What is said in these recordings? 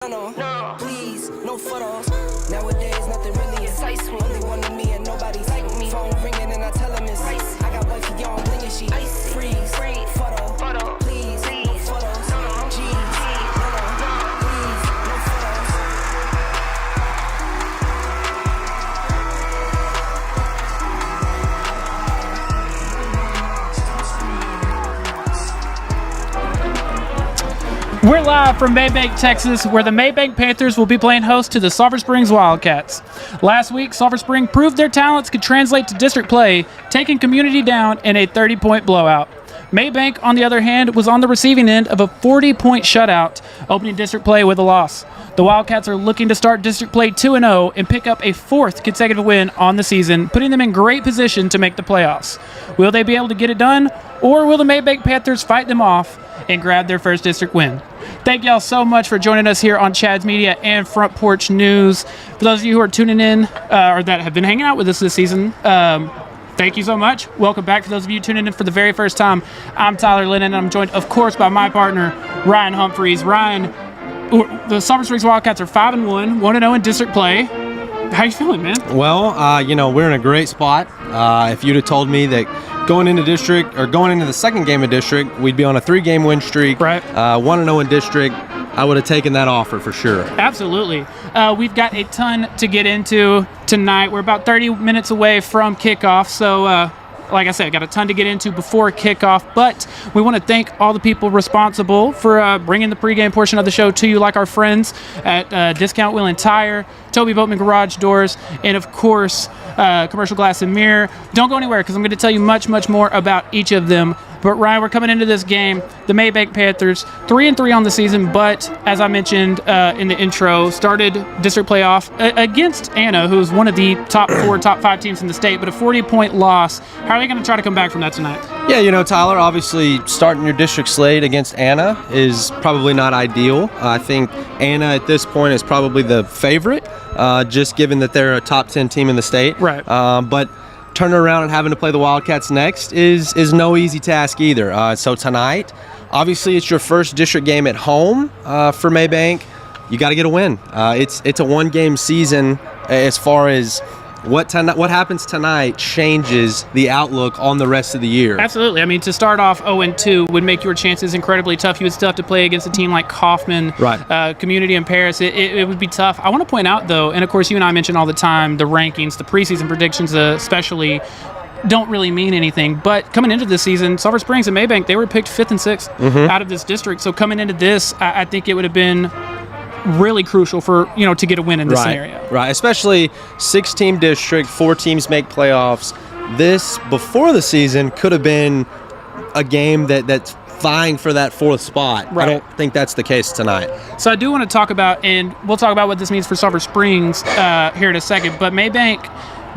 No, please, no photos. Nowadays, nothing really excites me. Only one of me and nobody's like me. Phone ringing and I tell him it's ice. I got wifey on blinging, she ice. Freeze, photo, please, no photos. Jeez, no, please, no photos. We're live from Mabank, Texas, where the Mabank Panthers will be playing host to the Sulphur Springs Wildcats. Last week, Sulphur Springs proved their talents could translate to district play, taking Community down in a 30-point blowout. Mabank, on the other hand, was on the receiving end of a 40-point shutout, opening district play with a loss. The Wildcats are looking to start district play 2-0 and pick up a fourth consecutive win on the season, putting them in great position to make the playoffs. Will they be able to get it done, or will the Mabank Panthers fight them off and grab their first district win? Thank y'all so much for joining us here on Chad's Media and Front Porch News. For those of you who are tuning in or that have been hanging out with us this season, thank you so much. Welcome back. For those of you tuning in for the very first time, I'm Tyler Lennon, and I'm joined, of course, by my partner, Ryan Humphreys. Ryan, the Sulphur Springs Wildcats are 5-1, 1-0 in district play. How you feeling, man? Well, we're in a great spot. If you'd have told me that going into the second game of district, we'd be on a 3-game win streak, right? 1-0 in district, I would have taken that offer for sure. Absolutely. We've got a ton to get into tonight. We're about 30 minutes away from kickoff, so like I said, got a ton to get into before kickoff, but we want to thank all the people responsible for bringing the pregame portion of the show to you, like our friends at Discount Wheel and Tire, Toby Boatman Garage Doors, and of course, Commercial Glass and Mirror. Don't go anywhere because I'm going to tell you much, much more about each of them. But Ryan, we're coming into this game, the Mabank Panthers, 3-3 on the season, but as I mentioned in the intro, started district playoff against Anna, who's one of the top 5 teams in the state, but a 40-point loss. How are they going to try to come back from that tonight? Yeah, Tyler, obviously starting your district slate against Anna is probably not ideal. I think Anna at this point is probably the favorite, just given that they're a top 10 team in the state. Right. But turning around and having to play the Wildcats next is no easy task either. So tonight, obviously it's your first district game at home for Mabank. You got to get a win. It's a 1-game season as far as what happens tonight changes the outlook on the rest of the year. Absolutely. I mean, to start off 0-2 would make your chances incredibly tough. You would still have to play against a team like Kaufman, right. Community in Paris. It would be tough. I want to point out, though, and of course you and I mention all the time, the rankings, the preseason predictions especially, don't really mean anything. But coming into this season, Sulphur Springs and Mabank, they were picked 5th and 6th out of this district. So coming into this, I think it would have been really crucial for to get a win in this scenario. Right, especially 6-team district, 4 teams make playoffs. This before the season could have been a game that's vying for that 4th spot. Right. I don't think that's the case tonight. So I do want to talk about, and we'll talk about what this means for Sulphur Springs here in a second. But Mabank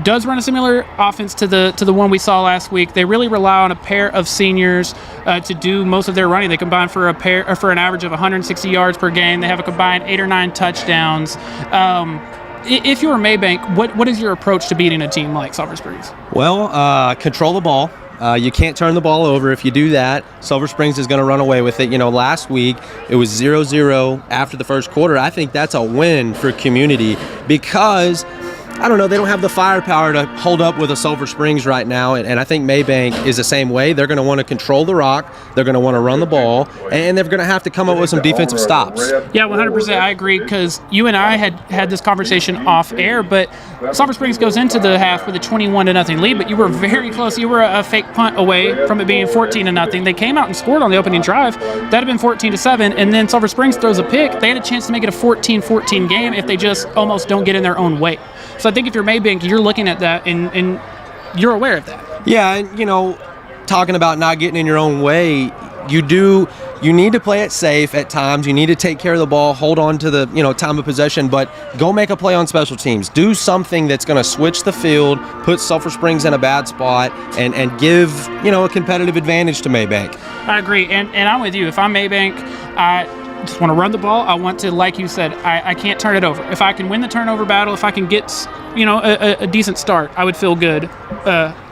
does run a similar offense to the one we saw last week. They really rely on a pair of seniors to do most of their running. They combine for an average of 160 yards per game. They have a combined 8 or 9 touchdowns. If you're Mabank, what is your approach to beating a team like Sulphur Springs? Well, control the ball. You can't turn the ball over. If you do that, Sulphur Springs is going to run away with it. Last week it was 0-0 after the first quarter. I think that's a win for Community because I don't know, they don't have the firepower to hold up with a Sulphur Springs right now, and I think Mabank is the same way. They're going to want to control the rock, they're going to want to run the ball, and they're going to have to come up with some defensive stops. Yeah, 100%, I agree, because you and I had this conversation off air, but Sulphur Springs goes into the half with a 21-0 lead, but you were very close. You were a fake punt away from it being 14-0. They came out and scored on the opening drive. That had been 14-7, and then Sulphur Springs throws a pick. They had a chance to make it a 14-14 game if they just almost don't get in their own way. So I think if you're Mabank, you're looking at that and you're aware of that. Yeah, and talking about not getting in your own way, you need to play it safe at times. You need to take care of the ball, hold on to the time of possession, but go make a play on special teams. Do something that's going to switch the field, put Sulphur Springs in a bad spot, and give a competitive advantage to Mabank. I agree, and I'm with you. If I'm Mabank, just want to run the ball. I want to, like you said, I can't turn it over. If I can win the turnover battle, if I can get, a decent start, I would feel good,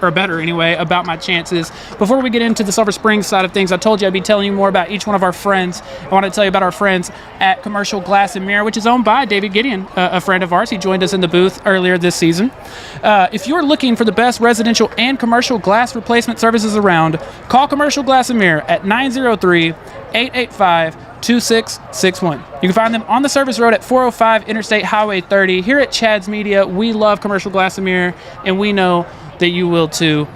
or better anyway, about my chances. Before we get into the Sulphur Springs side of things, I told you I'd be telling you more about each one of our friends. I want to tell you about our friends at Commercial Glass and Mirror, which is owned by David Gideon, a friend of ours. He joined us in the booth earlier this season. If you're looking for the best residential and commercial glass replacement services around, call Commercial Glass and Mirror at 903-885-2661. You can find them on the service road at 405 Interstate Highway 30. Here at Chad's Media, we love Commercial Glass and Mirror, and we know that you will too.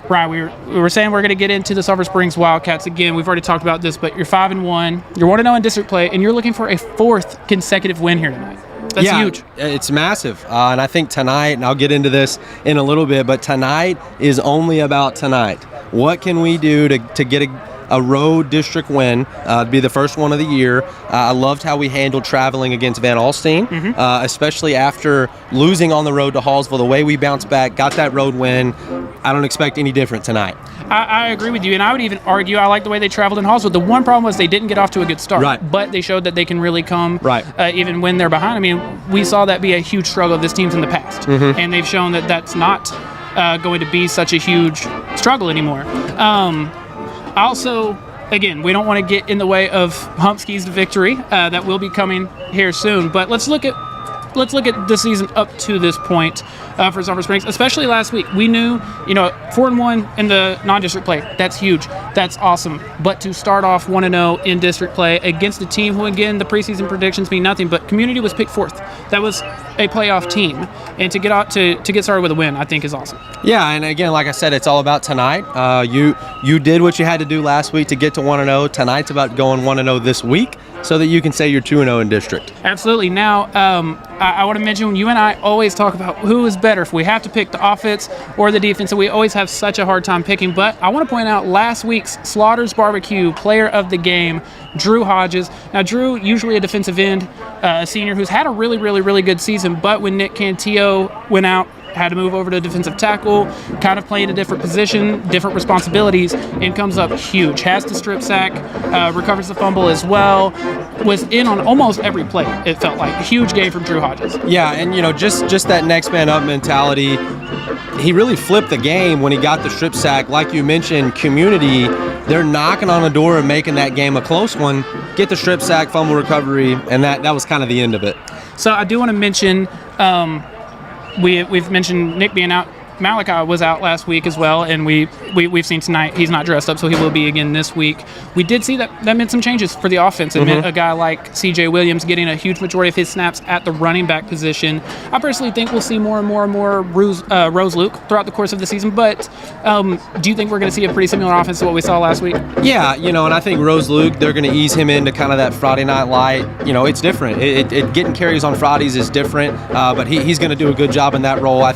Right, we were saying we're going to get into the Sulphur Springs Wildcats again. We've already talked about this, but you're 5-1. You're 1-0 in district play, and you're looking for a 4th consecutive win here tonight. That's huge. It's massive. And I think tonight, and I'll get into this in a little bit, but tonight is only about tonight. What can we do to get a road district win, be the first one of the year? I loved how we handled traveling against Van Alstyne, especially after losing on the road to Hallsville. The way we bounced back, got that road win. I don't expect any different tonight. I agree with you, and I would even argue I like the way they traveled in Hallsville. The one problem was they didn't get off to a good start, right, but they showed that they can really come, right, even when they're behind. I mean, we saw that be a huge struggle of this team's in the past, and they've shown that that's not going to be such a huge struggle anymore. Also, again, we don't want to get in the way of Humpskey's victory that will be coming here soon, but let's look at the season up to this point for Sulphur Springs, especially last week. We knew, 4-1 in the non-district play. That's huge. That's awesome. But to start off 1-0 in district play against a team who, again, the preseason predictions mean nothing, but Community was picked 4th. That was a playoff team, and to get started with a win, I think, is awesome. Yeah, and again, like I said, it's all about tonight. You did what you had to do last week to get to 1-0. Tonight's about going 1-0 this week, so that you can say you're 2-0 in district. Absolutely. Now, I want to mention, you and I always talk about who is better if we have to pick the offense or the defense, and we always have such a hard time picking. But I want to point out last week's Slaughter's Barbecue player of the game, Drew Hodges. Now, Drew, usually a defensive end, a senior who's had a really, really, really good season, but when Nick Cantillo went out, had to move over to defensive tackle, kind of playing a different position, different responsibilities, and comes up huge. Has the strip sack, recovers the fumble as well, was in on almost every play, it felt like. A huge game from Drew Hodges. Yeah, and just that next man up mentality, he really flipped the game when he got the strip sack. Like you mentioned, Community, they're knocking on the door and making that game a close one. Get the strip sack, fumble recovery, and that was kind of the end of it. So I do want to mention, we've mentioned Nick being out. Malachi was out last week as well, and we've seen tonight he's not dressed up, so he will be again this week. We did see that meant some changes for the offense. It meant a guy like C.J. Williams getting a huge majority of his snaps at the running back position. I personally think we'll see more and more Rose Luke throughout the course of the season, but do you think we're going to see a pretty similar offense to what we saw last week? Yeah, and I think Rose Luke, they're going to ease him into kind of that Friday night light. It's different. Getting carries on Fridays is different, but he's going to do a good job in that role. I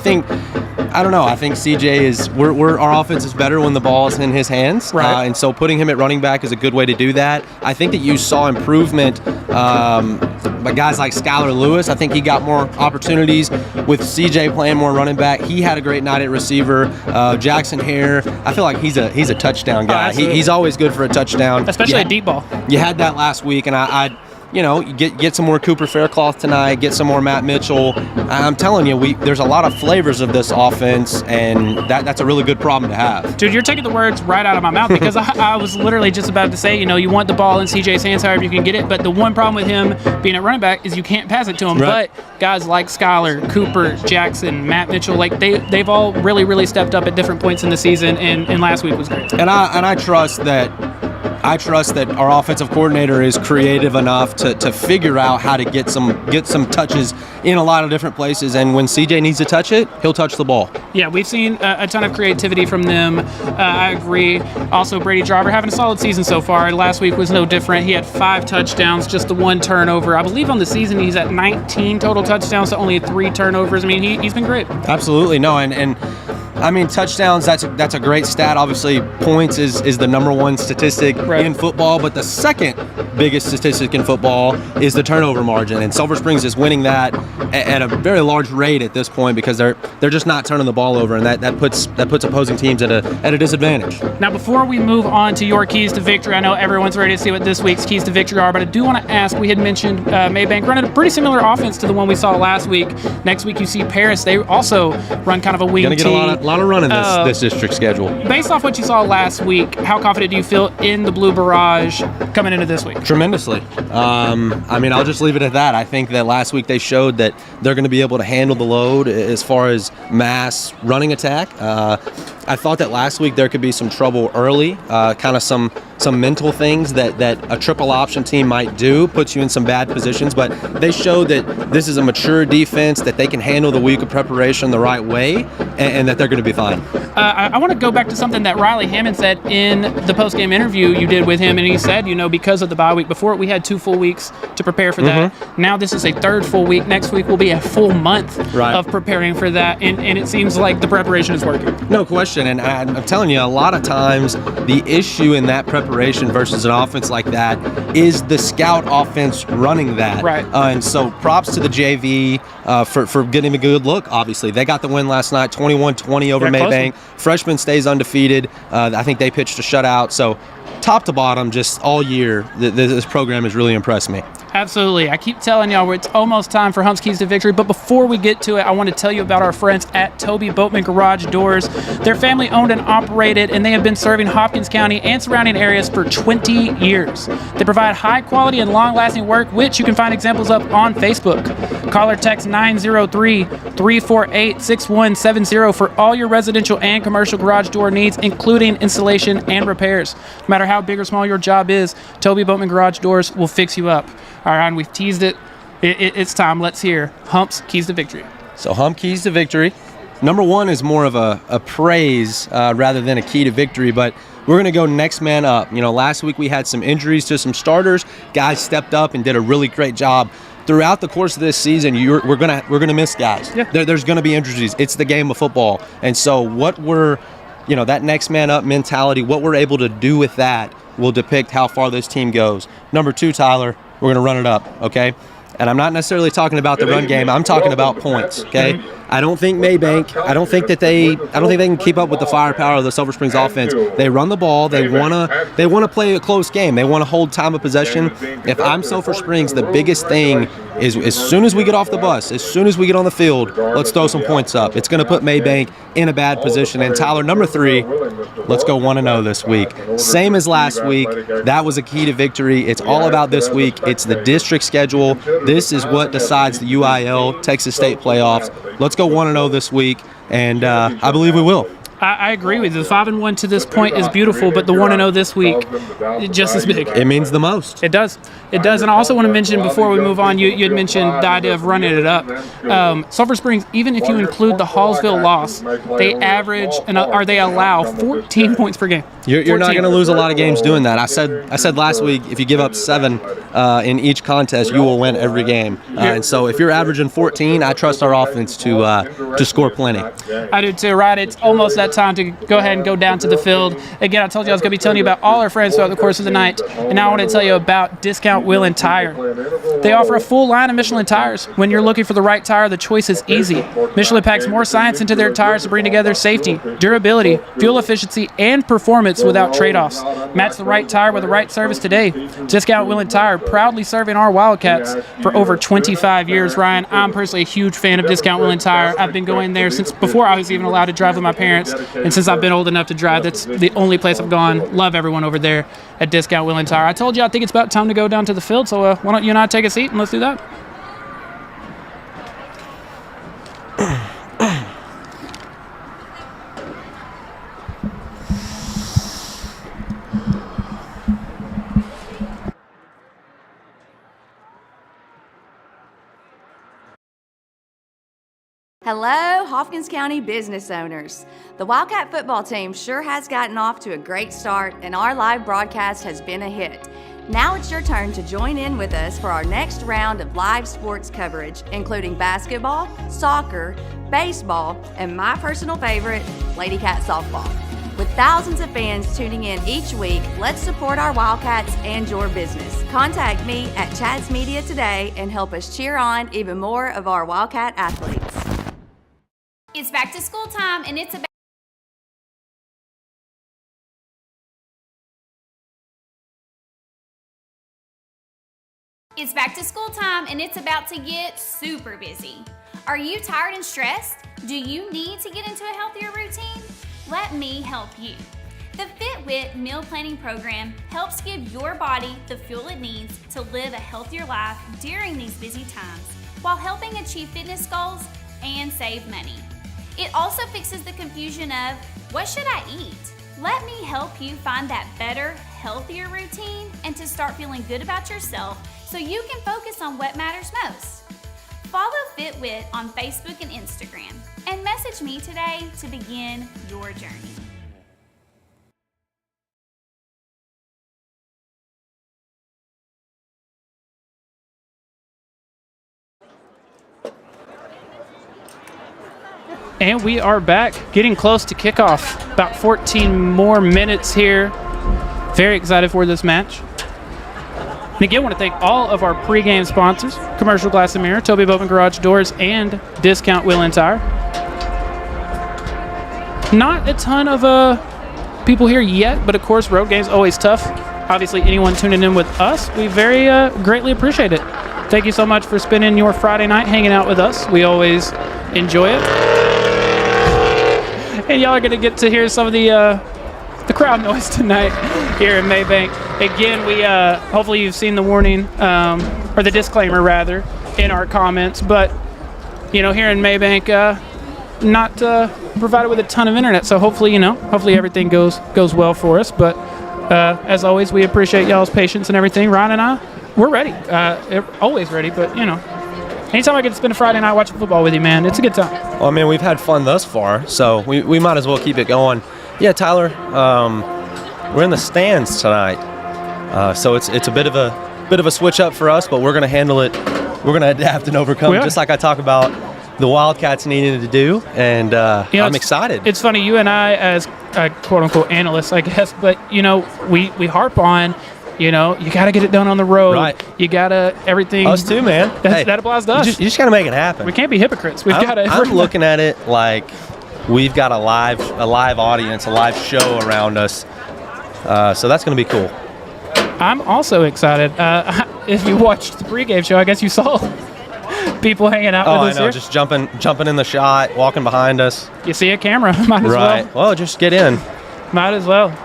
don't know. I think CJ our offense is better when the ball is in his hands. Right. And so putting him at running back is a good way to do that. I think that you saw improvement by guys like Skylar Lewis. I think he got more opportunities with CJ playing more running back. He had a great night at receiver. Jackson Hare, I feel like he's a touchdown guy. He's always good for a touchdown. Especially a deep ball. You had that last week, and you get some more Cooper Faircloth tonight, get some more Matt Mitchell. I'm telling you, there's a lot of flavors of this offense, and that's a really good problem to have. Dude, you're taking the words right out of my mouth, because I was literally just about to say, you want the ball in CJ's hands however you can get it, but the one problem with him being a running back is you can't pass it to him. Right. But guys like Skylar, Cooper, Jackson, Matt Mitchell, they've all really, really stepped up at different points in the season, and last week was great. And I trust that our offensive coordinator is creative enough to figure out how to get some touches in a lot of different places. And when CJ needs to touch it, he'll touch the ball. Yeah, we've seen a ton of creativity from them. I agree. Also, Brady Driver having a solid season so far. Last week was no different. He had 5 touchdowns, just the 1 turnover. I believe on the season he's at 19 total touchdowns, so only 3 turnovers. I mean, he's been great. Absolutely. No, and I mean, touchdowns, that's a great stat. Obviously, points is the number one statistic in football, but the second biggest statistic in football is the turnover margin. And Sulphur Springs is winning that at a very large rate at this point because they're just not turning the ball over, and that puts opposing teams at a disadvantage. Now, before we move on to your keys to victory, I know everyone's ready to see what this week's keys to victory are, but I do want to ask, we had mentioned Mabank running a pretty similar offense to the one we saw last week. Next week you see Paris. They also run kind of a wing Going to get a lot of running this district schedule. Based off what you saw last week, how confident do you feel in the Blue Barrage coming into this week? Tremendously. I mean, I'll just leave it at that. I think that last week they showed that they're going to be able to handle the load as far as mass running attack. I thought that last week there could be some trouble early, kind of some mental things that a triple option team might do, puts you in some bad positions, but they showed that this is a mature defense, that they can handle the week of preparation the right way, and that they're going to be fine. I want to go back to something that Riley Hammond said in the post-game interview you did with him, and he said, because of the bye week, before we had 2 full weeks to prepare for that. Now this is a 3rd full week. Next week will be a full month of preparing for that, and it seems like the preparation is working. No question. And I'm telling you, a lot of times the issue in that preparation versus an offense like that is the scout offense running that. Right. And so props to the JV for getting a good look, obviously. They got the win last night, 21-20 over Mabank. Freshman stays undefeated. I think they pitched a shutout. So top to bottom, just all year, this program has really impressed me. Absolutely. I keep telling y'all it's almost time for Hump's Keys to Victory, but before we get to it, I want to tell you about our friends at Toby Boatman Garage Doors. They're family owned and operated, and they have been serving Hopkins County and surrounding areas for 20 years. They provide high quality and long-lasting work, which you can find examples of on Facebook. Call or text 903-348-6170 for all your residential and commercial garage door needs, including installation and repairs. No matter how big or small your job is, Toby Boatman Garage Doors will fix you up. All right, we've teased it. It's time. Let's hear Hump's Keys to Victory. So Hump Keys to Victory. Number one is more of a praise rather than a key to victory, but we're going to go next man up. Last week we had some injuries to some starters. Guys stepped up and did a really great job. Throughout the course of this season, we're gonna miss guys. Yeah. There's going to be injuries. It's the game of football. And so what we're, that next man up mentality, what we're able to do with that will depict how far this team goes. Number two, Tyler, we're going to run it up, okay? And I'm not necessarily talking about the run game. I'm talking about points, okay? I don't think Mabank, I don't think they can keep up with the firepower of the Sulphur Springs offense. They run the ball. They want to play a close game. They want to hold time of possession. If I'm Sulphur Springs, the biggest thing is as soon as we get off the bus, as soon as we get on the field, let's throw some points up. It's going to put Mabank in a bad position. And Tyler, number three, let's go 1-0 this week. Same as last week. That was a key to victory. It's all about this week. It's the district schedule. This is what decides the UIL Texas State playoffs. Let's go 1-0 this week, and I believe we will. I agree with you. The 5-1 to this point is beautiful, but the 1-0 this week, just as big. It means the most. It does. It does. And I also want to mention, before we move on, you had mentioned the idea of running it up. Sulphur Springs, even if you include the Hallsville loss, they average or they allow 14 points per game. You're not going to lose a lot of games doing that. I said last week, if you give up 7 in each contest, you will win every game. And so if you're averaging 14, I trust our offense to score plenty. I do too, right? It's almost that time to go ahead and go down to the field. Again, I told you I was going to be telling you about all our friends throughout the course of the night, and now I want to tell you about Discount Wheel and Tire. They offer a full line of Michelin tires. When you're looking for the right tire, the choice is easy. Michelin packs more science into their tires to bring together safety, durability, fuel efficiency, and performance without trade-offs. Match the right tire with the right service today. Discount Wheel and Tire, proudly serving our Wildcats for over 25 years. Ryan, I'm personally a huge fan of Discount Wheel and Tire. I've been going there since before I was even allowed to drive with my parents. And since I've been old enough to drive, that's the only place I've gone. Love everyone over there at Discount Wheel and Tire. I told you I think it's about time to go down to the field, so why don't you and I take a seat and let's do that. Hello, Hopkins County business owners. The Wildcat football team sure has gotten off to a great start, and our live broadcast has been a hit. Now it's your turn to join in with us for our next round of live sports coverage, including basketball, soccer, baseball, and my personal favorite, Lady Cat softball. With thousands of fans tuning in each week, let's support our Wildcats and your business. Contact me at Chad's Media today and help us cheer on even more of our Wildcat athletes. It's back to school time, and it's about to get super busy. Are you tired and stressed? Do you need to get into a healthier routine? Let me help you. The FitWit meal planning program helps give your body the fuel it needs to live a healthier life during these busy times while helping achieve fitness goals and save money. It also fixes the confusion of, what should I eat? Let me help you find that better, healthier routine and to start feeling good about yourself so you can focus on what matters most. Follow FitWit on Facebook and Instagram and message me today to begin your journey. And we are back, getting close to kickoff. About 14 more minutes here. Very excited for this match. And again, I want to thank all of our pregame sponsors, Commercial Glass and Mirror, Toby Bowman Garage Doors, and Discount Wheel and Tire. Not a ton of people here yet, but of course, road games always tough. Obviously, anyone tuning in with us, we very greatly appreciate it. Thank you so much for spending your Friday night hanging out with us. We always enjoy it. And y'all are going to get to hear some of the crowd noise tonight here in Mabank. Again, we hopefully you've seen the warning, or the disclaimer rather, in our comments. But, you know, here in Mabank, not provided with a ton of internet. So hopefully, hopefully everything goes well for us. But as always, we appreciate y'all's patience and everything. Ryan and I, we're ready. Always ready, but, anytime I get to spend a Friday night watching football with you, man, it's a good time. Well, I mean, we've had fun thus far, so we might as well keep it going. Yeah, Tyler, we're in the stands tonight, so it's a bit of a switch up for us, but we're going to handle it. We're going to adapt and overcome, just like I talk about the Wildcats needing to do, and I'm excited. It's funny, you and I, as quote-unquote analysts, I guess, but, we harp on, you got to get it done on the road. Right. You got to everything. Us too, man. That applies to us. You just got to make it happen. We can't be hypocrites. I'm looking at it like we've got a live audience, a live show around us. So that's going to be cool. I'm also excited. If you watched the pregame show, I guess you saw people hanging out with us I know, here. just jumping in the shot, walking behind us. You see a camera, might as well. Right. Well, just get in. Might as well.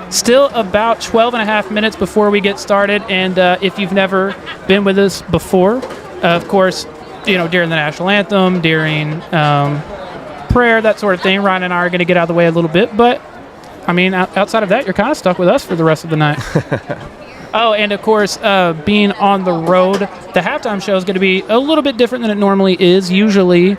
Still about 12 and a half minutes before we get started, and if you've never been with us before, of course, during the national anthem, during prayer, that sort of thing, Ryan and I are going to get out of the way a little bit, but, I mean, outside of that, you're kind of stuck with us for the rest of the night. Oh, and of course, being on the road, the halftime show is going to be a little bit different than it normally is. Usually,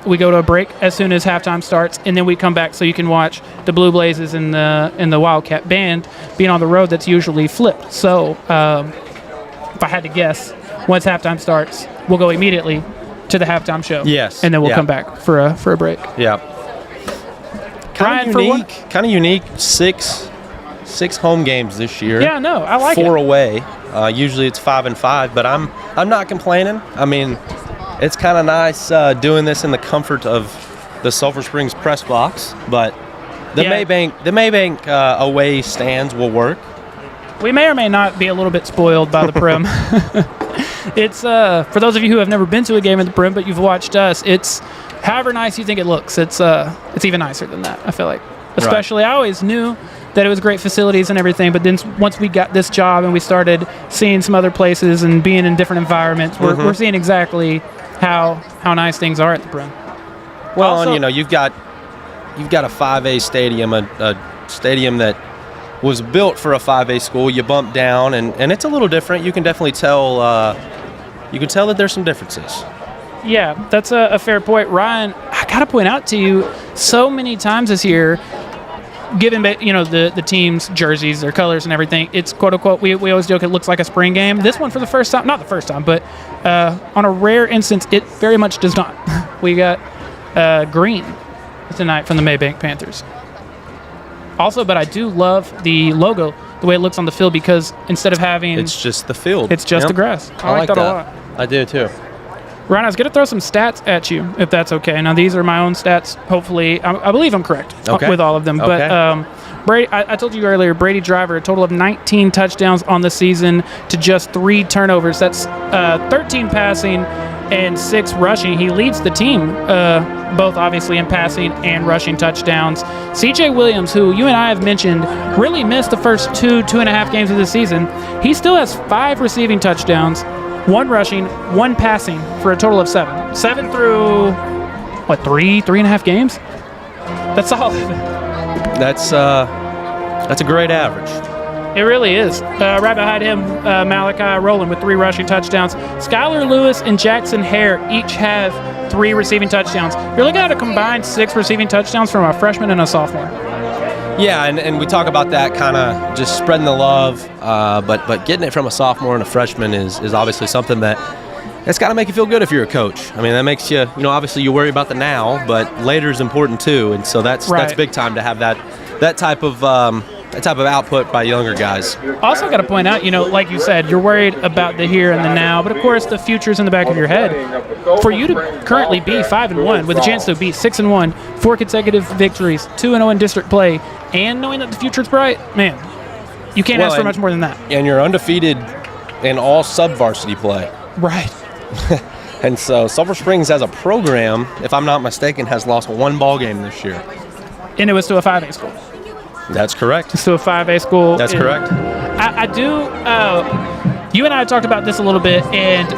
we go to a break as soon as halftime starts, and then we come back so you can watch the Blue Blazes and the Wildcat Band. Being on the road, that's usually flipped. So, if I had to guess, once halftime starts, we'll go immediately to the halftime show. Yes. And then we'll come back for a break. Yeah. Kind of unique. Six home games this year. Yeah, no, I like 4 away. Usually it's 5 and 5, but I'm not complaining. I mean, it's kind of nice doing this in the comfort of the Sulphur Springs press box, but the Mabank away stands will work. We may or may not be a little bit spoiled by the Prim. It's for those of you who have never been to a game at the Prim, but you've watched us. It's however nice you think it looks. It's even nicer than that, I feel like. Especially, I always knew that it was great facilities and everything, but then once we got this job and we started seeing some other places and being in different environments, we're seeing exactly how nice things are at the Prim. Well, also, and you've got a 5A stadium, a stadium that was built for a 5A school. You bump down, and it's a little different. You can definitely tell. You can tell that there's some differences. Yeah, that's a fair point, Ryan. I gotta point out to you, so many times this year, given the team's jerseys, their colors, and everything, it's quote unquote. We always joke it looks like a spring game. This one, for the first time, not the first time, but on a rare instance, it very much does not. We got green tonight from the Mabank Panthers. Also, but I do love the logo, the way it looks on the field, because instead of having It's just the field. it's just the grass. I like that a lot. I do too. Ryan, I was going to throw some stats at you, if that's okay. Now, these are my own stats. Hopefully, I believe I'm correct with all of them. Okay. But Brady, I told you earlier, Brady Driver, a total of 19 touchdowns on the season to just 3 turnovers. That's 13 passing and 6 rushing. He leads the team, both obviously in passing and rushing touchdowns. C.J. Williams, who you and I have mentioned, really missed the first 2.5 games of the season. He still has 5 receiving touchdowns, 1 rushing, 1 passing, for a total of 7. 7 through, 3.5 games? That's solid. That's a great average. It really is. Right behind him, Malachi Rowland with 3 rushing touchdowns. Skylar Lewis and Jackson Hare each have 3 receiving touchdowns. You're looking at a combined 6 receiving touchdowns from a freshman and a sophomore. Yeah, and we talk about that kind of just spreading the love, but getting it from a sophomore and a freshman is obviously something that's got to make you feel good if you're a coach. I mean, that makes you, obviously you worry about the now, but later is important too, and so that's big time to have that type of output by younger guys. Also got to point out, like you said, you're worried about the here and the now, but of course the future's in the back of your head. For you to currently be 5-1 with a chance to be 6-1, 4 consecutive victories, 2-0 in district play, and knowing that the future's bright, man, you can't ask for much more than that. And you're undefeated in all sub-varsity play. Right. And so Sulphur Springs as a program, if I'm not mistaken, has lost 1 ball game this year. And it was to a 5A school. That's correct. It's to a 5A school. That's correct. I do. You and I talked about this a little bit, and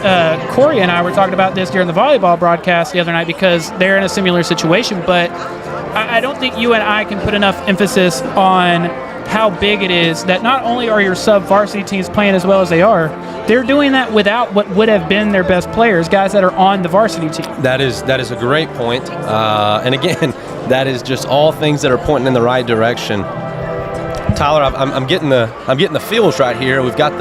Corey and I were talking about this during the volleyball broadcast the other night because they're in a similar situation. But I don't think you and I can put enough emphasis on how big it is that not only are your sub-varsity teams playing as well as they are, they're doing that without what would have been their best players, guys that are on the varsity team. That is a great point. And again, that is just all things that are pointing in the right direction. Tyler, I'm getting the feels right here. We've got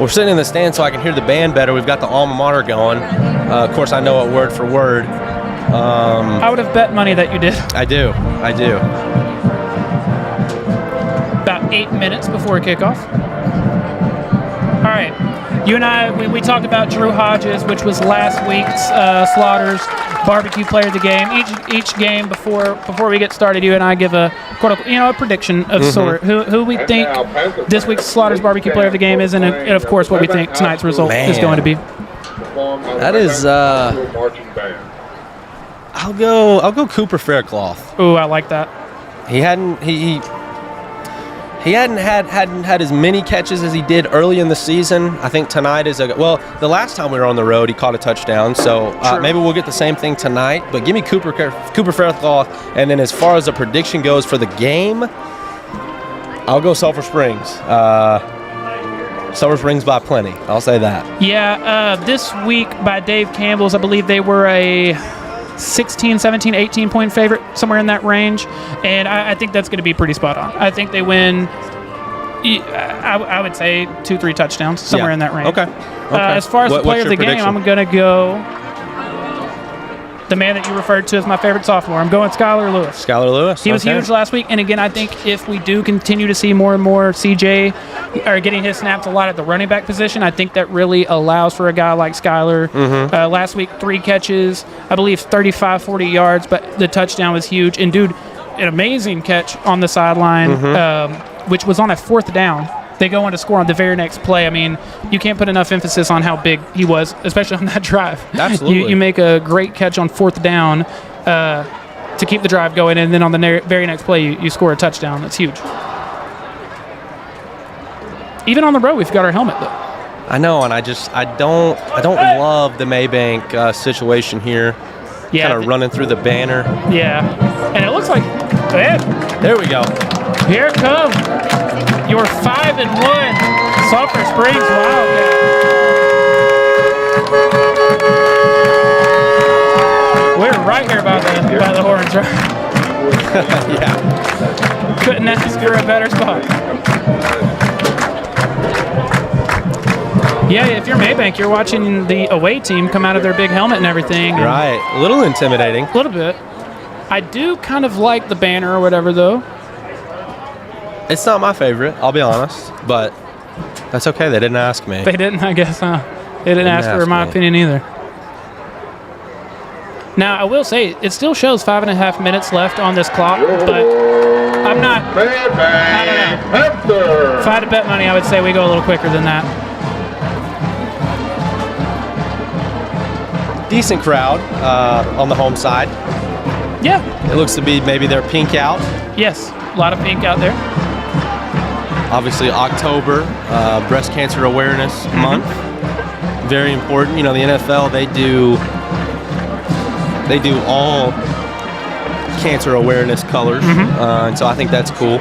we're sitting in the stand so I can hear the band better. We've got the alma mater going. Of course, I know it word for word. I would have bet money that you did. I do. About 8 minutes before kickoff. All right. You and I, we talked about Drew Hodges, which was last week's Slaughter's barbecue player of the game. Each game before we get started, you and I give a a prediction of sort who we think this week's Slaughter's barbecue player of the game is, and of course what we think tonight's result is going to be. That is. I'll go Cooper Faircloth. Ooh, I like that. He hadn't had as many catches as he did early in the season. I think tonight is the last time we were on the road, he caught a touchdown. So maybe we'll get the same thing tonight. But give me Cooper Faircloth. And then as far as the prediction goes for the game, I'll go Sulphur Springs. Sulphur Springs by plenty. I'll say that. Yeah, this week by Dave Campbell's, I believe they were a 16, 17, 18-point favorite, somewhere in that range. And I think that's going to be pretty spot on. I think they win, I would say, 2-3 touchdowns, somewhere in that range. Okay. As far as the player of the game, I'm going to go the man that you referred to as my favorite sophomore. I'm going Skylar Lewis. Skylar Lewis. He was huge last week. And again, I think if we do continue to see more and more CJ are getting his snaps a lot at the running back position, I think that really allows for a guy like Skylar. Last week, 3 catches, I believe 35, 40 yards, but the touchdown was huge. And, dude, an amazing catch on the sideline, which was on a 4th down. They go on to score on the very next play. I mean, you can't put enough emphasis on how big he was, especially on that drive. Absolutely. You make a great catch on 4th down to keep the drive going, and then on the very next play, you score a touchdown. That's huge. Even on the road, we've got our helmet, though. I know, and I don't love the Mabank situation here. Yeah. Kind of running through the banner. Yeah. And it looks like, there we go. Here it comes. Your 5-1 Sulphur Springs Wildcats. We're right here by the horns, right? Yeah. Couldn't ask for a better spot. Yeah, if you're Mabank, you're watching the away team come out of their big helmet and everything. And Right. A little intimidating. a little bit. I do kind of like the banner or whatever, though. It's not my favorite, I'll be honest, but that's okay. They didn't ask me. They didn't, I guess, huh? They didn't ask for my opinion either. Now, I will say, it still shows 5.5 minutes left on this clock, but I'm not, I don't know. If I had to bet money, I would say we go a little quicker than that. Decent crowd on the home side. Yeah, It looks to be maybe their pink out. yes, a lot of pink out there. Obviously, October, Breast Cancer Awareness Month. Very important. You know, the NFL, they do all cancer awareness colors, and so I think that's cool.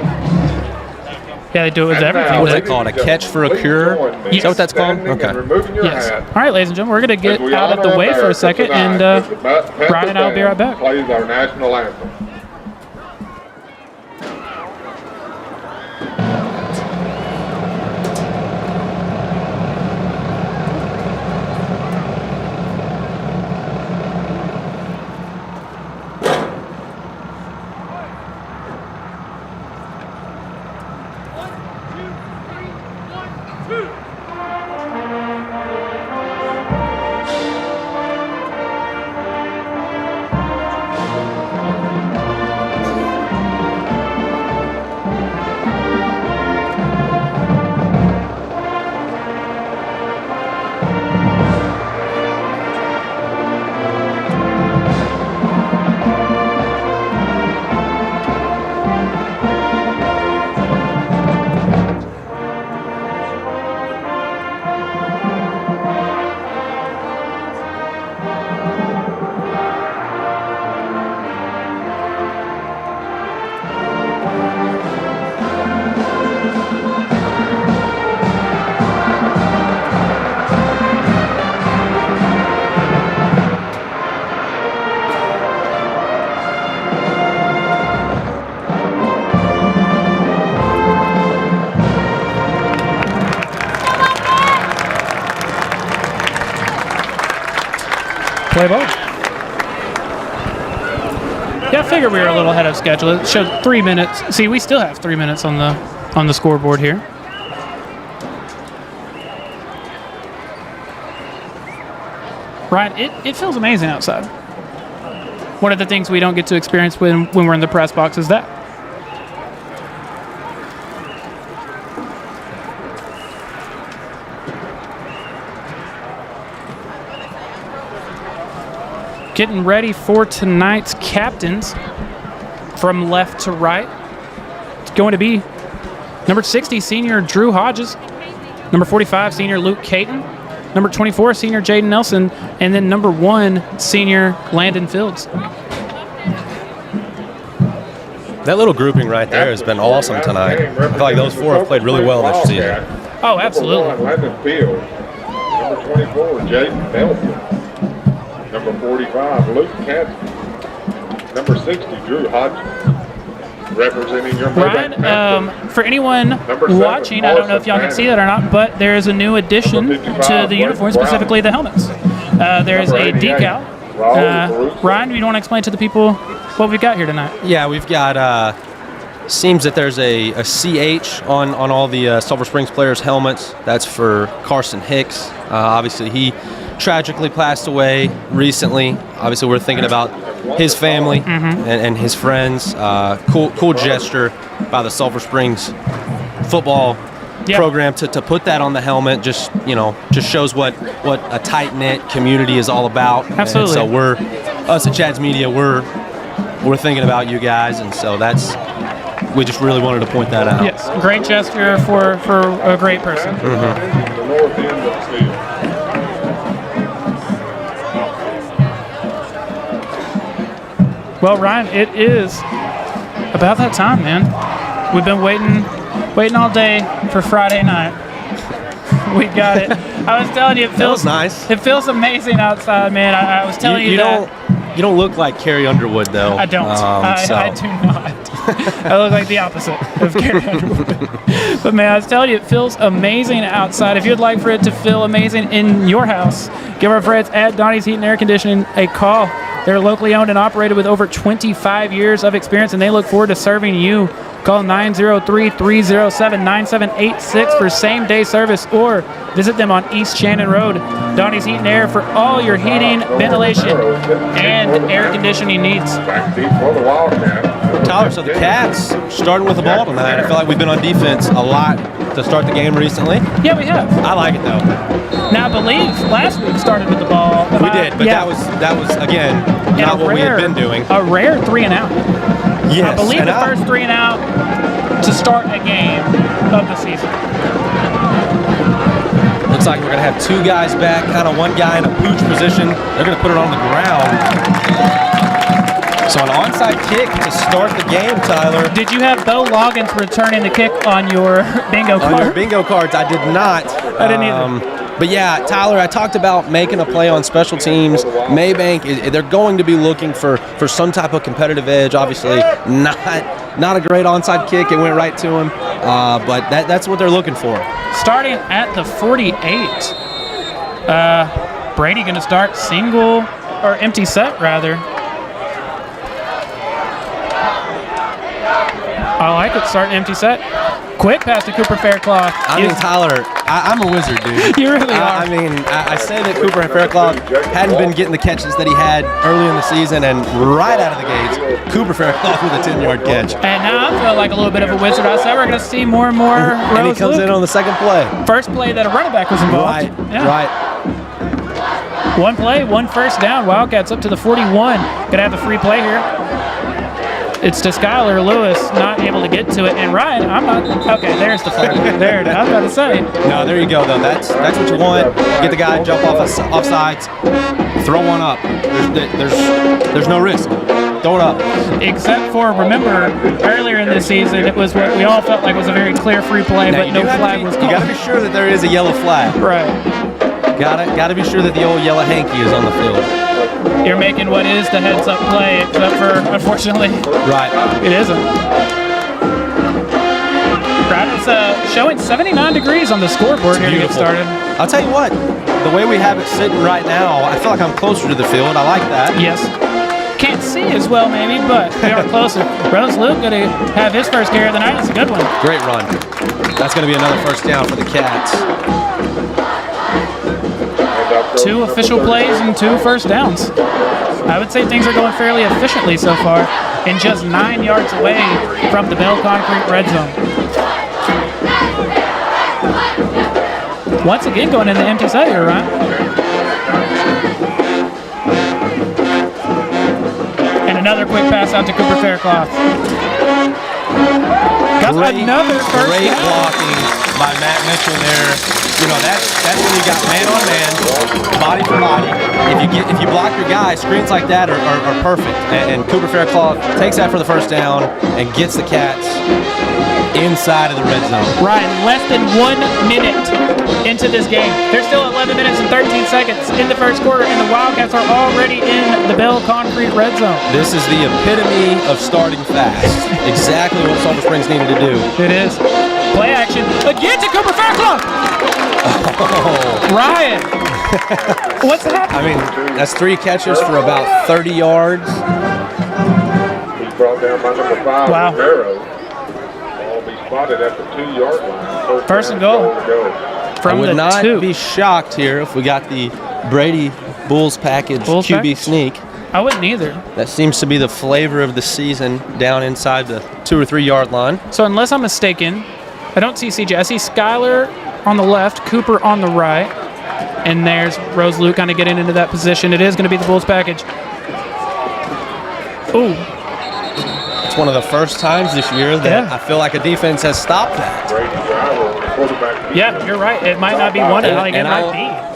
Yeah, they do it with everything. What's that called? A catch for a cure? Is that what that's called? Okay. Yes. All right, ladies and gentlemen, we're going to get out of the way for a second, and Ryan and I will be right back. Plays our national anthem. Play ball. Yeah, I figured we were a little ahead of schedule. It showed 3 minutes. See, we still have 3 minutes on the scoreboard here. Ryan, it feels amazing outside. One of the things we don't get to experience when we're in the press box is that. Getting ready for tonight's captains from left to right. It's going to be number 60, senior Drew Hodges. Number 45, senior Luke Caton. Number 24, senior Jaden Nelson. And then number 1, senior Landon Fields. That little grouping right there has been awesome tonight. I feel like those 4 have played really well this season. Oh, absolutely. Number 1, Landon Fields. Number 24, Jaden Nelson. Number 45, Luke Caton. Number 60, Drew Hodges. Representing your Mabank Panthers. Ryan, for anyone watching, I don't know if y'all can see that or not, but there's a new addition to the uniform, specifically the helmets. There's a decal. Ryan, do you want to explain to the people what we've got here tonight? Yeah, we've got, seems that there's a CH on all the Sulphur Springs players' helmets. That's for Carson Hicks. Obviously, he tragically passed away recently. Obviously, we're thinking about his family and his friends. Cool gesture by the Sulphur Springs football program to put that on the helmet. Just shows what a tight knit community is all about. Absolutely. And so us at Chad's Media, we're thinking about you guys, and so we just really wanted to point that out. Yes, great gesture for a great person. The north end of the field. Well, Ryan, it is about that time, man. We've been waiting all day for Friday night. We got it. I was telling you, it feels nice. It feels amazing outside, man. I was telling you that. You don't look like Carrie Underwood, though. I don't. I do not. I look like the opposite of Gary Underwood. But man, I was telling you, it feels amazing outside. If you'd like for it to feel amazing in your house, give our friends at Donnie's Heat and Air Conditioning a call. They're locally owned and operated with over 25 years of experience, and they look forward to serving you. Call 903-307-9786 for same-day service, or visit them on East Shannon Road. Donnie's Heat and Air for all your heating, ventilation, and air conditioning needs. Back deep for the Wildcats. Tyler, so the Cats starting with the ball tonight. I feel like we've been on defense a lot to start the game recently. Yeah, we have. I like it though. Now, I believe last week started with the ball. We did, but that was again not what we had been doing. A rare 3 and out. Yes, I believe the first 3 and out to start a game of the season. Looks like we're going to have 2 guys back, kind of one guy in a pooch position. They're going to put it on the ground. So an onside kick to start the game, Tyler. Did you have Bo Loggins returning the kick on your bingo card? On your bingo cards, I did not. I didn't either. But yeah, Tyler, I talked about making a play on special teams. Mabank, they're going to be looking for some type of competitive edge. Obviously, not a great onside kick. It went right to him. But that's what they're looking for. Starting at the 48. Brady going to start single, or empty set, rather. I like it, starting empty set. Quick pass to Cooper Faircloth. I mean, Tyler, I'm a wizard, dude. You really are. I mean, I say that Cooper Faircloth hadn't been getting the catches that he had early in the season, and right out of the gates, Cooper Faircloth with a 10-yard catch. And now I feel like a little bit of a wizard. I said we're going to see more and more And he comes in on the second play. First play that a running back was involved. Right, Yeah. right. One play, 1 first down. Wildcats up to the 41. Going to have the free play here. It's to Skylar Lewis, not able to get to it. And Ryan, I'm not. Okay, there's the flag. There, I was about to say. No, there you go, though. That's what you want. Get the guy, jump off sides, throw one up. There's no risk. Throw it up. Except for, remember, earlier in this season, it was what we all felt like was a very clear free play, Now, but no flag was called. You got to be sure that there is a yellow flag. Right. Got to be sure that the old yellow hanky is on the field. You're making what is the heads-up play, except for, unfortunately, Right. it isn't. Right, it's showing 79 degrees on the scoreboard here to get started. I'll tell you what, the way we have it sitting right now, I feel like I'm closer to the field. I like that. Yes. Can't see as well, maybe, but we are closer. Rose Luke going to have his first carry of the night. It's a good one. Great run. That's going to be another first down for the Cats. 2 official plays and 2 first downs. I would say things are going fairly efficiently so far, and just 9 yards away from the Bell Concrete red zone. Once again, going in the empty set here, Ryan. And another quick pass out to Cooper Faircloth. Got another first Great down. blocking by Matt Mitchell there. You know, that's when you got man on man, body for body. If you block your guy, screens like that are perfect. And Cooper Faircloth takes that for the first down and gets the Cats inside of the red zone. Ryan, less than 1 minute into this game. There's still 11 minutes and 13 seconds in the first quarter, and the Wildcats are already in the Bell Concrete red zone. This is the epitome of starting fast. Exactly what Sulphur Springs needed to do. It is. Play action again to Cooper Faircloth. Oh. Ryan, what's happening? I mean, that's 3 catches for about 30 yards. He's brought down by number 5, Wow. Romero. Ball be spotted at the 2-yard line. First and goal. From I would the not 2. be shocked here if we got the Brady Bulls package Bulls QB package? sneak. I wouldn't either. That seems to be the flavor of the season down inside the 2 or 3 yard line. So unless I'm mistaken, I don't see CJ. I see Skylar on the left, Cooper on the right, and there's Rose Luke kind of getting into that position. It is going to be the Bulls package. Ooh. It's one of the first times this year that I feel like a defense has stopped that. Yeah, you're right. It might not be one, it might be.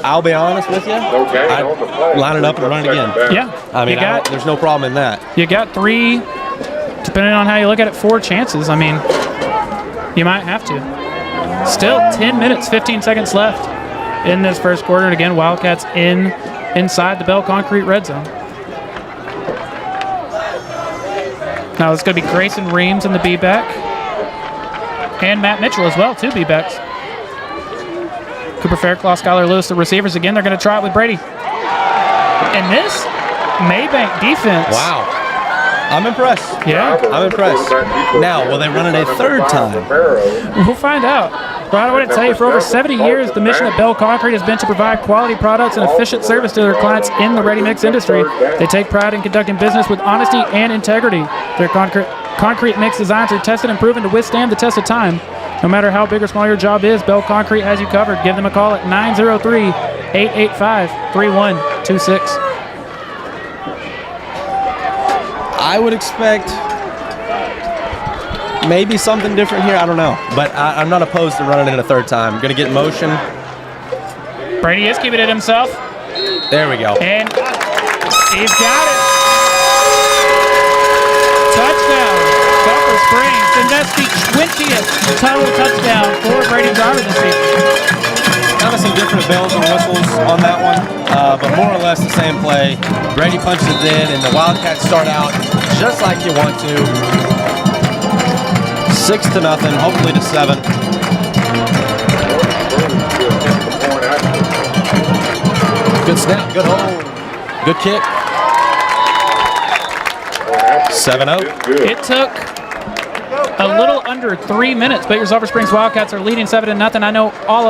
I'll be honest with you. I'd line it up and run it again. Yeah. I mean, there's no problem in that. You got 3, depending on how you look at it, 4 chances. I mean, you might have to. Still 10 minutes, 15 seconds left in this first quarter. And again, Wildcats inside the Bell Concrete red zone. Now it's going to be Grayson Reams in the B-back. And Matt Mitchell as well, 2 B-backs. Cooper Fairclough, Skylar Lewis, the receivers again. They're going to try it with Brady. And this Mabank defense. Wow. I'm impressed. Yeah. I'm impressed. Now, will they run it a third time? We'll find out. But I want to tell you, for over 70 years, the mission at Bell Concrete has been to provide quality products and efficient service to their clients in the ready-mix industry. They take pride in conducting business with honesty and integrity. Their concrete mix designs are tested and proven to withstand the test of time. No matter how big or small your job is, Bell Concrete has you covered. Give them a call at 903-885-3126. I would expect maybe something different here. I don't know. But I'm not opposed to running it a third time. Going to get in motion. Brady is keeping it himself. There we go. And he's got it. Touchdown, Sulphur Springs. And that's the 20th total touchdown for Brady Garber this season. Kind of some different bells and whistles on that one, but more or less the same play. Brady punches it in, and the Wildcats start out just like you want to. 6-0, hopefully to 7. Good snap, good hold, good kick. 7-0. It took a little under 3 minutes, but your Sulphur Springs Wildcats are leading 7-0. I know all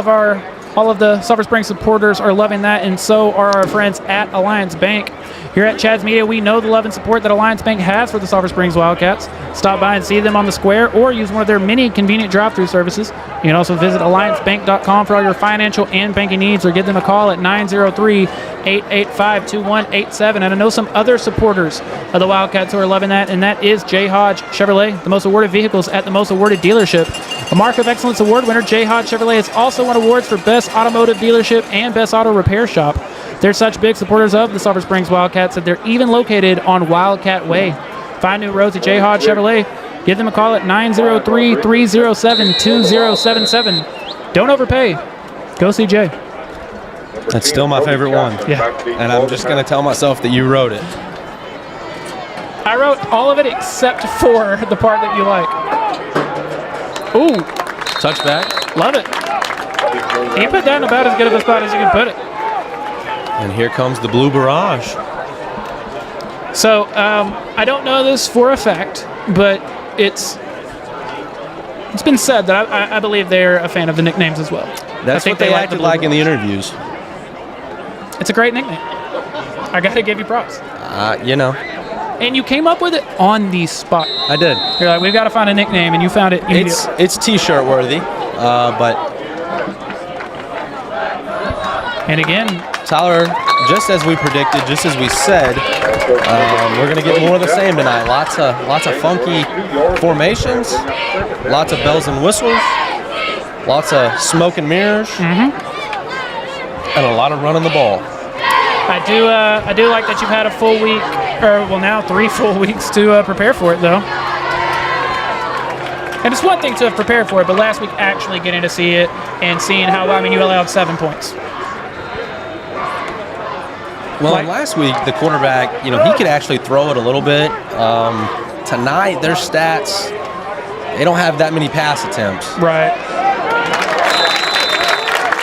of the Sulphur Springs supporters are loving that, and so are our friends at Alliance Bank. Here at Chad's Media, we know the love and support that Alliance Bank has for the Sulphur Springs Wildcats. Stop by and see them on the square or use one of their many convenient drive-through services. You can also visit alliancebank.com for all your financial and banking needs, or give them a call at 903-885-2187. And I know some other supporters of the Wildcats who are loving that, and that is J. Hodge Chevrolet, the most awarded vehicles at the most awarded dealership. A Mark of Excellence Award winner, J. Hodge Chevrolet has also won awards for Best Automotive Dealership and Best Auto Repair Shop. They're such big supporters of the Sulphur Springs Wildcats that they're even located on Wildcat Way. Find new roads at J. Hodge Chevrolet. Give them a call at 903-307-2077. Don't overpay. Go see Jay. That's still my favorite one. Yeah. And I'm just going to tell myself that you wrote it. I wrote all of it except for the part that you like. Ooh. Touchback. Love it. He put that in about as good of a spot as you can put it. And here comes the Blue Barrage. So, I don't know this for a fact, but it's been said that I believe they're a fan of the nicknames as well. That's what they acted like in the interviews. It's a great nickname. I got to give you props. You know. And you came up with it on the spot. I did. You're like, we've got to find a nickname, and you found it immediately. It's T-shirt worthy, but... And again, Tyler, just as we predicted, just as we said, we're going to get more of the same tonight. Lots of funky formations, lots of bells and whistles, lots of smoke and mirrors, and a lot of running the ball. I do like that you've had a full week, or well now 3 full weeks to prepare for it though. And it's one thing to have prepared for it, but last week actually getting to see it and seeing how, I mean, you allowed 7 points. Well, last week, the quarterback, he could actually throw it a little bit. Tonight, their stats, they don't have that many pass attempts. Right.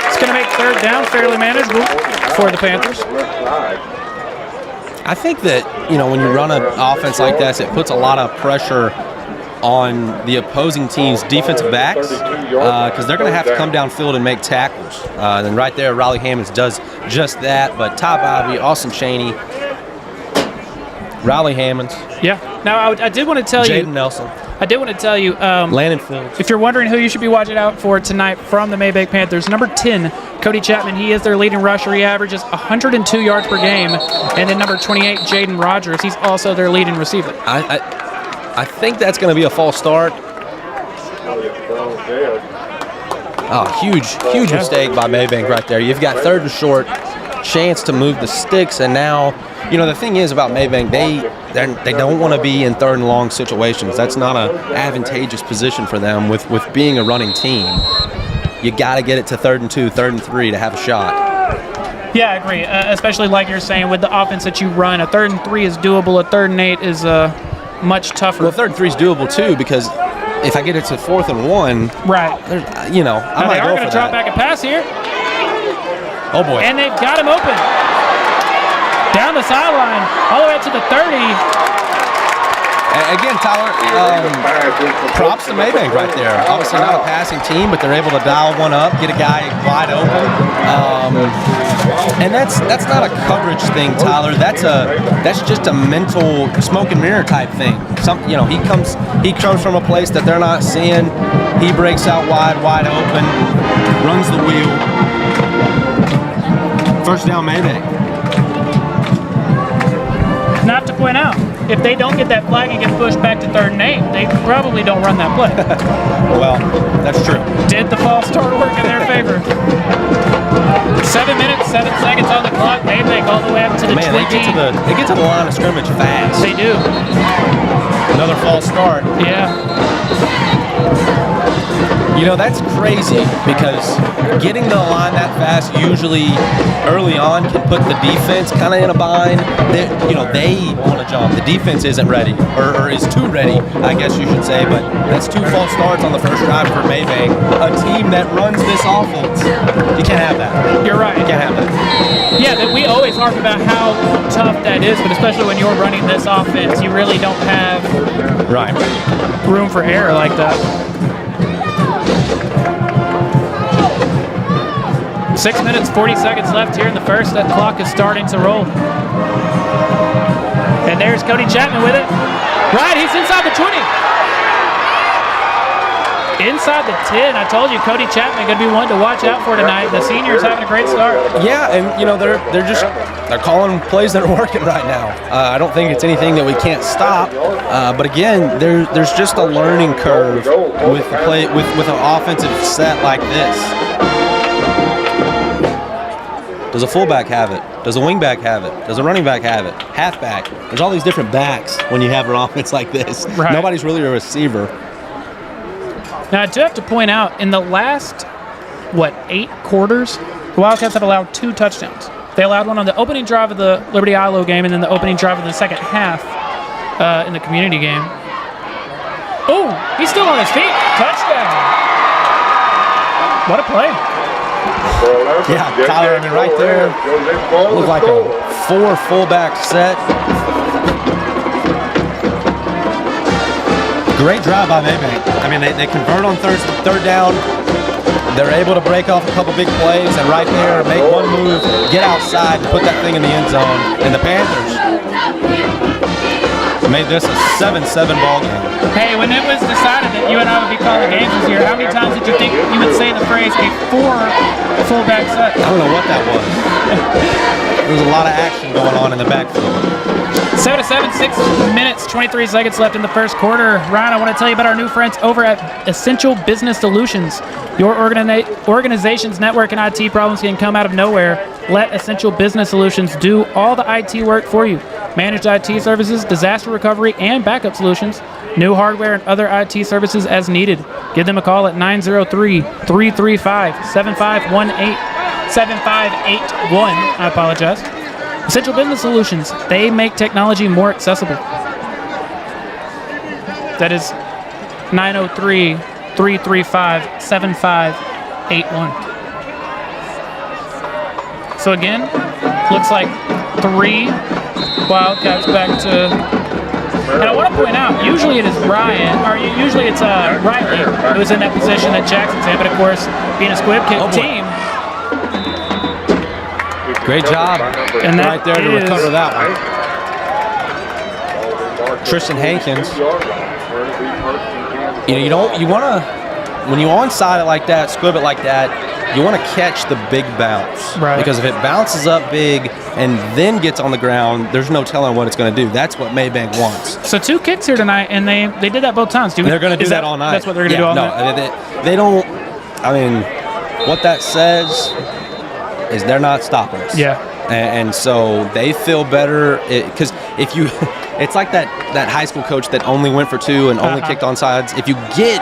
It's going to make third down fairly manageable for the Panthers. I think that, when you run an offense like this, it puts a lot of pressure on the opposing team's defensive backs because they're going to have to come downfield and make tackles. And right there, Riley Hammonds does just that. But Ty Bobby, Austin Chaney, Riley Hammonds. Yeah. Now, I did want to tell you. Jaden Nelson. I did want to tell you. Landon Fields. If you're wondering who you should be watching out for tonight from the Mabank Panthers, number 10, Cody Chapman. He is their leading rusher. He averages 102 yards per game. And then number 28, Jaden Rogers. He's also their leading receiver. I think that's going to be a false start. Oh, huge mistake by Mabank right there. You've got 3rd and short, chance to move the sticks, and now, the thing is about Mabank, they don't want to be in 3rd and long situations. That's not an advantageous position for them with being a running team. You got to get it to 3rd and 2, 3rd and 3 to have a shot. Yeah, I agree. Especially like you're saying with the offense that you run, a 3rd and 3 is doable. A 3rd and 8 is much tougher. Well, 3rd and 3 is doable too, because if I get it to 4th and 1, right. I Now might they are go going for to drop that. back and pass here. Oh boy. And they've got him open. Down the sideline, all the way up to the 30. Again, Tyler, props to Mabank right there. Obviously not a passing team, but they're able to dial one up, get a guy wide open. And that's not a coverage thing, Tyler. That's just a mental smoke and mirror type thing. He comes from a place that they're not seeing. He breaks out wide open, runs the wheel. First down, Mabank. Not to point out, if they don't get that flag and get pushed back to 3rd and 8, they probably don't run that play. Well, that's true. Did the false start work in their favor? 7 minutes, 7 seconds on the clock. Mabank all the way up to the 20. They get to the line of scrimmage fast. They do. Another false start. Yeah. That's crazy, because getting to the line that fast usually early on can put the defense kind of in a bind. They want to jump. The defense isn't ready, or is too ready, I guess you should say. But that's 2 false starts on the first drive for Mabank, a team that runs this offense. You can't have that. You're right. You can't have that. Yeah, we always harp about how tough that is, but especially when you're running this offense, you really don't have room for error like that. 6 minutes, 40 seconds left here in the first. That clock is starting to roll. And there's Cody Chapman with it. Right, he's inside the 20. Inside the 10. I told you, Cody Chapman going to be one to watch out for tonight. The senior's having a great start. Yeah, and they're calling plays that are working right now. I don't think it's anything that we can't stop. But again, there's just a learning curve with an offensive set like this. Does a fullback have it? Does a wingback have it? Does a running back have it? Halfback. There's all these different backs when you have an offense like this. Right. Nobody's really a receiver. Now, I do have to point out, in the last, 8 quarters, the Wildcats have allowed 2 touchdowns. They allowed one on the opening drive of the Liberty-Ilo game, and then the opening drive of the second half in the community game. Oh, he's still on his feet. Touchdown. What a play. Yeah, Tyler, right there, looked like a 4 fullback set. Great drive by Mabank. They convert on third down. They're able to break off a couple big plays, and right there, make one move, get outside, and put that thing in the end zone. And the Panthers made this a 7-7 ball game. Hey, when it was decided that you and I would be calling games this year, how many times did you think you would say the phrase a 4 fullback set? I don't know what that was. There was a lot of action going on in the backfield. 7-7, 6 minutes, 23 seconds left in the first quarter. Ryan, I want to tell you about our new friends over at Essential Business Solutions. Your organization's network and IT problems can come out of nowhere. Let Essential Business Solutions do all the IT work for you. Managed IT services, disaster recovery, and backup solutions. New hardware and other IT services as needed. Give them a call at 903-335-7581. I apologize. Essential Business Solutions. They make technology more accessible. That is 903-335-7581. So again, looks like 3 Wildcats back to. And I want to point out, usually it is Ryan, or usually it's Riley who's in that position that Jackson's in, but of course, being a Squib Kick team. Great job And that right there to recover that one. Tristan Hankins. When you onside it like that, squib it like that, you want to catch the big bounce. Right. Because if it bounces up big and then gets on the ground, there's no telling what it's going to do. That's what Mabank wants. So 2 kicks here tonight, and they did that both times. They're going to do that all night. That's what they're going to do all night? No, they don't. What that says is they're not stopping us. Yeah. And so they feel better because if you, it's like that high school coach that only went for 2 and only kicked onsides. If you get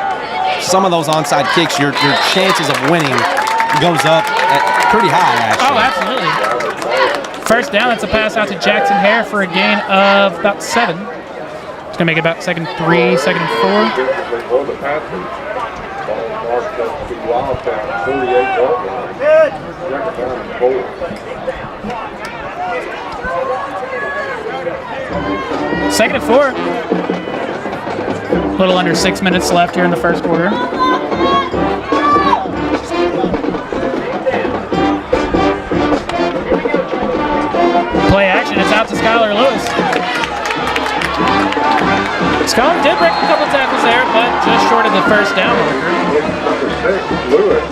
some of those onside kicks, your chances of winning goes up pretty high, actually. Oh, absolutely. First down, it's a pass out to Jackson Hare for a gain of about 7. It's going to make it about second 3, second 4. For the Panthers. Ball marked up to the Wildcat, 48-yard line. Second down and 4. Second and 4. A little under 6 minutes left here in the first quarter. Play action. It's out to Skylar Lewis. Skylar did break a couple tackles there, but just short of the first down marker.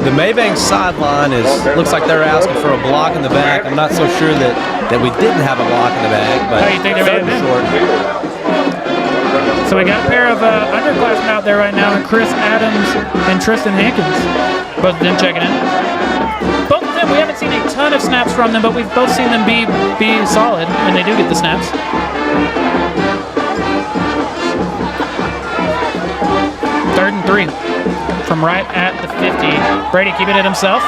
The Mabank sideline looks like they're asking for a block in the back. I'm not so sure that we didn't have a block in the back, but How do you think they may have been? short. So we got a pair of underclassmen out there right now, Chris Adams and Tristan Hankins. Both of them checking in. Both of them, we haven't seen a ton of snaps from them, but we've both seen them be solid when they do get the snaps. Third and 3 from right at the 50. Brady keeping it himself.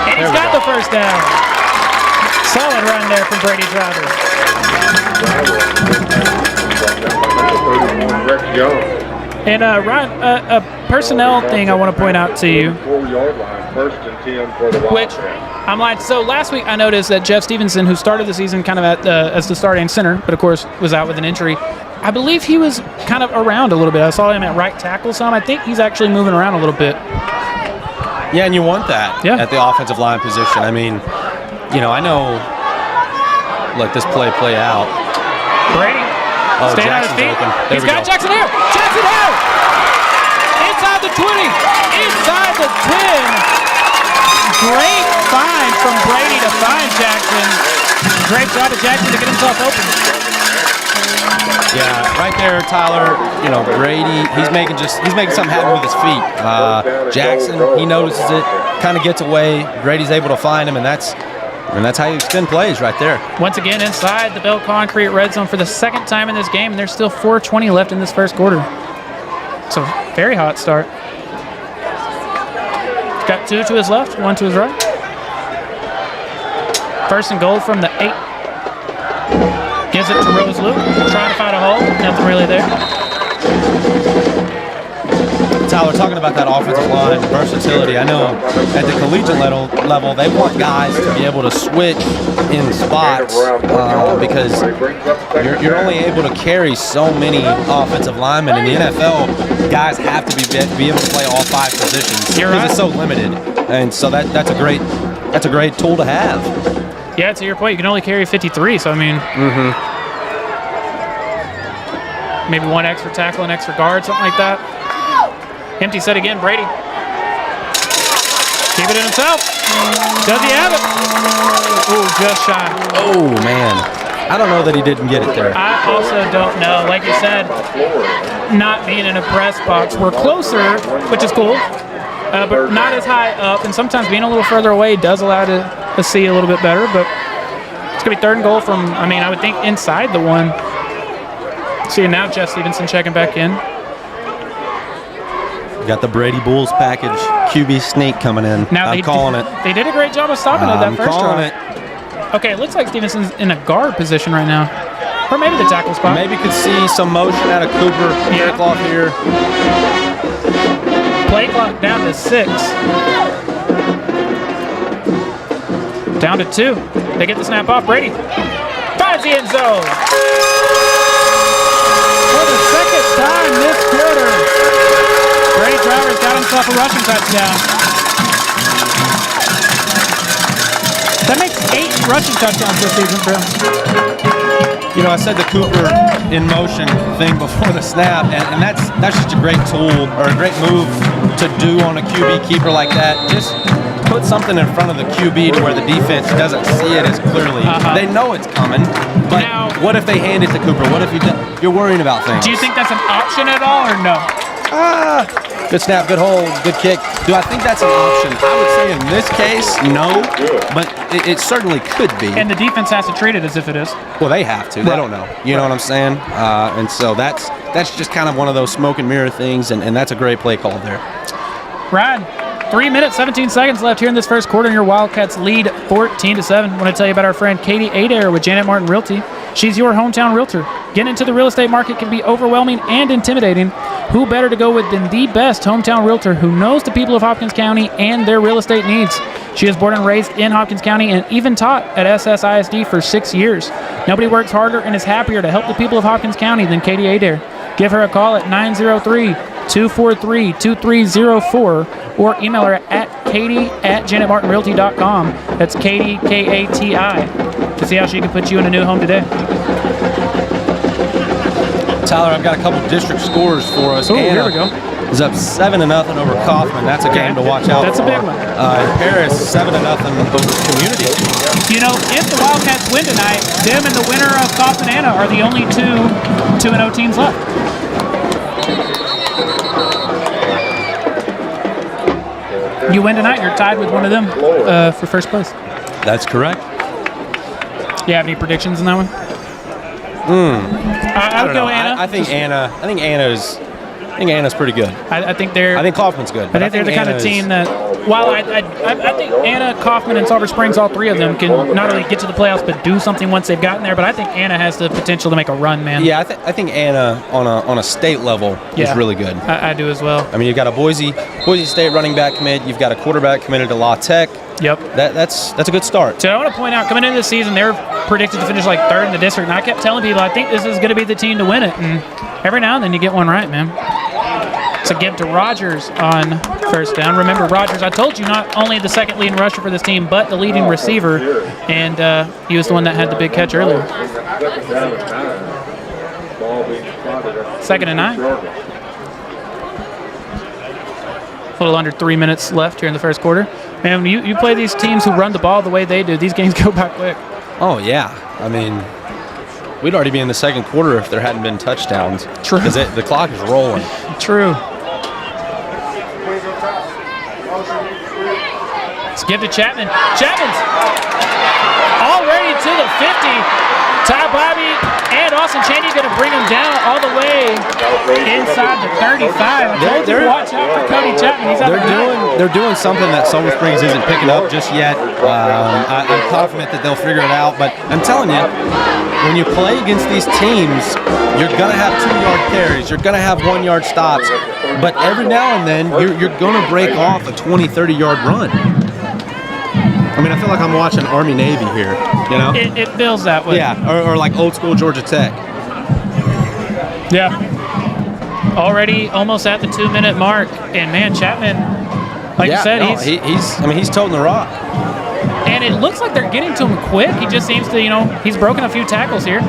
And he's got the first down. Solid run there from Brady Driver. Rex Young. And Ryan, a personnel thing I want to point out to you, 4-yard line, first and 10 for the which Wildcats. I'm like, so last week I noticed that Jeff Stevenson, who started the season kind of as the starting center, but of course was out with an injury, I believe he was kind of around a little bit. I saw him at right tackle some. I think he's actually moving around a little bit. Yeah, and you want that Yeah. at the offensive line position. I mean, I know, let this play out. Brady, staying on his Jackson's feet. open. There He's we got go. Jackson here. Jackson here. Inside the 20. Inside the 10. Great find from Brady to find Jackson. Great job of Jackson to get himself open. Yeah, right there, Tyler. Brady. He's making something happen with his feet. Jackson, he notices it, kind of gets away. Brady's able to find him, and that's how you extend plays right there. Once again, inside the Bell Concrete red zone for the second time in this game, and there's still 4:20 left in this first quarter. So very hot start. Got 2 to his left, 1 to his right. First and goal from the 8. Gives it to Rose Luke, trying to find a hole. Nothing really there. Tyler, talking about that offensive line versatility, I know at the collegiate level they want guys to be able to switch in spots because you're only able to carry so many offensive linemen. In the NFL, guys have to be able to play all 5 positions You're because right. it's so limited, and so that's a great tool to have. Yeah, to your point, you can only carry 53, so I mean, maybe 1 extra tackle, an extra guard, something like that. Empty set again, Brady. Keep it in himself. Does he have it? Ooh, just shy. Oh, man. I don't know that he didn't get it there. I also don't know. Like you said, not being in a press box. We're closer, which is cool, but not as high up. And sometimes being a little further away does allow to see a little bit better. But it's going to be third and goal from, I would think inside the 1. See, now Jeff Stevenson checking back in. Got the Brady Bulls package QB sneak coming in. Now I'm calling it. They did a great job of stopping it that I'm first calling drive. it. Okay, it looks like Stevenson's in a guard position right now. Or maybe the tackle spot. Maybe could see some motion out of Cooper. Yeah. Kickoff here. Play clock down to 6. Down to 2. They get the snap off. Brady finds the end zone. For the second time this quarter, Brady Driver's got himself a rushing touchdown. That makes 8 rushing touchdowns this season, Bill. I said the Cooper in motion thing before the snap, and that's just a great tool or a great move to do on a QB keeper like that. Just put something in front of the QB to where the defense doesn't see it as clearly. They know it's coming, but Now, what if they hand it to Cooper? What if you're worrying about things? do you think that's an option at all or no? Good snap, good hold, good kick. Do I think that's an option? I would say in this case, no, but it certainly could be. And the defense has to treat it as if it is. Well, they have to. They don't know. You know what I'm saying? And so that's just kind of one of those smoke and mirror things, and that's a great play call there. Ryan, 3 minutes, 17 seconds left here in this first quarter, and your Wildcats lead 14-7. I want to tell you about our friend Katie Adair with Janet Martin Realty. She's your hometown realtor. Getting into the real estate market can be overwhelming and intimidating. Who better to go with than the best hometown realtor who knows the people of Hopkins County and their real estate needs? She is born and raised in Hopkins County and even taught at SSISD for 6 years. Nobody works harder and is happier to help the people of Hopkins County than Katie Adair. Give her a call at 903-243-2304 or email her at katie@janetmartinrealty.com. That's Katie, Kati, to see how she can put you in a new home today. Tyler, I've got a couple district scores for us. Oh, here we go. Is up 7-0 over Kaufman. That's a game to watch out for. That's a big one. Paris 7-0 over Community. You know, if the Wildcats win tonight, them and the winner of Kaufman Anna are the only two 2-0 teams left. You win tonight, you're tied with one of them for first place. That's correct. You have any predictions in that one? I would go Anna. I think Anna's pretty good. I think they're. I think Kaufman's good. I think they're the kind of team that. While I think Anna, Kaufman, and Sulphur Springs, all three of them can not only get to the playoffs but do something once they've gotten there. But I think Anna has the potential to make a run, man. Yeah, I think Anna on a state level is really good. I do as well. I mean, you've got a Boise State running back commit. You've got a quarterback committed to La Tech. Yep. That's a good start. So I want to point out, coming into the season, they were predicted to finish like third in the district, and I kept telling people I think this is going to be the team to win it. And every now and then you get one right, man. So give to Rogers on first down. Remember, Rogers, I told you, not only the second leading rusher for this team, but the leading receiver, and he was the one that had the big catch earlier. 2nd and 9. A little under 3 minutes left here in the first quarter. Man, when you play these teams who run the ball the way they do, these games go by quick. Oh, yeah. I mean, we'd already be in the second quarter if there hadn't been touchdowns. True. Because the clock is rolling. True. Let's give to Chapman. Chapman's already to the 50. Ty Bobby and Austin Cheney going to bring him down all the way inside the 35. Watch out for Cody Chapman. He's They're doing something that Sulphur Springs isn't picking up just yet. I'm confident that they'll figure it out. But I'm telling you, when you play against these teams, you're going to have 2-yard carries. You're going to have 1-yard stops. But every now and then, you're going to break off a 20, 30-yard run. I mean, I feel like I'm watching Army-Navy here, you know? It feels that way. Yeah, or like old school Georgia Tech. Yeah. Already almost at the 2-minute mark. And, man, Chapman, like you said, he's toting the rock. And it looks like they're getting to him quick. He just seems to, he's broken a few tackles here.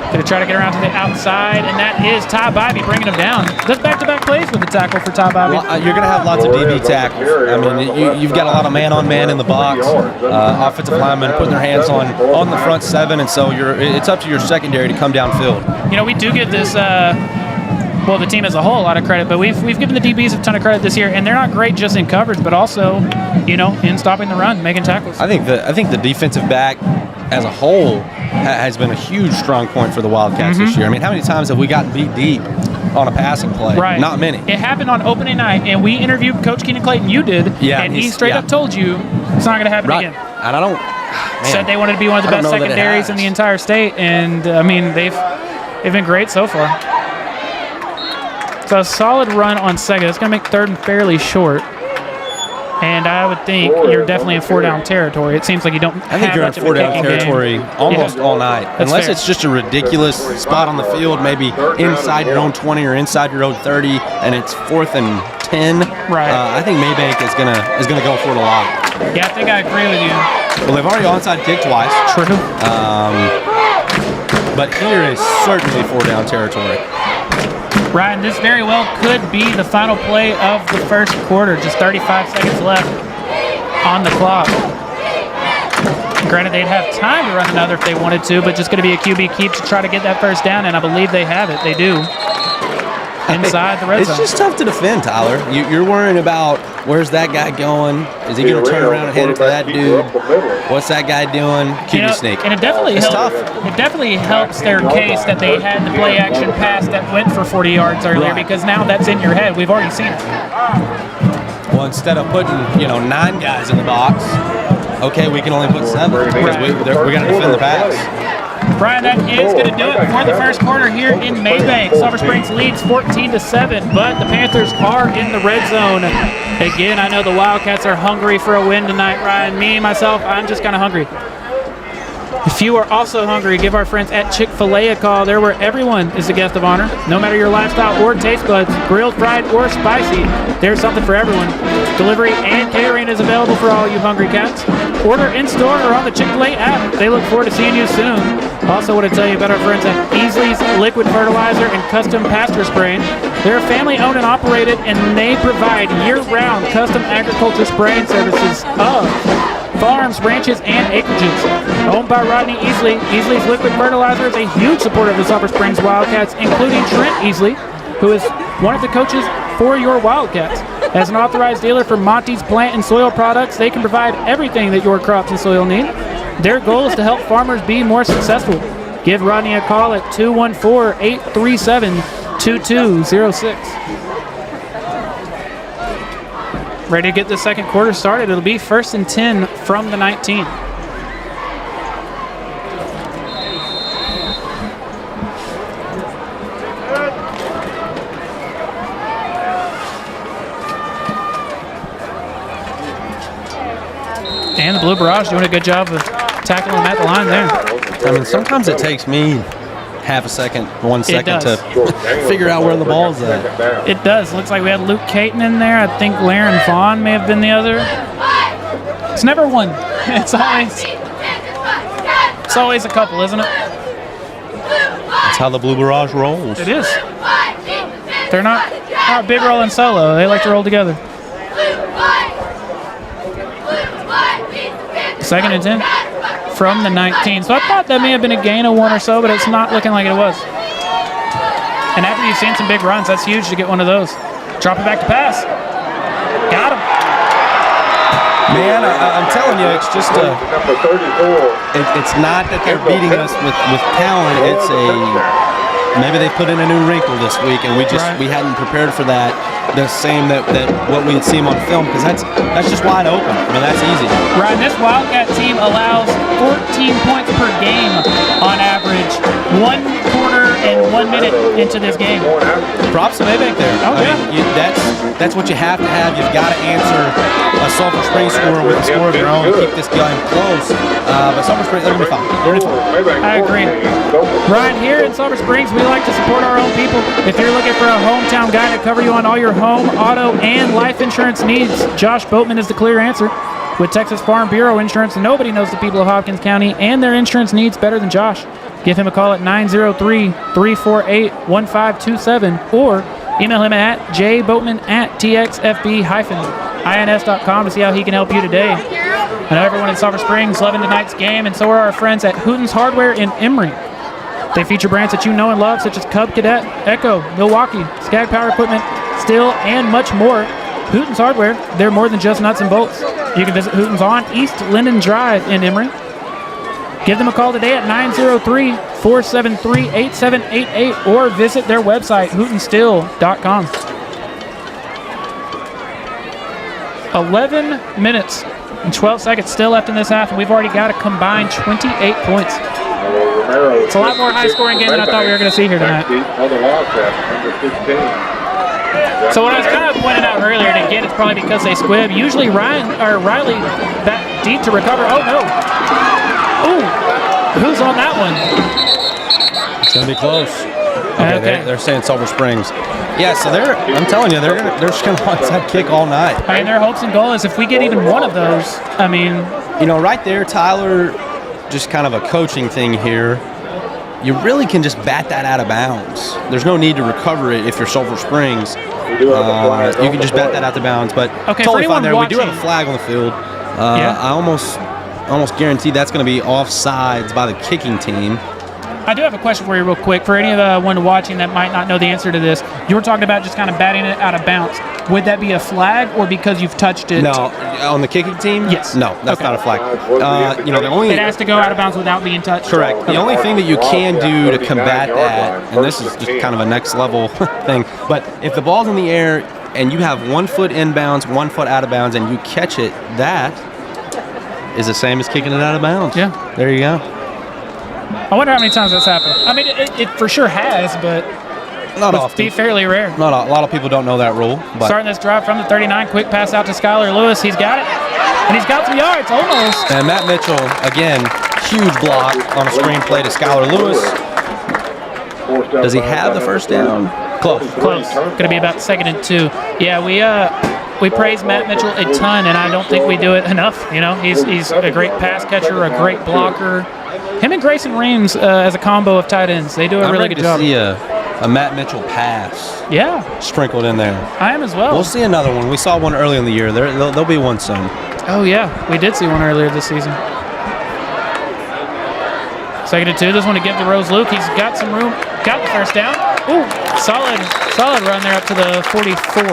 Going to try to get around to the outside, and that is Ty Bobby bringing him down. Does back-to-back plays with the tackle for Ty Bobby. Well, you're going to have lots of DB tackles. I mean, you've got a lot of man-on-man in the box. Offensive linemen putting their hands on the front 7, and so it's up to your secondary to come downfield. We do give this, the team as a whole a lot of credit, but we've given the DBs a ton of credit this year, and they're not great just in coverage, but also, in stopping the run, making tackles. I think the defensive back as a whole has been a huge strong point for the Wildcats this year. I mean, how many times have we gotten beat deep on a passing play? Right. Not many. It happened on opening night, and we interviewed Coach Keenan Clayton. You did, and he straight up told you it's not going to happen again. And I don't. Said they wanted to be one of the best secondaries in the entire state, and I mean they've been great so far. So a solid run on second. It's going to make third and fairly short. And I would think you're definitely in 4-down territory. It seems like you don't have I think you're in 4-down territory almost all night. Unless fair. It's just a ridiculous spot on the field, maybe inside your own 20 or inside your own 30, and it's 4th and 10. Right. I think Mabank is gonna go for it a lot. Yeah, I think I agree with you. Well, they've already onside kicked twice. True. But here is certainly 4-down territory. Ryan, this very well could be the final play of the first quarter. Just 35 seconds left on the clock. Granted, they'd have time to run another if they wanted to, but just going to be a QB keep to try to get that first down, and I believe they have it. They do. Inside the red zone. It's just tough to defend, Tyler. You're worrying about where's that guy going? Is he going to turn around and hand it to that dude? What's that guy doing? QB sneak. And it definitely helps. Tough. It definitely helps their case that they had the play action pass that went for 40 yards earlier, because now that's in your head. We've already seen it. Well, instead of putting 9 guys in the box, okay, we can only put 7 because we're going to defend the pass. Brian, that is going to do it for the first quarter here in Mabank. Sulphur Springs leads 14-7, but the Panthers are in the red zone. Again, I know the Wildcats are hungry for a win tonight, Ryan. Me, myself, I'm just kind of hungry. If you are also hungry, give our friends at Chick-fil-A a call. They're where everyone is a guest of honor. No matter your lifestyle or taste buds, grilled, fried, or spicy, there's something for everyone. Delivery and catering is available for all you hungry cats. Order in-store or on the Chick-fil-A app. They look forward to seeing you soon. Also want to tell you about our friends at Easley's Liquid Fertilizer and Custom Pasture Spraying. They're family-owned and operated, and they provide year-round custom agriculture spraying services of farms, ranches, and acreages. Owned by Rodney Easley, Easley's Liquid Fertilizer is a huge supporter of the Sulphur Springs Wildcats, including Trent Easley, who is one of the coaches for your Wildcats. As an authorized dealer for Monty's plant and soil products, they can provide everything that your crops and soil need. Their goal is to help farmers be more successful. Give Rodney a call at 214-837-2206. Ready to get the second quarter started. It'll be 1st and 10 from the 19. And the Blue Barrage doing a good job of tackling them at the line there. I mean, sometimes it takes me half a second, 1 second to figure out where the ball's at. It does. Looks like we had Luke Caton in there. I think Laren Vaughn may have been the other. It's never one. It's always a couple, isn't it? That's how the Blue Barrage rolls. It is. They're not big rolling solo. They like to roll together. 2nd and 10 from the 19. So I thought that may have been a gain of 1 or so, but it's not looking like it was. And after you've seen some big runs, that's huge to get one of those. Drop it back to pass. Got him. Man, I'm telling you, it's just it's not that they're beating us with talent. It's maybe they put in a new wrinkle this week, and we hadn't prepared for that. The same that what we had seen on film, because that's just wide open. I mean, that's easy. Ryan, this Wildcat team allows 14 points per game on average. 1 quarter and 1 minute into this game. Props to Mabank there. Oh, yeah. I mean, that's what you have to have. You've got to answer a Sulphur Springs score with a score of your own to keep this game close. But Sulphur Springs, they're going to be fine. They're going to be fine. I agree. Ryan, here in Sulphur Springs, we like to support our own people. If you're looking for a hometown guy to cover you on all your home, auto, and life insurance needs, Josh Boatman is the clear answer. With Texas Farm Bureau Insurance, nobody knows the people of Hopkins County and their insurance needs better than Josh. Give him a call at 903-348-1527 or email him at jboatman@txfb-ins.com to see how he can help you today. I know everyone in Sulphur Springs loving tonight's game, and so are our friends at Hooten's Hardware in Emory. They feature brands that you know and love, such as Cub Cadet, Echo, Milwaukee, Skag Power Equipment, Stihl, and much more. Hooten's Hardware, they're more than just nuts and bolts. You can visit Hooten's on East Linden Drive in Emory. Give them a call today at 903-473-8788 or visit their website, hootenstill.com. 11 minutes and 12 seconds still left in this half, and we've already got a combined 28 points. It's a lot more high-scoring game than I thought we were going to see here tonight. So what I was kind of pointing out earlier, and again, it's probably because they squib. Usually Riley back deep to recover. Oh, no. Ooh, who's on that one? It's going to be close. Okay. They're saying Sulphur Springs. Yeah, so I'm telling you, they're just going to want that kick all night. I mean, their hopes and goal is if we get even one of those, I mean. You know, right there, Tyler, just kind of a coaching thing here. You really can just bat that out of bounds. There's no need to recover it if you're Sulphur Springs. You can just bat that out of bounds, but totally fine there. Watching, we do have a flag on the field. I almost guarantee that's going to be offsides by the kicking team. I do have a question for you real quick. For any of the one watching that might not know the answer to this, you were talking about just kind of batting it out of bounds. Would that be a flag or because you've touched it? No, on the kicking team? Yes. No, that's not a flag. It has to go out of bounds without being touched? Correct. The only thing that you can do to combat that, and this is just kind of a next level thing, but if the ball's in the air and you have 1 foot inbounds, 1 foot out of bounds, and you catch it, that is the same as kicking it out of bounds. Yeah. There you go. I wonder how many times that's happened. I mean, it for sure has, but Not would often. be fairly rare. Not a lot of people don't know that rule. But Starting this drive from the 39, quick pass out to Skylar Lewis. He's got it, and he's got some yards, almost. And Matt Mitchell, again, huge block on a screen play to Skylar Lewis. Does he have the first down? Close. Going to be about 2nd and 2. Yeah, we praise Matt Mitchell a ton, and I don't think we do it enough. You know, he's a great pass catcher, a great blocker. Him and Grayson Reams as a combo of tight ends, they do a really good job. I'm ready to see a Matt Mitchell pass Yeah, sprinkled in there. I am as well. We'll see another one. We saw one early in the year. There'll be one soon. Oh, yeah, we did see one earlier this season. 2nd and 2. This one to give to Rose Luke. He's got some room. Got the first down. Ooh, solid run there up to the 44.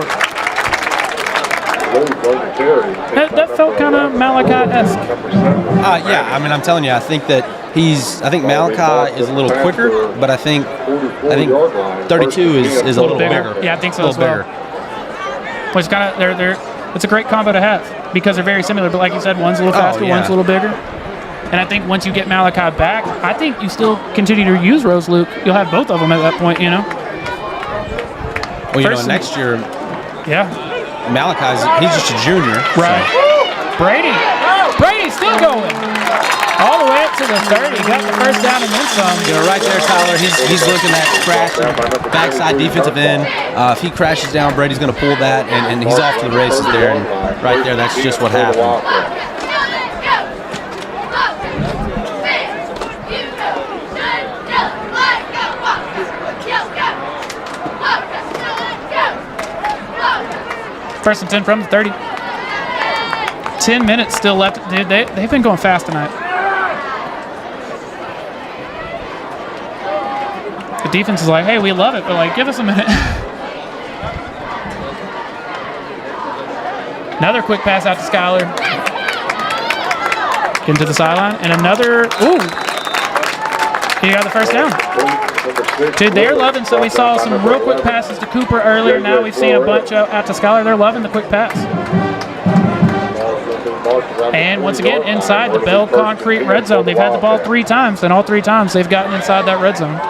That felt kind of Malachi-esque. Yeah, I mean, I'm telling you, I think Malachi is a little quicker, but I think 32 is a little bigger. Yeah, I think so a as little well. bigger. Which kind of it's a great combo to have because they're very similar. But like you said, one's a little faster, one's a little bigger. And I think once you get Malachi back, I think you still continue to use Rose Luke. You'll have both of them at that point, you know. Well, next year, yeah, he's just a junior. Right. So. Brady's still going. All the way up to the 30. Got the first down and then some. Right there, Tyler. He's looking at crashing backside defensive end. If he crashes down, Brady's going to pull that, and he's off to the races there. And right there, that's just what happened. First and 10 from the 30. 10 minutes still left. Dude, they've been going fast tonight. The defense is like, hey, we love it, but like, give us a minute. Another quick pass out to Skylar. Into the sideline. And another, he got the first down. Dude, they're loving, so we saw some real quick passes to Cooper earlier. Now we've seen a bunch out to Skylar. They're loving the quick pass. And once again, inside the Bell Concrete red zone. They've had the ball 3 times, and all 3 times they've gotten inside that red zone.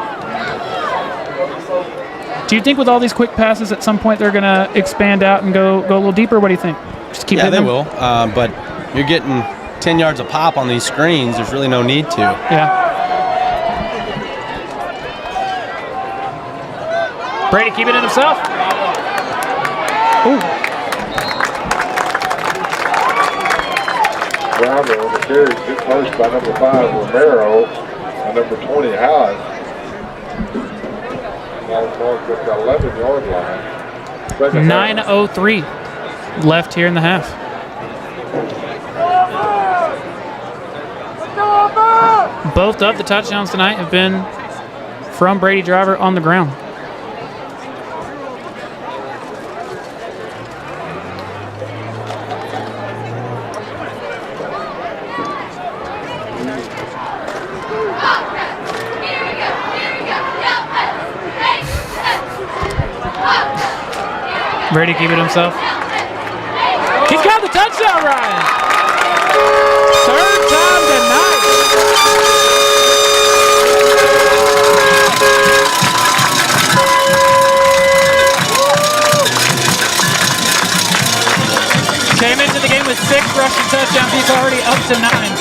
Do you think with all these quick passes at some point they're going to expand out and go a little deeper? What do you think? Just keep they will. But you're getting 10 yards a pop on these screens. There's really no need to. Yeah. Brady keeping it himself. Ooh. Browner on the carry, good first by number 5, Romero, and number 20, Howard. Long mark at the 11-yard line. 9:03 left here in the half. Both of the touchdowns tonight have been from Brady Driver on the ground. Brady keep it himself. He's got the touchdown, Ryan. 3rd time tonight. Came into the game with 6 rushing touchdowns. He's already up to 9.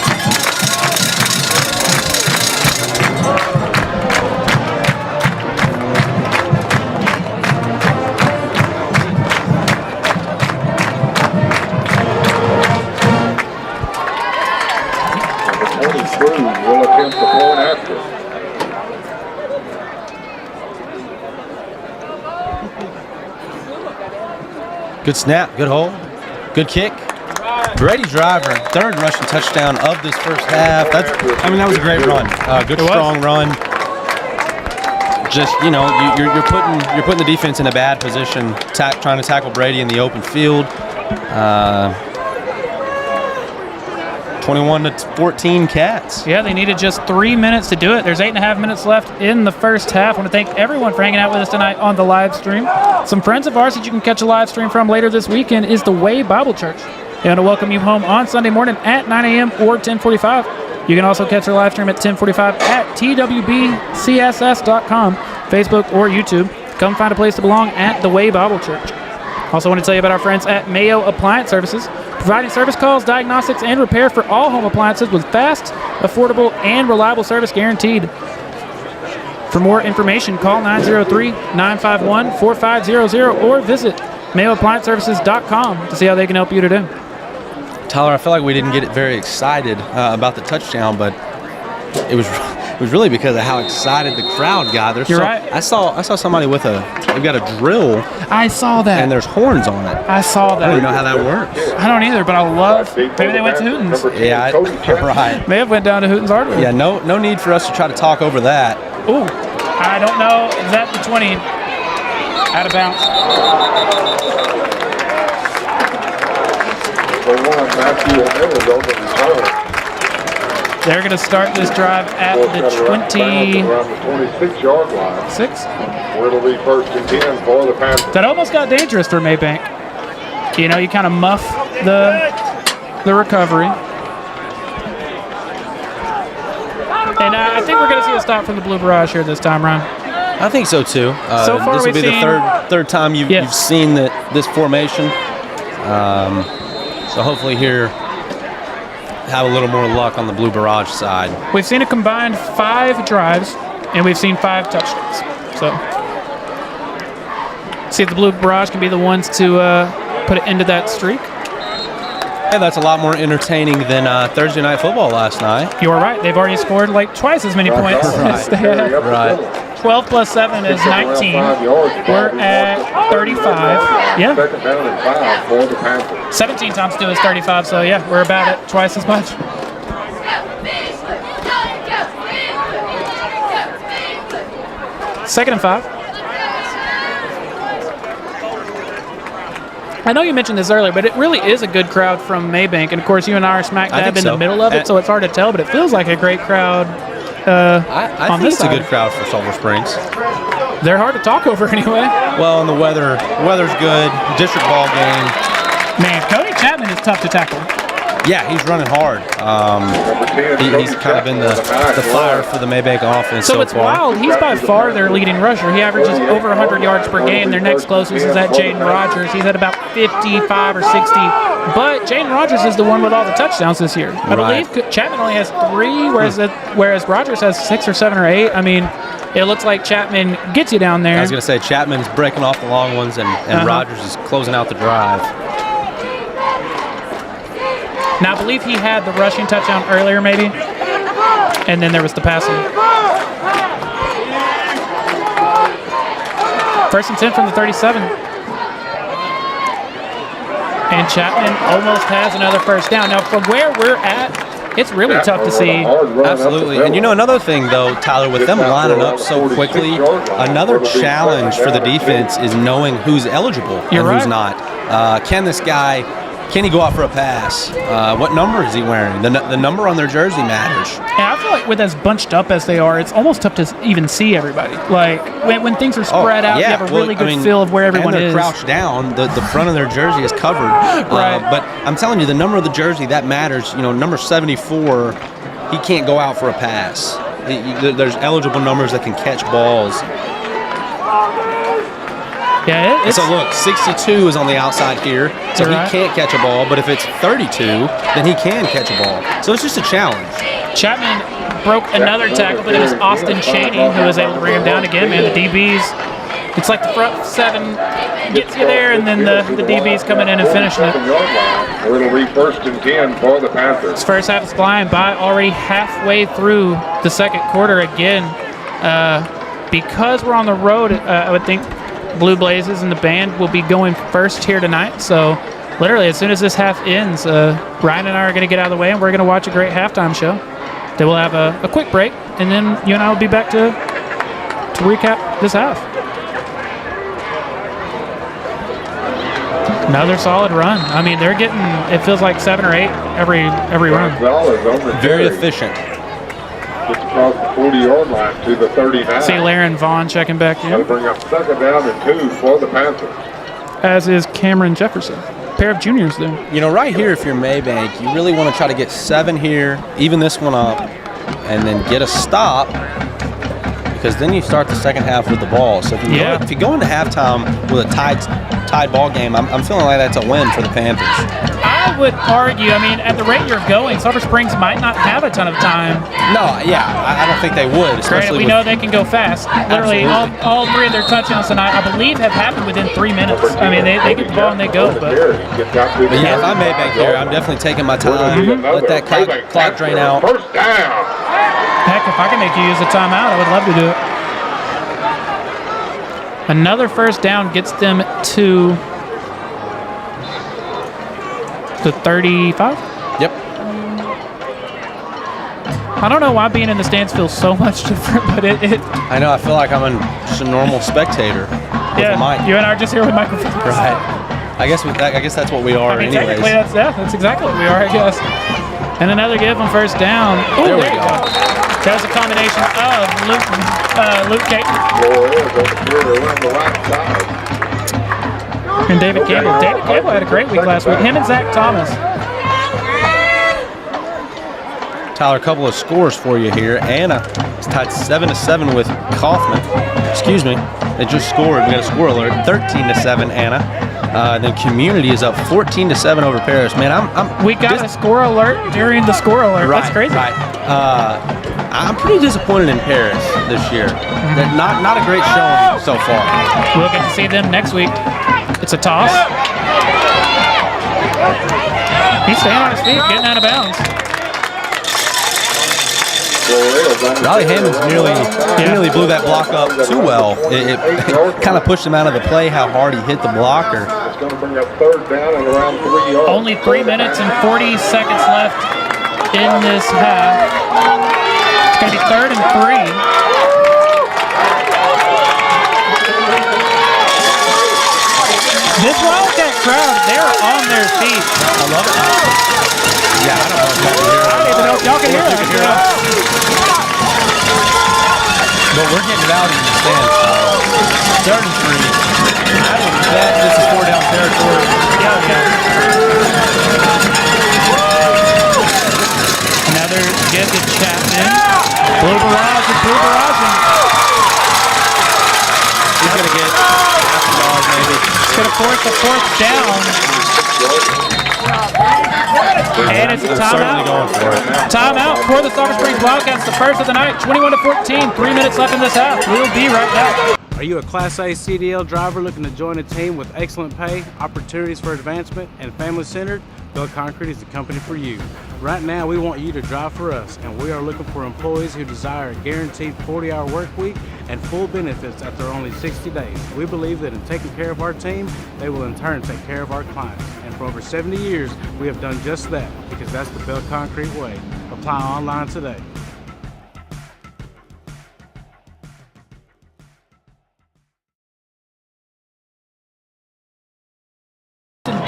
Will attempt the point after. Good snap, good hold, good kick. Brady Driver, 3rd rushing touchdown of this first half. That was a great run. Good strong run. Just you're putting the defense in a bad position, trying to tackle Brady in the open field. 21-14 Cats. Yeah, they needed just 3 minutes to do it. There's 8.5 minutes left in the first half. I want to thank everyone for hanging out with us tonight on the live stream. Some friends of ours that you can catch a live stream from later this weekend is the Way Bible Church. They want to welcome you home on Sunday morning at 9 a.m. or 10:45. You can also catch our live stream at 10:45 at twbcss.com, Facebook or YouTube. Come find a place to belong at the Way Bible Church. Also want to tell you about our friends at Mayo Appliance Services, providing service calls, diagnostics, and repair for all home appliances with fast, affordable, and reliable service guaranteed. For more information, call 903-951-4500 or visit mayoapplianceservices.com to see how they can help you today. Tyler, I feel like we didn't get it very excited about the touchdown, but it was really because of how excited the crowd got. You're right. I saw somebody with they've got a drill. I saw that. And there's horns on it. I saw that. I don't even know how that works. I don't either, but I love. Maybe they went to Hooten's. Yeah, right. May have went down to Hooten's Hardware. Yeah, no need for us to try to talk over that. Ooh, I don't know. Is that the 20? Out of bounds. They're going to start this drive at the 26-yard line. 6. It'll be 1st and 10 for the Panthers. That almost got dangerous for Mabank. You know, you kind of muff the recovery. And I think we're going to see a stop from the Blue Barrage here this time, Ryan. I think so too. So far, this will be the third time you've seen this formation. So hopefully here have a little more luck on the Blue Barrage side. We've seen a combined 5 drives, and we've seen 5 touchdowns. So see if the Blue Barrage can be the ones to put an end to that streak. Yeah, that's a lot more entertaining than Thursday Night Football last night. You're right. They've already scored like twice as many points. Right. 12 plus 7 is 19. We're at 35. Yeah. 2nd down and 5 for the Panthers. 17 times 2 is 35. So, yeah, we're about at twice as much. Second and 5. I know you mentioned this earlier, but it really is a good crowd from Mabank. And, of course, you and I are smack dab in the middle of it, so it's hard to tell, but it feels like a great crowd I on think this it's side. a good crowd for Sulphur Springs. They're hard to talk over anyway. Well, and the weather's good. District ball game. Man, Cody Chapman is tough to tackle. Yeah, he's running hard. He's kind of been the fire for the Mabank offense So it's far. wild. He's by far their leading rusher. He averages over 100 yards per game. Their next closest is at Jaden Rogers. He's at about 55 or 60. But Jaden Rogers is the one with all the touchdowns this year. I believe Chapman only has 3, whereas Rogers has 6 or 7 or 8. I mean, it looks like Chapman gets you down there. I was going to say Chapman's breaking off the long ones, and Rogers is closing out the drive. Now, I believe he had the rushing touchdown earlier, maybe, and then there was the passing. 1st and 10 from the 37. And Chapman almost has another first down. Now, from where we're at, it's really tough to see. Absolutely. And you know, another thing, though, Tyler, with them lining up so quickly, another challenge for the defense is knowing who's eligible and who's not. Can he go out for a pass? What number is he wearing? The number on their jersey matters. And I feel like with as bunched up as they are, it's almost tough to even see everybody. Like, when things are spread out, you have a really good feel of where everyone is. And they're is. crouched down. The front of their jersey is covered. Right. But I'm telling you, the number of the jersey, that matters. You know, number 74, he can't go out for a pass. There's eligible numbers that can catch balls. Yeah, so look, 62 is on the outside here, so he can't catch a ball, but if it's 32, then he can catch a ball. So it's just a challenge. Chapman broke another tackle, but it was Austin Cheney who was able to bring him down again, man. The DBs, it's like the front 7 gets you there, and then the DBs coming in and finishing it. It'll be 1st and 10 for the Panthers. This first half is flying by, already halfway through the second quarter again. Because we're on the road, I would think Blue Blazes and the band will be going first here tonight. So literally as soon as this half ends, Ryan and I are going to get out of the way and we're going to watch a great halftime show. Then we'll have a quick break, and then you and I will be back to recap this half. Another solid run. I mean, they're getting, it feels like 7 or 8 every run. Very efficient. Gets across the 40-yard line to the 39. See Laren Vaughn checking back in. That'll bring up 2nd down and 2 for the Panthers. As is Cameron Jefferson. pair of juniors there. You know, right here, if you're Mabank, you really want to try to get 7 here, even this one up, and then get a stop, because then you start the second half with the ball. So if you go into halftime with a tied ball game, I'm feeling like that's a win for the Panthers. I would argue, I mean, at the rate you're going, Sulphur Springs might not have a ton of time. No, I don't think they would. Granted, we know they can go fast. Literally, all 3 of their touchdowns tonight, I believe, have happened within 3 minutes. I mean, they get the ball and they go. But yeah, if I'm Mabank here, I'm definitely taking my time. Let that clock drain out. First down. Heck, if I can make you use a timeout, I would love to do it. Another first down gets them to the 35? Yep. I don't know why being in the stands feels so much different, but it I know, I feel like I'm just a normal spectator with a mic. You and I are just here with microphones. Right. I guess that's what we are, I mean, anyways. technically, that's exactly what we are, I guess. And another give on first down. Ooh, there we go. That was a combination of Luke Caton and David Campbell. David Campbell had a great week last week. Him and Zach Thomas. Tyler, a couple of scores for you here. Anna is tied 7-7 with Kaufman. Excuse me. They just scored. We got a score alert. 13-7, Anna. Then Community is up 14-7 over Paris. Man, we got a score alert during the score alert. Right, that's crazy. Right. I'm pretty disappointed in Paris this year. They're not a great showing so far. We'll get to see them next week. It's a toss. He's staying on his feet, getting out of bounds. Riley Hammonds nearly blew that block up too well. It kind of pushed him out of the play how hard he hit the blocker. It's going to bring up third down and around 3 yards. Only 3 minutes and 40 seconds left in this half. It's going to be 3rd and 3. This Wildcat crowd, they're on their feet. I love it. Yeah, I don't know if y'all can hear it. I don't even know if y'all can hear that. But we're getting it out in the stands. 3rd and 3. I don't bet this is 4-down territory. Yeah. Another give to Chapman. Blue barrage. He's going to get half a dog maybe. It's going to force a 4th down. And it's a Certainly going timeout. for it. Timeout for the Sulphur Springs Wildcats, the first of the night, 21-14. 3 minutes left in this half. We'll be right back. Are you a Class A CDL driver looking to join a team with excellent pay, opportunities for advancement, and family-centered? Bill Concrete is the company for you. Right now, we want you to drive for us, and we are looking for employees who desire a guaranteed 40-hour work week and full benefits after only 60 days. We believe that in taking care of our team, they will in turn take care of our clients. And for over 70 years, we have done just that, because that's the Bill Concrete way. Apply online today.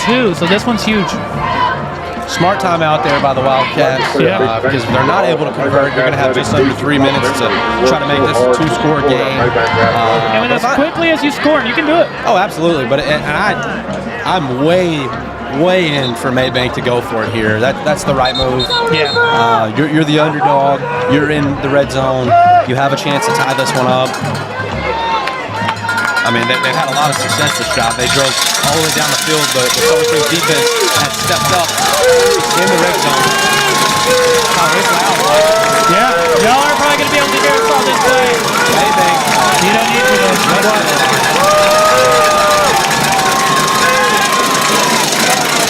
So this one's huge. Smart time out there by the Wildcats. Because if they're not able to convert, you're going to have just under 3 minutes to try to make this a 2-score game. And with as quickly as you score, you can do it. Oh, absolutely. But I'm way in for Mabank to go for it here. That's the right move. Yeah. You're the underdog. You're in the red zone. You have a chance to tie this one up. I mean, they've had a lot of success this shot. They drove all the way down the field, but the Sulphur Springs defense has stepped up in the red zone. Oh, it's loud. Yeah, y'all are probably going to be able to hear us on this play. Mabank. You don't need to.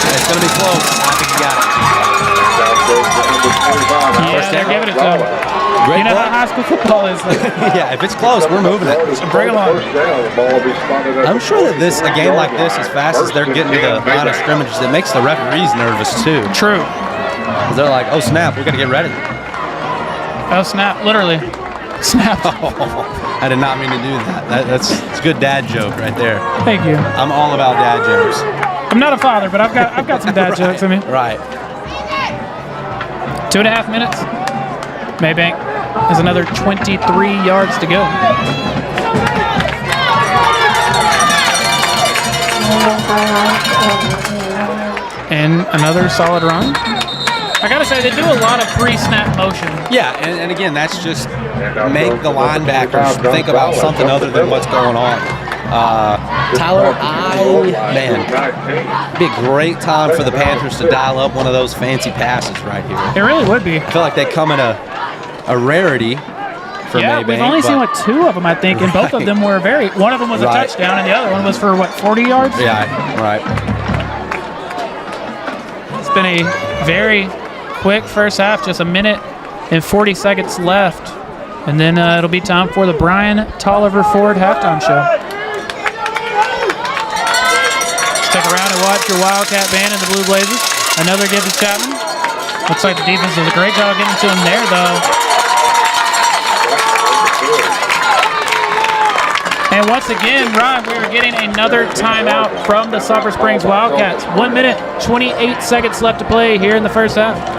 It's going to be close. I think you got it. Yeah, they're giving it to them. Great You know play. how high school football is. Yeah, if it's close, we're moving it. Bring them on. I'm sure that a game like this, as fast as they're getting to the line of scrimmages, it makes the referees nervous too. True. 'Cause they're like, oh snap, we got to get ready. Oh, snap. Literally. Snap. I did not mean to do that. It's a good dad joke right there. Thank you. I'm all about dad jokes. I'm not a father, but I've got some dad jokes in me. Right. 2.5 minutes. Mabank has another 23 yards to go. And another solid run. I gotta say, they do a lot of pre-snap motion. Yeah, and again, that's just make the linebackers think about something other than what's going on. Tyler, it'd be a great time for the Panthers to dial up one of those fancy passes right here. It really would be. I feel like they come in a rarity for yeah, Mabank. we've only seen, what, 2 of them, I think, and both of them were one of them was a touchdown, and the other one was for, what, 40 yards? Yeah, right. It's been a very quick first half, just a minute and 40 seconds left. And then it'll be time for the Brian Tolliver Ford halftime show. Stick around and watch your Wildcat band and the Blue Blazers. Another give to Chapman. Looks like the defense does a great job getting to him there, though. And once again, Ryan, we are getting another timeout from the Sulphur Springs Wildcats. 1 minute, 28 seconds left to play here in the first half.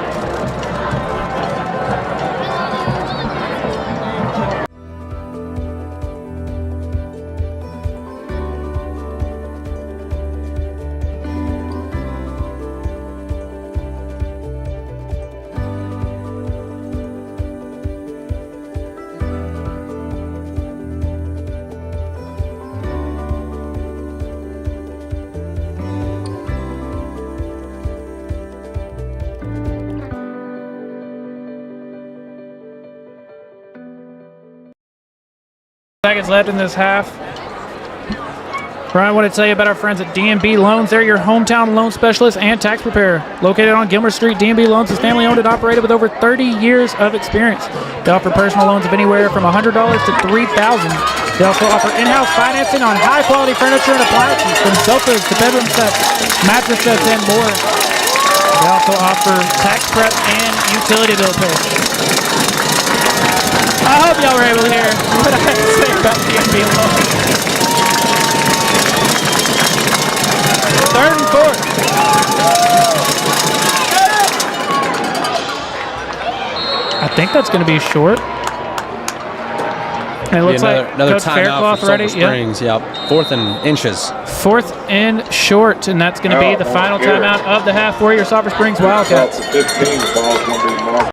Seconds left in this half. Brian, I want to tell you about our friends at D&B Loans. They're your hometown loan specialist and tax preparer. Located on Gilmer Street, D&B Loans is family owned and operated with over 30 years of experience. They offer personal loans of anywhere from $100 to $3,000. They also offer in-house financing on high-quality furniture and appliances, from sofas to bedroom sets, mattress sets, and more. They also offer tax prep and utility bill pay. I hope y'all were able to hear what I had to say about D&B Loans. 3rd and 4. I think that's going to be short. And it looks like another Coach timeout for ready. Sulphur Springs. Yep. 4th and inches. 4th and short, and that's going to be the final timeout of the half for your Sulphur Springs Wildcats. 15, the ball's going to be marked.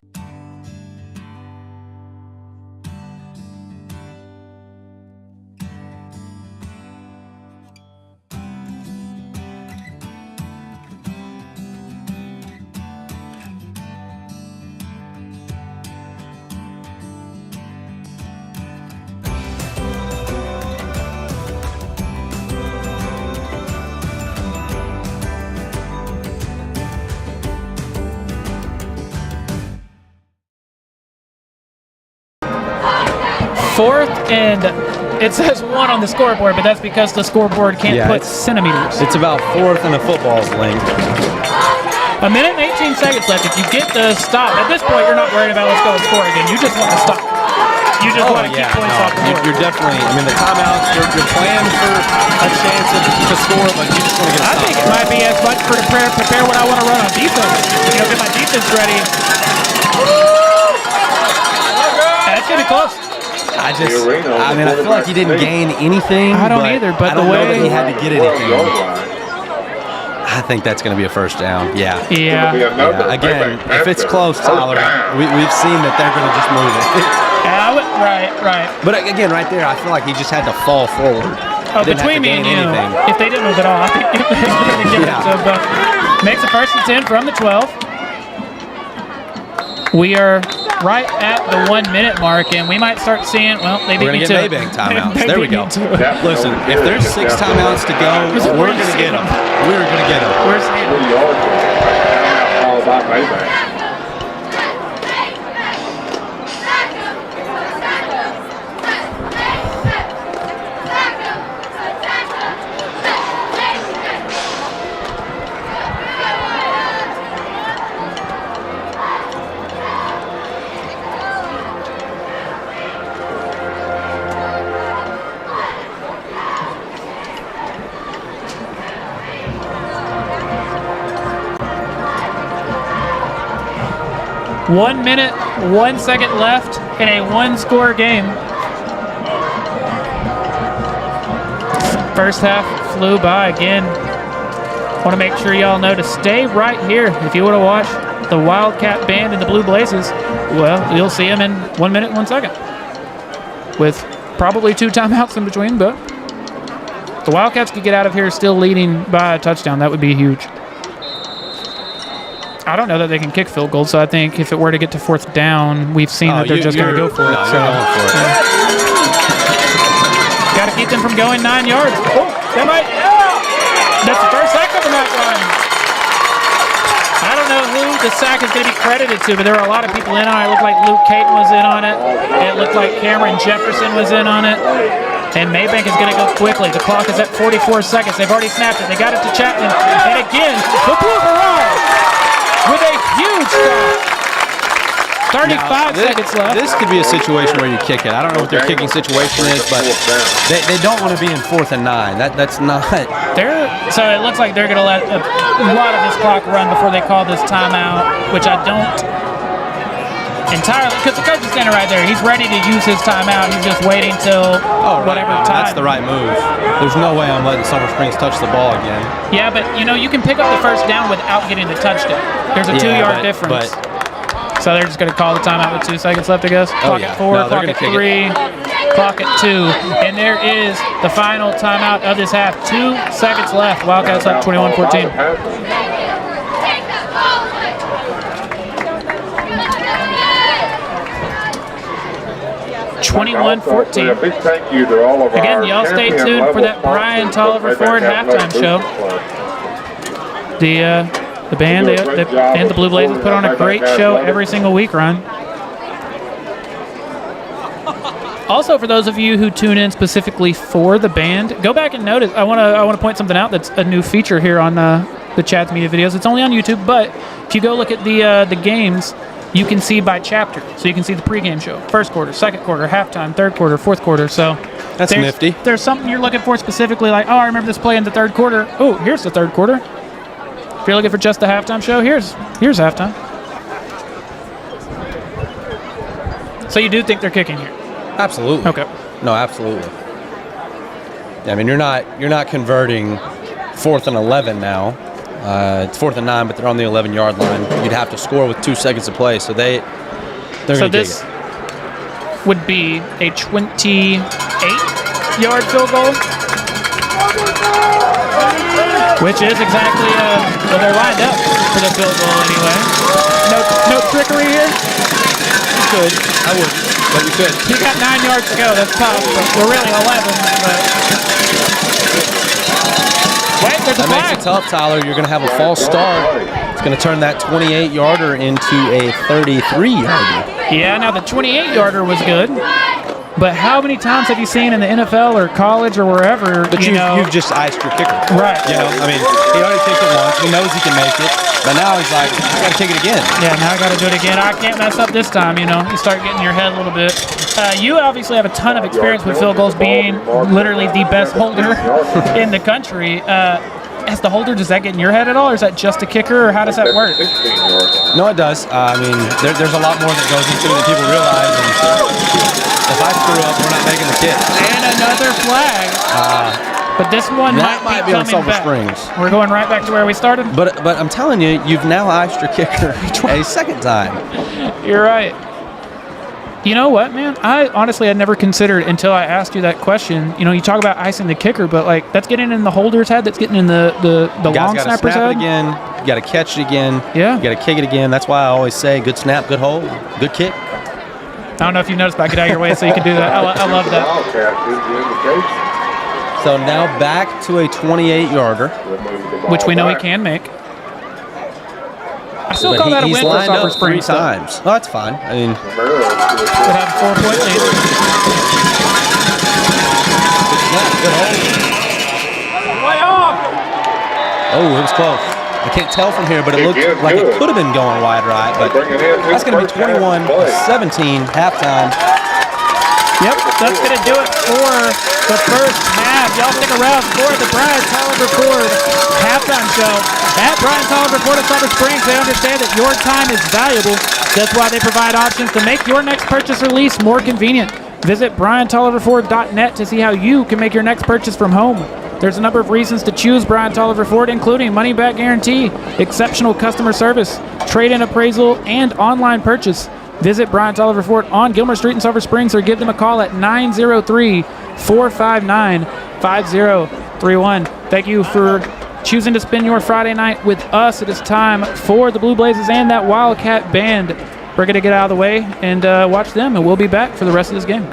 Fourth, and it says 1 on the scoreboard, but that's because the scoreboard can't put centimeters. It's about 4th in a football's length. A minute and 18 seconds left. If you get the stop, at this point, you're not worried about let's go and score again. You just want to stop. You just want to keep points off the board. You're definitely, I mean, the timeouts, you're playing for a chance to score, but you just want to get a stop. I think it might be as much for prepare what I want to run on defense. You know, get my defense ready. That's going to be close. I feel like he didn't gain anything. I don't either, but I don't the way know that he had to get anything. I think that's going to be a first down. Yeah. Again, if it's close, Tyler, we've seen that they're going to just move it. Right. But again, right there, I feel like he just had to fall forward. Between me and you, if they didn't move at all, I think they were going to give it to him. But makes a 1st and 10 from the 12. We are right at the 1 minute mark, and we might start seeing, well, they beat me to it. Mabank timeouts. There we go. Listen, if there's 6 timeouts to go, we're going to get them. We're going to get them. We're seeing them. All about Mabank. One minute, 1 second left in a 1-score game. First half flew by again. Want to make sure y'all know to stay right here. If you would have watched the Wildcat Band in the Blue Blazes, well, you'll see them in 1 minute, 1 second. With probably 2 timeouts in between, but the Wildcats could get out of here still leading by a touchdown. That would be huge. I don't know that they can kick field goals, so I think if it were to get to 4th down, we've seen that they're just going to go for it. No, So, got to keep them from going 9 yards. Oh, that might. That's the first sack of the night, Ryan. I don't know who the sack is going to be credited to, but there were a lot of people in on it. It looked like Luke Caton was in on it. It looked like Cameron Jefferson was in on it. And Mabank is going to go quickly. The clock is at 44 seconds. They've already snapped it. They got it to Chapman. And again, the Blue Barrage with a huge stop. 35 seconds left. This could be a situation where you kick it. I don't know what their kicking situation is, but they don't want to be in 4th and 9. That's not. So it looks like they're going to let a lot of this clock run before they call this timeout, which I don't entirely, because the coach is standing right there. He's ready to use his timeout. He's just waiting till whatever time. That's the right move. There's no way I'm letting Sulphur Springs touch the ball again. Yeah, but you can pick up the first down without getting the touchdown. There's a 2-yard difference. So they're just going to call the timeout with 2 seconds left, I guess. Clock at 4, clock at 3, clock at 2. And there is the final timeout of this half. 2 seconds left. Wildcats up 21-14. Thank you to all of our Again, y'all stay tuned for that Brian Tolliver Ford halftime show. The band and the Blue Blazes put on a great show every single week, Ryan. Also, for those of you who tune in specifically for the band, go back and notice. I want to point something out that's a new feature here on the Chad's Media videos. It's only on YouTube, but if you go look at the games, you can see by chapter. So you can see the pregame show, 1st quarter, 2nd quarter, halftime, 3rd quarter, 4th quarter. So that's nifty. There's something you're looking for specifically, like, I remember this play in the 3rd quarter. Oh, here's the 3rd quarter. If you're looking for just the halftime show, here's halftime. So you do think they're kicking here? Absolutely. Okay. No, absolutely. Yeah, I mean, you're not converting 4th and 11 now. It's 4th and 9, but they're on the 11-yard line. You'd have to score with 2 seconds to play, so they're going to kick it. So this would be a 28-yard field goal, which is exactly well, they're lined up for the field goal anyway. No trickery here. You could. I wouldn't, but you could. He's got 9 yards to go. That's tough, but we're really 11. But wait, there's a flag. That makes it tough, Tyler. You're going to have a false start. It's going to turn that 28-yarder into a 33-yarder. Yeah, now the 28-yarder was good. But how many times have you seen in the NFL or college or wherever? But you've just iced your kicker. Right. I mean, he already kicked it once. He knows he can make it. But now he's like, I got to kick it again. Yeah, now I got to do it again. I can't mess up this time, You start getting your head a little bit. You obviously have a ton of experience with field goals, being literally the best holder in the country. As the holder, does that get in your head at all, or is that just a kicker, or how does that work? No, it does. I mean, there's a lot more that goes into it than people realize. And if I screw up, we're not making the kick. And another flag. But this one might be on coming Sulphur back. Springs. We're going right back to where we started. But I'm telling you, you've now iced your kicker a second time. You're right. You know what, man? I honestly had never considered until I asked you that question. You talk about icing the kicker, but like that's getting in the holder's head. That's getting in the long snapper's head. You again. You got to catch it again. Yeah. You got to kick it again. That's why I always say good snap, good hold, good kick. I don't know if you noticed, but I get out of your way so you can do that. I love that. So now back to a 28-yarder, which we know he can make. I still call that a win for Sulphur Springs. 3 times. Oh, that's fine. I mean, would have a 4-point lead. Good hold. Way off. Oh, it was close. I can't tell from here, but it looked like it could have been going wide right. But that's going to be 21-17 halftime. Yep, that's going to do it for the first half. Y'all stick around for the Brian Tolliver Ford halftime show. At Brian Tolliver Ford of Sulphur Springs, they understand that your time is valuable. That's why they provide options to make your next purchase or lease more convenient. Visit BrianTolliverFord.net to see how you can make your next purchase from home There's a number of reasons to choose Bryant Tolliver Ford, including money-back guarantee, exceptional customer service, trade-in appraisal, and online purchase. Visit Bryant Tolliver Ford on Gilmer Street in Sulphur Springs or give them a call at 903-459-5031. Thank you for choosing to spend your Friday night with us. It is time for the Blue Blazes and that Wildcat band. We're going to get out of the way and watch them, and we'll be back for the rest of this game.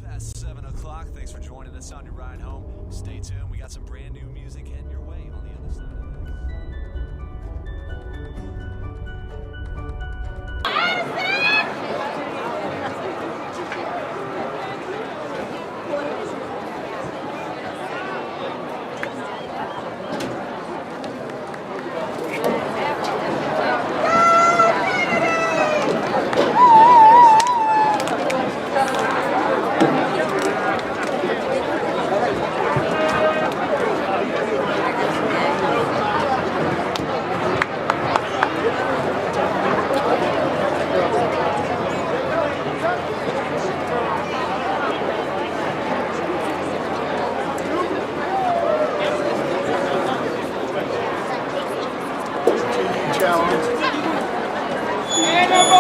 Past 7 o'clock. Thanks for joining us on your ride home. Stay tuned. We got some brand new music heading your way on the other side.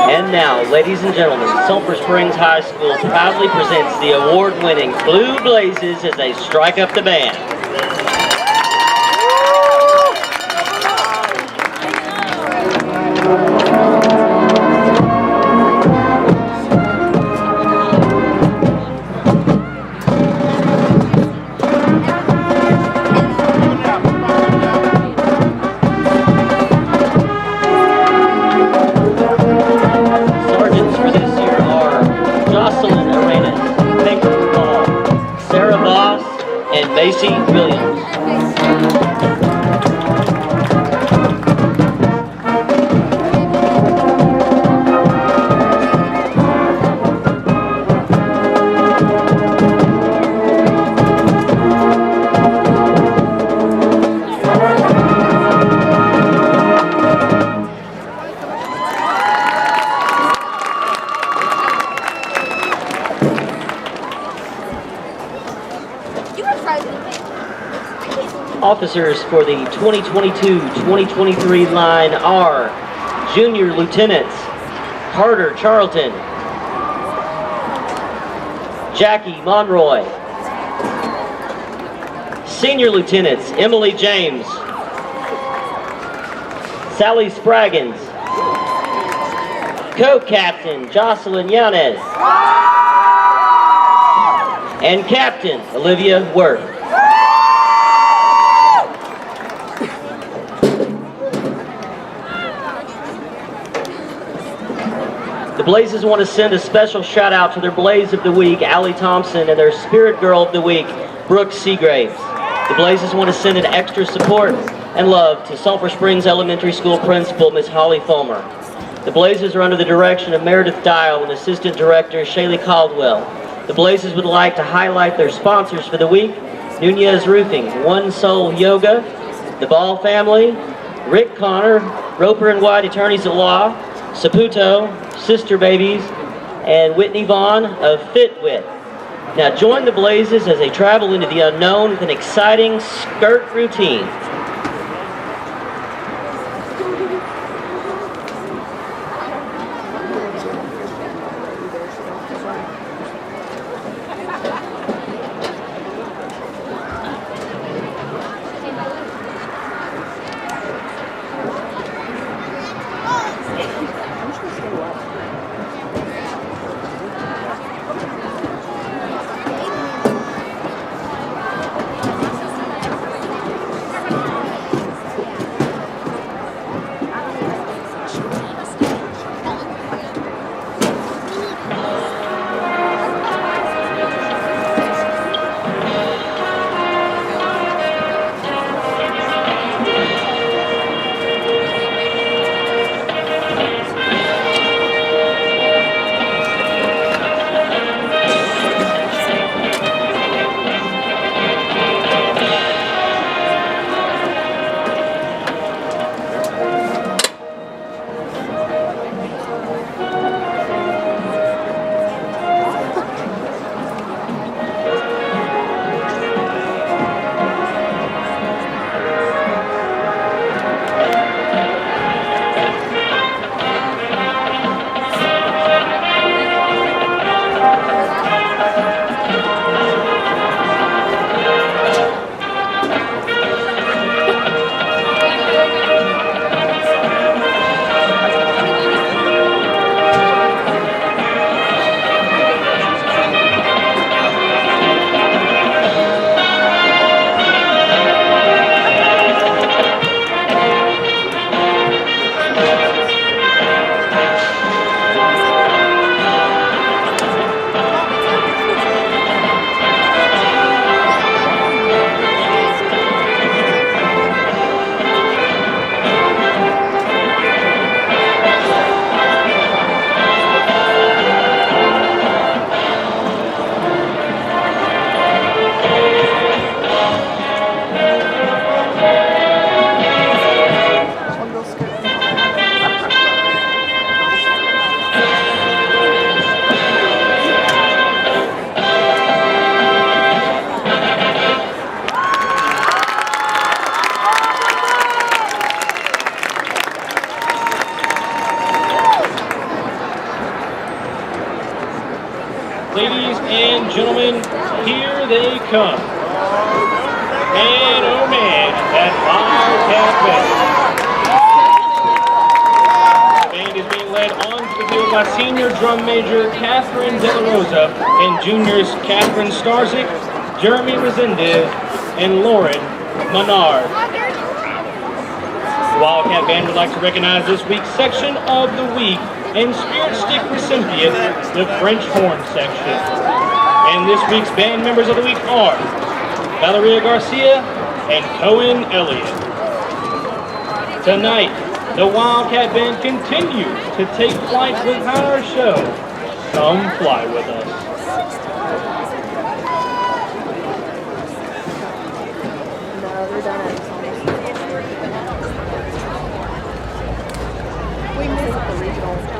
And now, ladies and gentlemen, Sulphur Springs High School proudly presents the award-winning Blue Blazes as they strike up the band. Macy Williams. Officers for the 2022-2023 line are Junior Lieutenants Carter Charlton, Jackie Monroy, Senior Lieutenants Emily James, Sally Spraggins, Co-Captain Jocelyn Yanez, and Captain Olivia Worth. The Blazes want to send a special shout out to their Blaze of the Week, Allie Thompson, and their Spirit Girl of the Week, Brooke Seagraves. The Blazes want to send an extra support and love to Sulphur Springs Elementary School Principal, Miss Holly Fulmer. The Blazes are under the direction of Meredith Dial and Assistant Director Shaylee Caldwell. The Blazes would like to highlight their sponsors for the week: Nunez Roofing, One Soul Yoga, The Ball Family, Rick Connor, Roper and White Attorneys at Law, Saputo, Sister Babies, and Whitney Vaughn of Fitwit. Now join the Blazes as they travel into the unknown with an exciting skirt routine. and gentlemen, here they come. Man, oh man, that Wildcat band. The band is being led onto the field by senior drum major Catherine De La Rosa and juniors Catherine Starzik, Jeremy Resendez, and Lauren Menard. The Wildcat Band would like to recognize this week's section of the week and Spirit Stick recipient, the French Horn section. And this week's band members of the week are Valeria Garcia and Cohen Elliott. Tonight, the Wildcat Band continues to take flight with our show, Come Fly With Us. We missed the regional.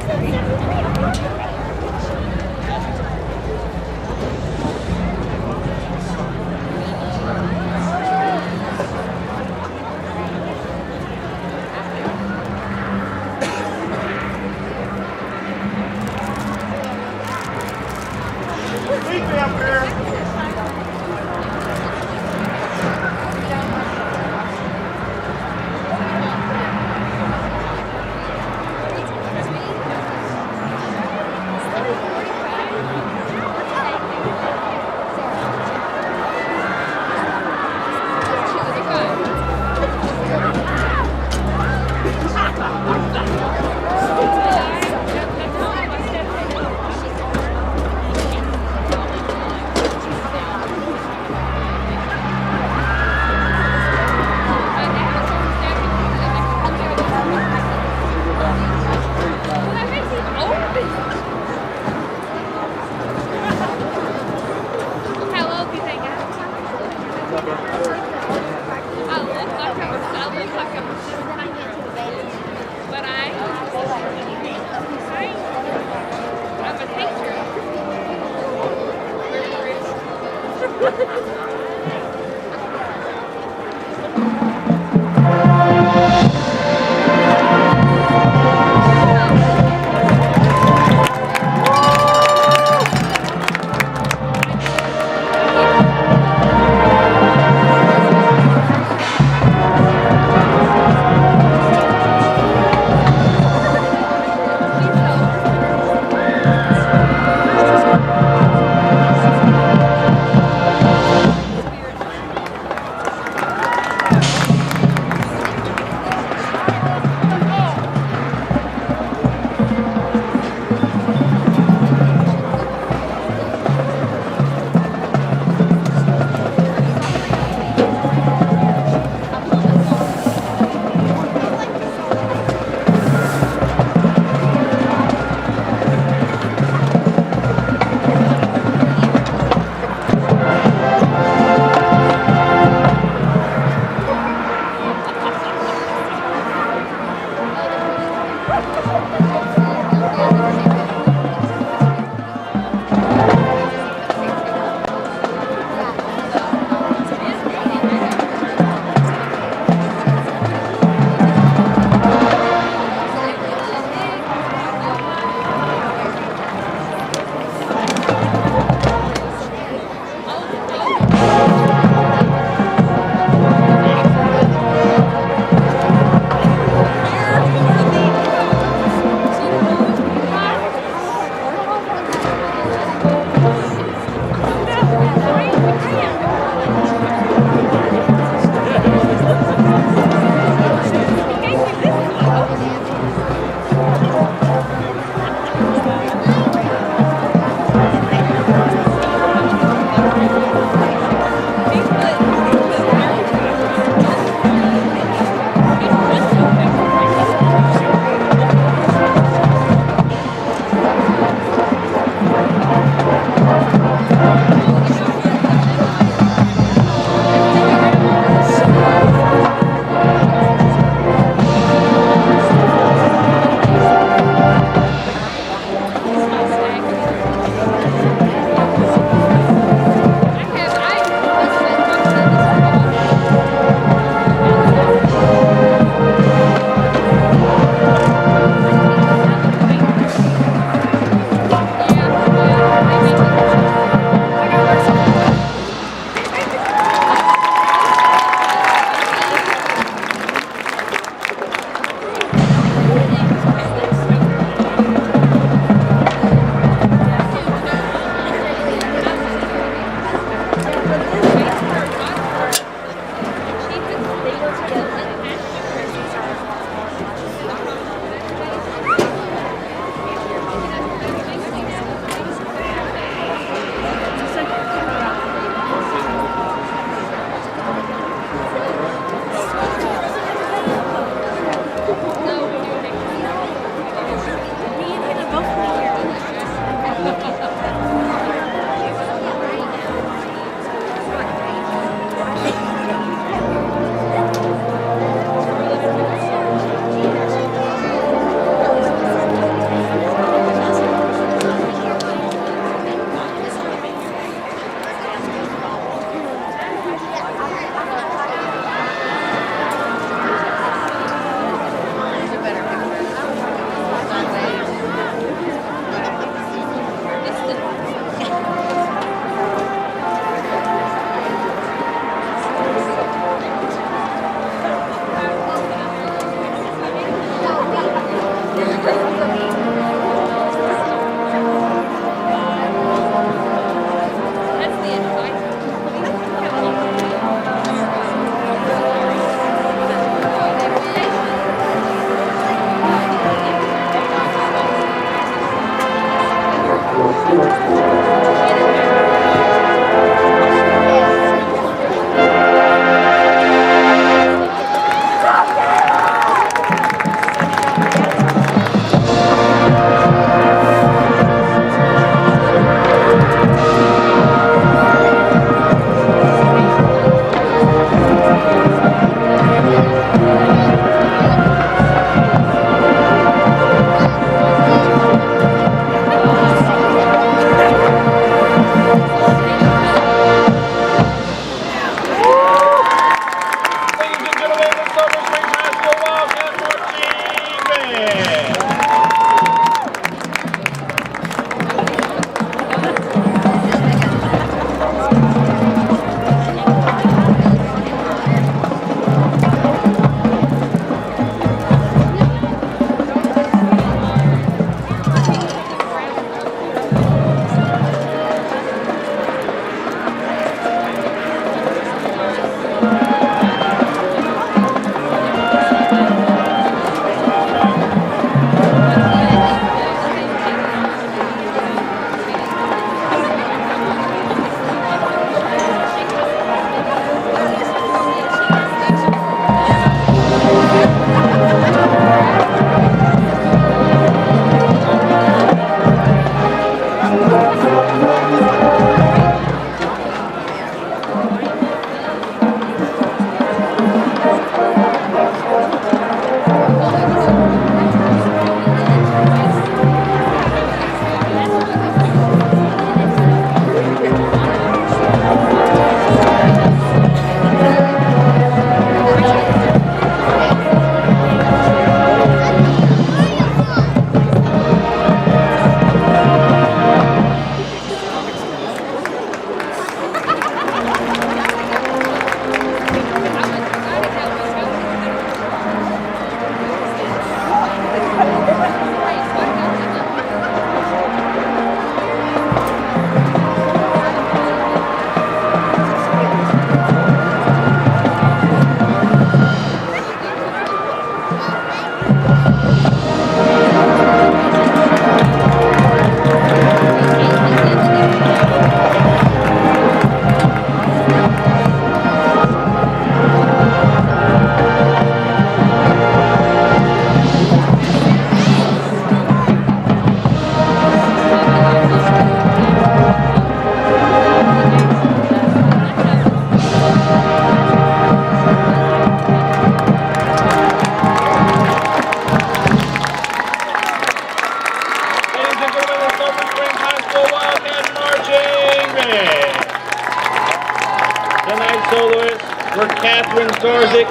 for Catherine Starzik,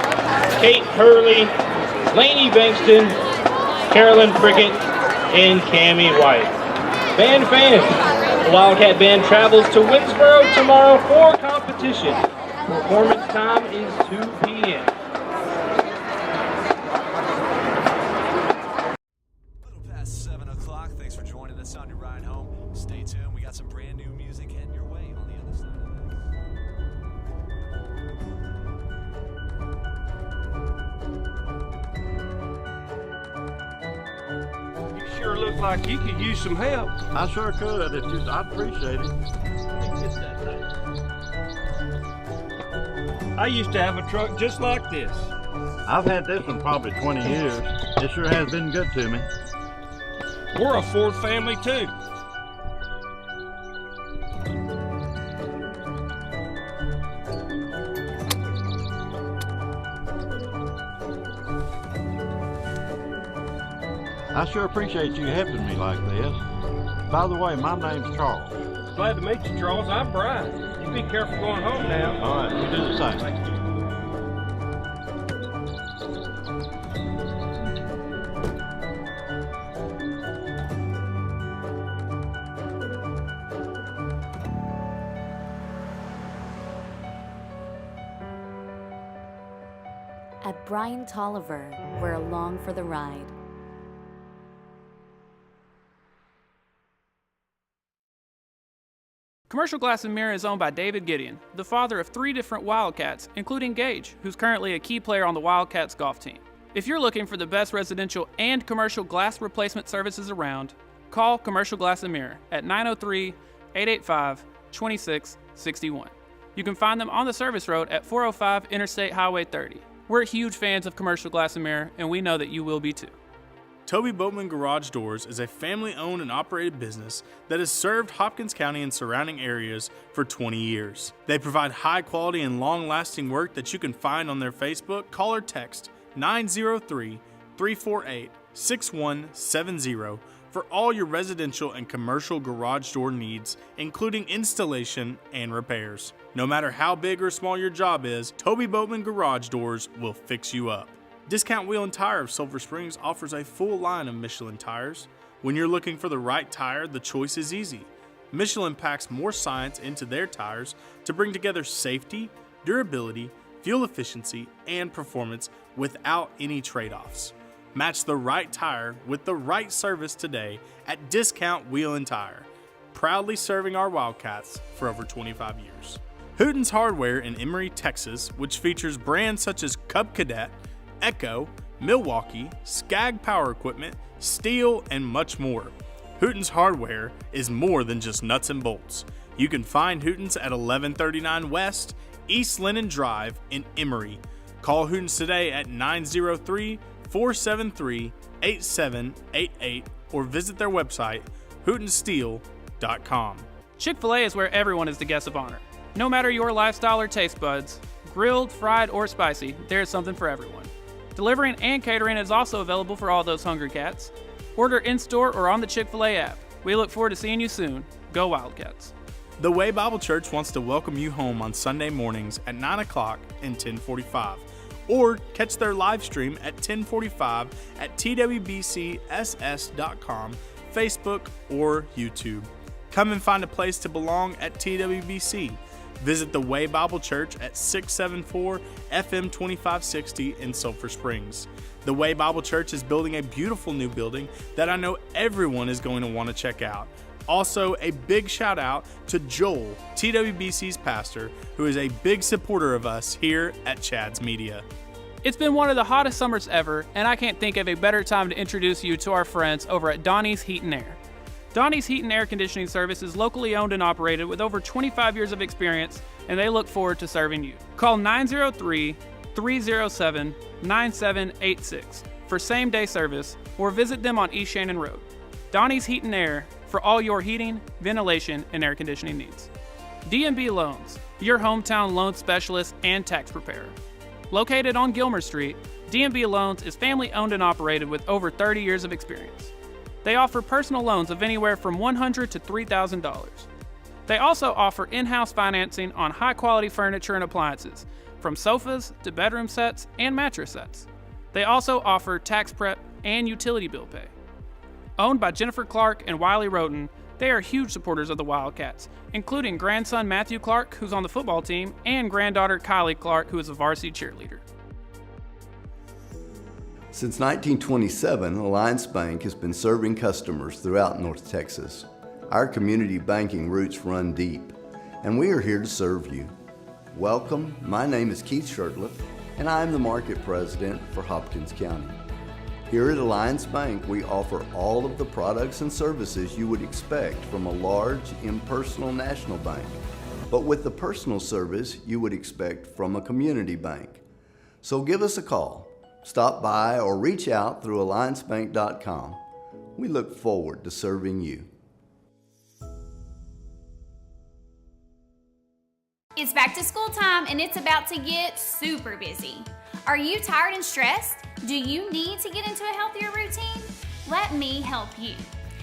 Kate Hurley, Lainey Bankston, Carolyn Prickett, and Cammie White. Band fans, the Wildcat Band travels to Winsboro tomorrow for competition. Performance time is 2 p.m. Little past 7 o'clock. Thanks for joining us on your ride home. Stay tuned. We got some brand new music heading your way on the other side of You sure look like you could use some help. I sure could. I'd appreciate it. I used to have a truck just like this. I've had this one probably 20 years. It sure has been good to me. We're a Ford family too. I sure appreciate you helping me like this. By the way, my name's Charles. Glad to meet you, Charles. I'm Brian. You be careful going home now. All right, you do the same. At Brian Tolliver, we're along for the ride. Commercial Glass and Mirror is owned by David Gideon, the father of 3 different Wildcats, including Gage, who's currently a key player on the Wildcats golf team. If you're looking for the best residential and commercial glass replacement services around, call Commercial Glass and Mirror at 903-885-2661. You can find them on the service road at 405 Interstate Highway 30. We're huge fans of Commercial Glass and Mirror, and we know that you will be too. Toby Boatman Garage Doors is a family-owned and operated business that has served Hopkins County and surrounding areas for 20 years. They provide high-quality and long-lasting work that you can find on their Facebook. Call or text 903-348-6170 for all your residential and commercial garage door needs, including installation and repairs. No matter how big or small your job is, Toby Boatman Garage Doors will fix you up. Discount Wheel and Tire of Sulphur Springs offers a full line of Michelin tires. When you're looking for the right tire, the choice is easy. Michelin packs more science into their tires to bring together safety, durability, fuel efficiency, and performance without any trade-offs. Match the right tire with the right service today at Discount Wheel and Tire, proudly serving our Wildcats for over 25 years. Hooten's Hardware in Emory, Texas, which features brands such as Cub Cadet, Echo, Milwaukee, Skag Power Equipment, Steel, and much more. Hooten's Hardware is more than just nuts and bolts. You can find Hooten's at 1139 West, East Lennon Drive in Emory. Call Hooten's today at 903-473-8788 or visit their website, hootensteel.com. Chick-fil-A is where everyone is the guest of honor. No matter your lifestyle or taste buds, grilled, fried, or spicy, there is something for everyone. Delivering and catering is also available for all those hungry cats. Order in-store or on the Chick-fil-A app. We look forward to seeing you soon. Go Wildcats. The Way Bible Church wants to welcome you home on Sunday mornings at 9 o'clock and 10:45. Or catch their live stream at 10:45 at twbcss.com, Facebook, or YouTube. Come and find a place to belong at TWBC. Visit the Way Bible Church at 674 FM 2560 in Sulphur Springs. The Way Bible Church is building a beautiful new building that I know everyone is going to want to check out. Also, a big shout out to Joel, TWBC's pastor, who is a big supporter of us here at Chad's Media. It's been one of the hottest summers ever, and I can't think of a better time to introduce you to our friends over at Donnie's Heat and Air. Donnie's Heat and Air Conditioning Service is locally owned and operated with over 25 years of experience, and they look forward to serving you. Call 903-307-9786 for same-day service, or visit them on East Shannon Road. Donnie's Heat and Air for all your heating, ventilation, and air conditioning needs. D&B Loans, your hometown loan specialist and tax preparer. Located on Gilmer Street, D&B Loans is family-owned and operated with over 30 years of experience. They offer personal loans of anywhere from $100 to $3,000. They also offer in-house financing on high-quality furniture and appliances, from sofas to bedroom sets and mattress sets. They also offer tax prep and utility bill pay. Owned by Jennifer Clark and Wiley Roten, they are huge supporters of the Wildcats, including grandson Matthew Clark, who's on the football team, and granddaughter Kylie Clark, who is a varsity cheerleader. Since 1927, Alliance Bank has been serving customers throughout North Texas. Our community banking roots run deep, and we are here to serve you. Welcome, my name is Keith Shirtliff, and I am the Market President for Hopkins County. Here at Alliance Bank, we offer all of the products and services you would expect from a large, impersonal national bank, but with the personal service you would expect from a community bank. So give us a call, stop by, or reach out through alliancebank.com. We look forward to serving you. It's back to school time and it's about to get super busy. Are you tired and stressed? Do you need to get into a healthier routine? Let me help you.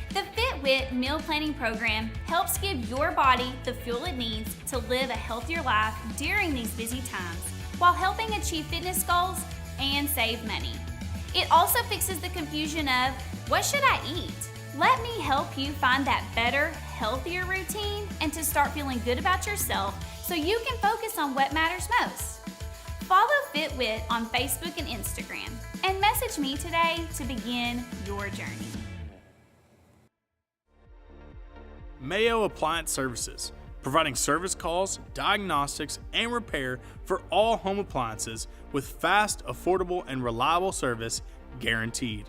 The FitWit meal planning program helps give your body the fuel it needs to live a healthier life during these busy times while helping achieve fitness goals and save money. It also fixes the confusion of, what should I eat? Let me help you find that better, healthier routine and to start feeling good about yourself so you can focus on what matters most. Follow FitWit on Facebook and Instagram and message me today to begin your journey. Mayo Appliance Services, providing service calls, diagnostics, and repair for all home appliances with fast, affordable, and reliable service guaranteed.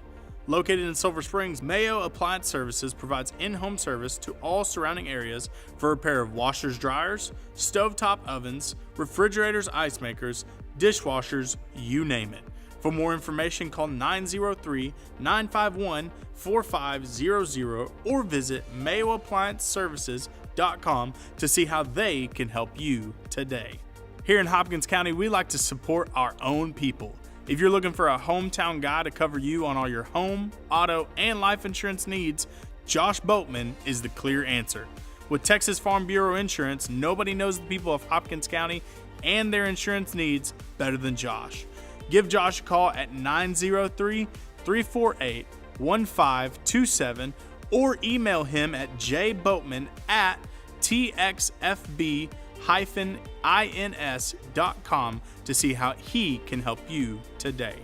Located in Sulphur Springs, Mayo Appliance Services provides in-home service to all surrounding areas for repair of washers, dryers, stovetop ovens, refrigerators, ice makers, dishwashers, you name it. For more information, call 903-951-4500 or visit mayoapplianceservices.com to see how they can help you today. Here in Hopkins County, we like to support our own people. If you're looking for a hometown guy to cover you on all your home, auto, and life insurance needs, Josh Boatman is the clear answer. With Texas Farm Bureau Insurance, nobody knows the people of Hopkins County and their insurance needs better than Josh. Give Josh a call at 903-348-1527 or email him at jboatman@txfb-ins.com to see how he can help you today.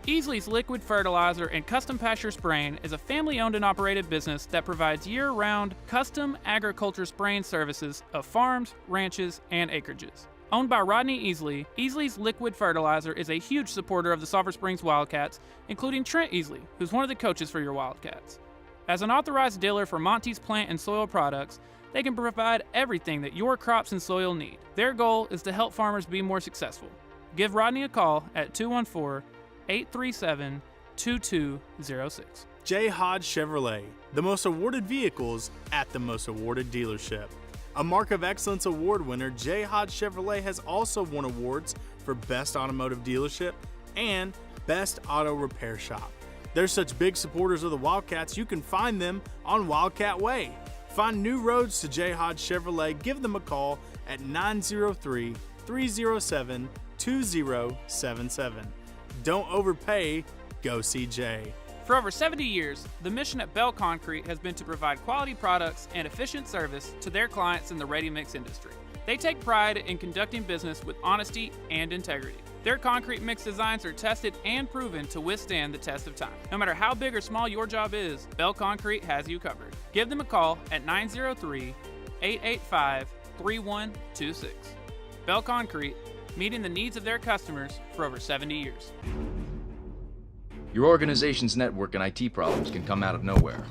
Easley's Liquid Fertilizer and Custom Pasture Spraying is a family-owned and operated business that provides year-round custom agriculture spraying services of farms, ranches, and acreages. Owned by Rodney Easley, Easley's Liquid Fertilizer is a huge supporter of the Sulphur Springs Wildcats, including Trent Easley, who's one of the coaches for your Wildcats. As an authorized dealer for Monty's plant and soil products, they can provide everything that your crops and soil need. Their goal is to help farmers be more successful. Give Rodney a call at 214-837-2206. J. Hodge Chevrolet, the most awarded vehicles at the most awarded dealership. A Mark of Excellence Award winner, J. Hodge Chevrolet has also won awards for Best Automotive Dealership and Best Auto Repair Shop. They're such big supporters of the Wildcats, you can find them on Wildcat Way. Find new roads to J. Hodge Chevrolet. Give them a call at 903-307-2077. Don't overpay, go see Jay. For over 70 years, the mission at Bell Concrete has been to provide quality products and efficient service to their clients in the ready-mix industry. They take pride in conducting business with honesty and integrity. Their concrete mix designs are tested and proven to withstand the test of time. No matter how big or small your job is, Bell Concrete has you covered. Give them a call at 903-885-3126. Bell Concrete, meeting the needs of their customers for over 70 years. Your organization's network and IT problems can come out of nowhere.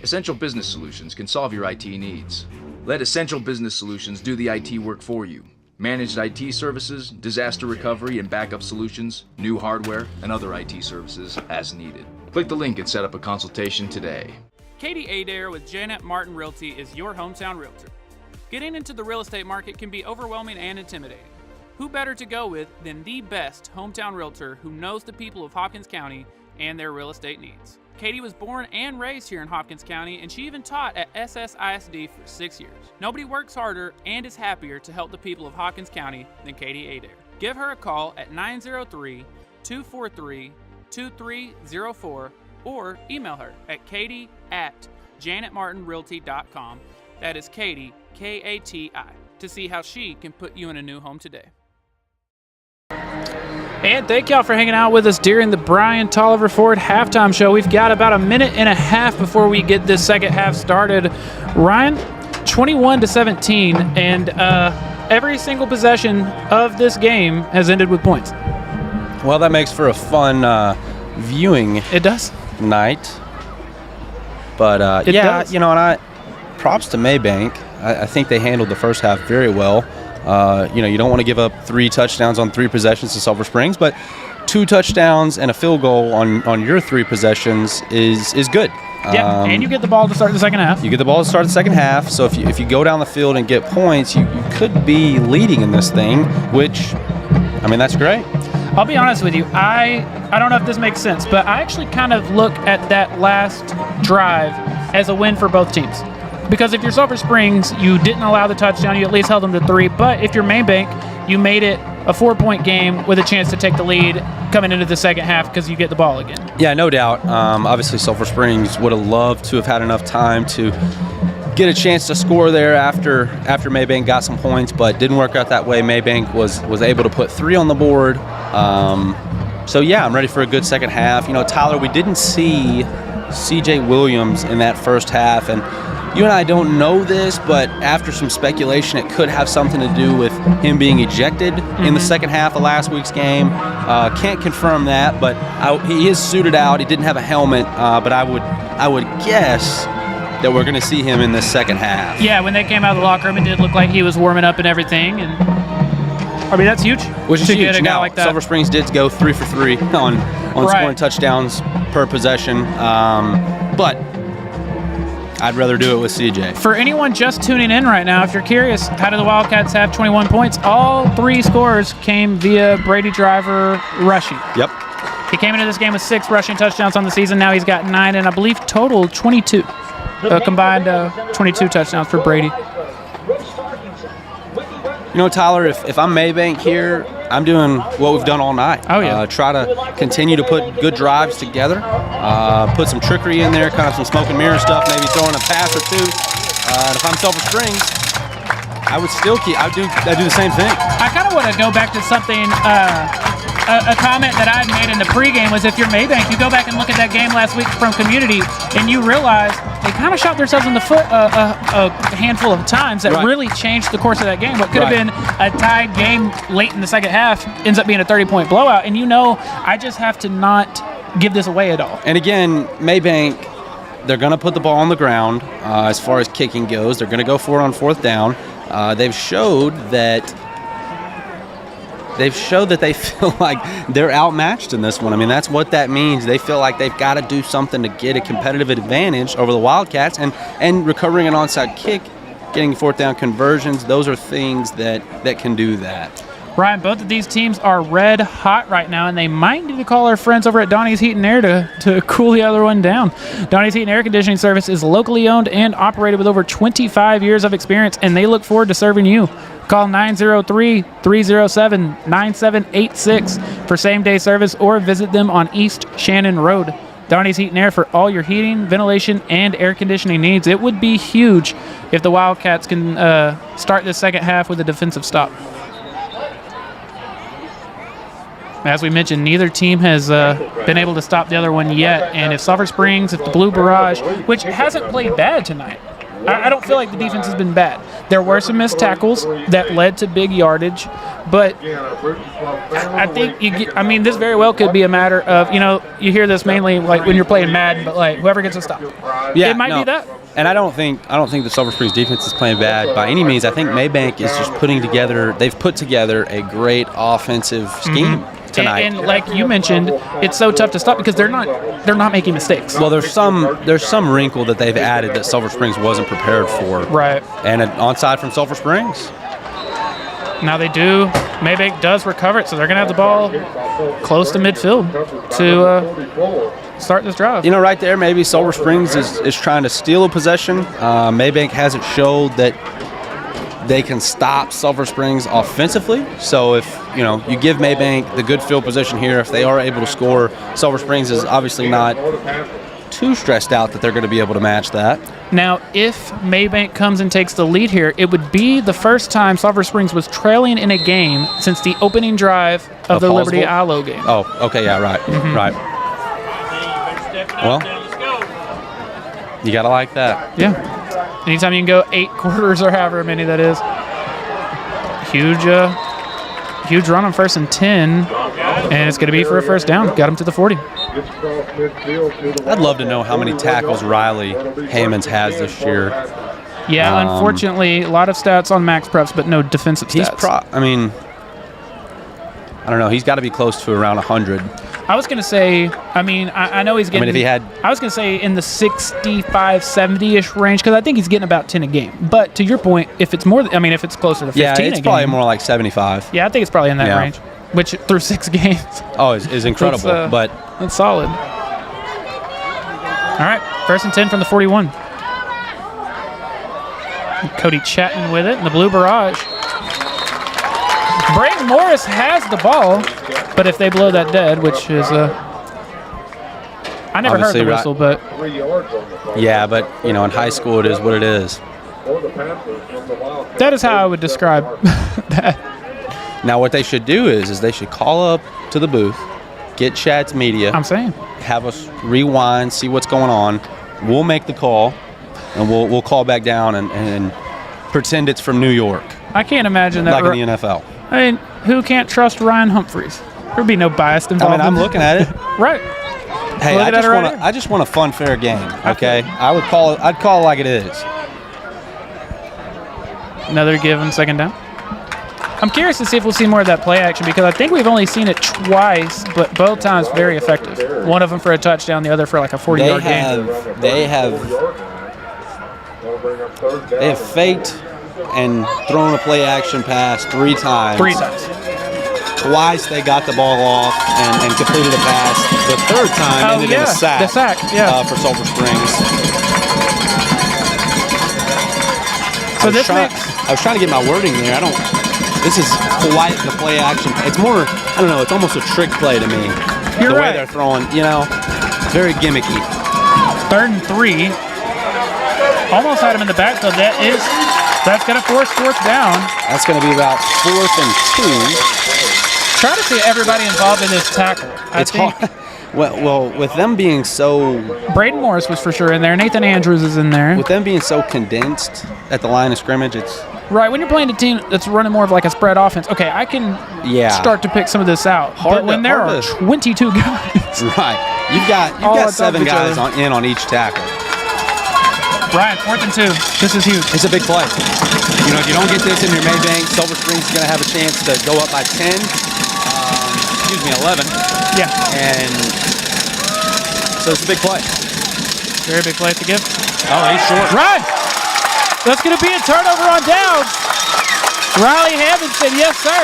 Essential Business Solutions can solve your IT needs. Let Essential Business Solutions do the IT work for you. Managed IT services, disaster recovery and backup solutions, new hardware, and other IT services as needed. Click the link and set up a consultation today. Katie Adair with Janet Martin Realty is your hometown realtor. Getting into the real estate market can be overwhelming and intimidating. Who better to go with than the best hometown realtor who knows the people of Hopkins County and their real estate needs? Katie was born and raised here in Hopkins County, and she even taught at SSISD for 6 years. Nobody works harder and is happier to help the people of Hopkins County than Katie Adair. Give her a call at 903-243-2304 or email her at katie@janetmartinrealty.com. That is Katie, K-A-T-I, to see how she can put you in a new home today. And thank y'all for hanging out with us during the Brian Tolliver Ford halftime show. We've got about a minute and a half before we get this second half started. Ryan, 21-17, and every single possession of this game has ended with points. Well, that makes for a fun viewing. It does. Night. But It does. and props to Mabank. I think they handled the first half very well. You don't want to give up 3 touchdowns on 3 possessions to Sulphur Springs, but 2 touchdowns and a field goal on your 3 possessions is good. Yeah, and you get the ball to start the second half. You get the ball to start the second half, so if you go down the field and get points, you could be leading in this thing, which, that's great. I'll be honest with you, I don't know if this makes sense, but I actually kind of look at that last drive as a win for both teams. Because if you're Sulphur Springs, you didn't allow the touchdown, you at least held them to 3. But if you're Mabank, you made it a 4-point game with a chance to take the lead coming into the second half because you get the ball again. Yeah, no doubt. Obviously, Sulphur Springs would have loved to have had enough time to get a chance to score there after Mabank got some points, but didn't work out that way. Mabank was able to put 3 on the board. So, yeah, I'm ready for a good second half. Tyler, we didn't see C.J. Williams in that first half, and you and I don't know this, but after some speculation, it could have something to do with him being ejected in the second half of last week's game. Can't confirm that, but he is suited out. He didn't have a helmet, but I would guess that we're going to see him in the second half. Yeah, when they came out of the locker room, it did look like he was warming up and everything, and that's huge. Which is to huge. Get a guy Now, like that. Sulphur Springs did go 3 for 3 on scoring touchdowns per possession, but I'd rather do it with CJ. For anyone just tuning in right now, if you're curious, how do the Wildcats have 21 points? All 3 scores came via Brady Driver rushing. Yep. He came into this game with 6 rushing touchdowns on the season. Now he's got 9, and I believe total 22. Combined 22 touchdowns for Brady. Tyler, if I'm Mabank here, I'm doing what we've done all night. Oh, yeah. Try to continue to put good drives together, put some trickery in there, kind of some smoke and mirror stuff, maybe throwing a pass or 2. And if I'm Sulphur Springs, I would still I do the same thing. I kind of want to go back to something, a comment that I made in the pregame was if you're Mabank, you go back and look at that game last week from Community, and you realize they kind of shot themselves in the foot a handful of times that really changed the course of that game. What could have been a tied game late in the second half ends up being a 30-point blowout. And I just have to not give this away at all. And again, Mabank, they're going to put the ball on the ground as far as kicking goes. They're going to go for it on 4th down. They've showed that they feel like they're outmatched in this one. That's what that means. They feel like they've got to do something to get a competitive advantage over the Wildcats, and recovering an onside kick, getting 4th down conversions, those are things that can do that. Ryan, both of these teams are red hot right now, and they might need to call our friends over at Donnie's Heat and Air to cool the other one down. Donnie's Heat and Air Conditioning Service is locally owned and operated with over 25 years of experience, and they look forward to serving you. Call 903-307-9786 for same-day service, or visit them on East Shannon Road. Donnie's Heat and Air for all your heating, ventilation, and air conditioning needs. It would be huge if the Wildcats can start this second half with a defensive stop. As we mentioned, neither team has been able to stop the other one yet. And if Sulphur Springs, if the Blue Barrage, which hasn't played bad tonight, I don't feel like the defense has been bad. There were some missed tackles that led to big yardage, but I think this very well could be a matter of, you hear this mainly like when you're playing Madden, but like whoever gets a stop. Yeah, it might be that. And I don't think the Sulphur Springs defense is playing bad by any means. I think Mabank is just they've put together a great offensive scheme. Tonight. And like you mentioned, it's so tough to stop because they're not making mistakes. Well, there's some wrinkle that they've added that Sulphur Springs wasn't prepared for. Right. And an onside from Sulphur Springs. Now they do Mabank does recover it, so they're going to have the ball close to midfield to start this drive. You know, right there, maybe Sulphur Springs is trying to steal a possession. Mabank hasn't showed that they can stop Sulphur Springs offensively. So if, you know, you give Mabank the good field position here, if they are able to score, Sulphur Springs is obviously not too stressed out that they're going to be able to match that. Now, if Mabank comes and takes the lead here, it would be the first time Sulphur Springs was trailing in a game since the opening drive of the Liberty Ilo game. Oh, okay, yeah, right, right. Well, you got to like that. Yeah. Anytime you can go 8 quarters or however many that is. Huge run on 1st and 10, and it's going to be for a first down. Got him to the 40. I'd love to know how many tackles Riley Hammonds has this year. Yeah, unfortunately, a lot of stats on max preps, but no defensive stats. I don't know. He's got to be close to around 100. I was going to say, I know he's getting. If he had. I was going to say in the 65, 70-ish range, because I think he's getting about 10 a game. But to your point, if it's more, if it's closer to 15 yeah, it's a probably game, more like 75. Yeah, I think it's probably in that range, which through 6 games. Oh, is incredible. That's solid. All right, 1st and 10 from the 41. Cody Chapman with it in the blue barrage. Brayton Morris has the ball, but if they blow that dead, which is I never heard the whistle, but yeah, but you know, in high school it is what it is. That is how I would describe that. Now what they should do is they should call up to the booth, get Chad's media. I'm saying. Have us rewind, see what's going on. We'll make the call, and we'll call back down and pretend it's from New York. I can't imagine that. Like in the NFL. I mean, who can't trust Ryan Humphreys? There'd be no bias involved. I'm looking at it. Right. Hey, I just want a fun, fair game. Okay, I'd call it like it is. Another given 2nd down. I'm curious to see if we'll see more of that play action because I think we've only seen it twice, but both times very effective. One of them for a touchdown, the other for like a 40-yard gain. They have faked and thrown a play action pass 3 times. 3 times. Twice they got the ball off and completed a pass. The 3rd time ended in a sack. The sack, yeah. For Sulphur Springs. So I was trying to get my wording there. This is quite the play action. It's more, I don't know, it's almost a trick play to me. You're right. The way they're throwing, very gimmicky. 3rd and 3. Almost had him in the backfield. That's going to force 4th down. That's going to be about 4th and 2. Try to see everybody involved in this tackle. It's hard. Well, with them being so... Brayden Morris was for sure in there. Nathan Andrews is in there. With them being so condensed at the line of scrimmage, it's... Right, when you're playing a team that's running more of like a spread offense, okay, I can start to pick some of this out. But when there are 22 guys... Right. You've got 7 guys on each tackle. Ryan, 4th and 2. This is huge. It's a big play. If you don't get this in your Mabank, Sulphur Springs is going to have a chance to go up by 10. 11. Yeah. And so it's a big play. Very big play to give. Oh, he's short. Run! That's going to be a turnover on downs. Riley Hammond said, yes, sir.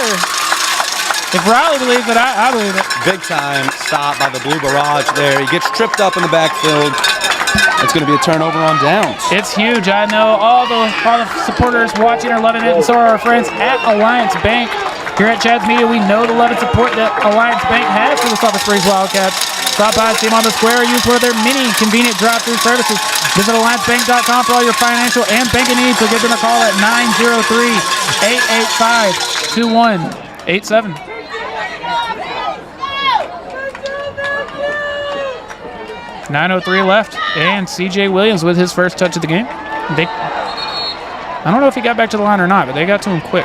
If Riley believes it, I believe it. Big time stop by the blue barrage there. He gets tripped up in the backfield. It's going to be a turnover on downs. It's huge. I know all the supporters watching are loving it, and so are our friends at Alliance Bank. Here at Chad's Media, we know the love and support that Alliance Bank has for the Sulphur Springs Wildcats. Stop by, see them on the square, or use one of their many convenient drive-thru services. Visit AllianceBank.com for all your financial and banking needs, or give them a call at 903-885-2187. .903 left, and C.J. Williams with his first touch of the game. I don't know if he got back to the line or not, but they got to him quick.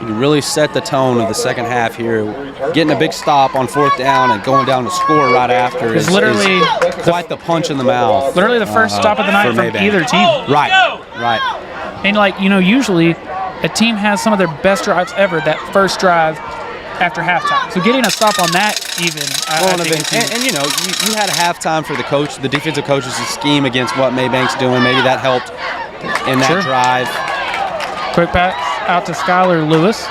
You really set the tone of the second half here. Getting a big stop on 4th down and going down to score right after is literally quite the punch in the mouth. Literally the first stop of the night from either team. Right. And usually a team has some of their best drives ever, that first drive after halftime. So getting a stop on that even, I think you had a halftime for the defensive coaches to scheme against what Mabank's doing. Maybe that helped in that Sure. drive. Quick pass out to Skylar Lewis.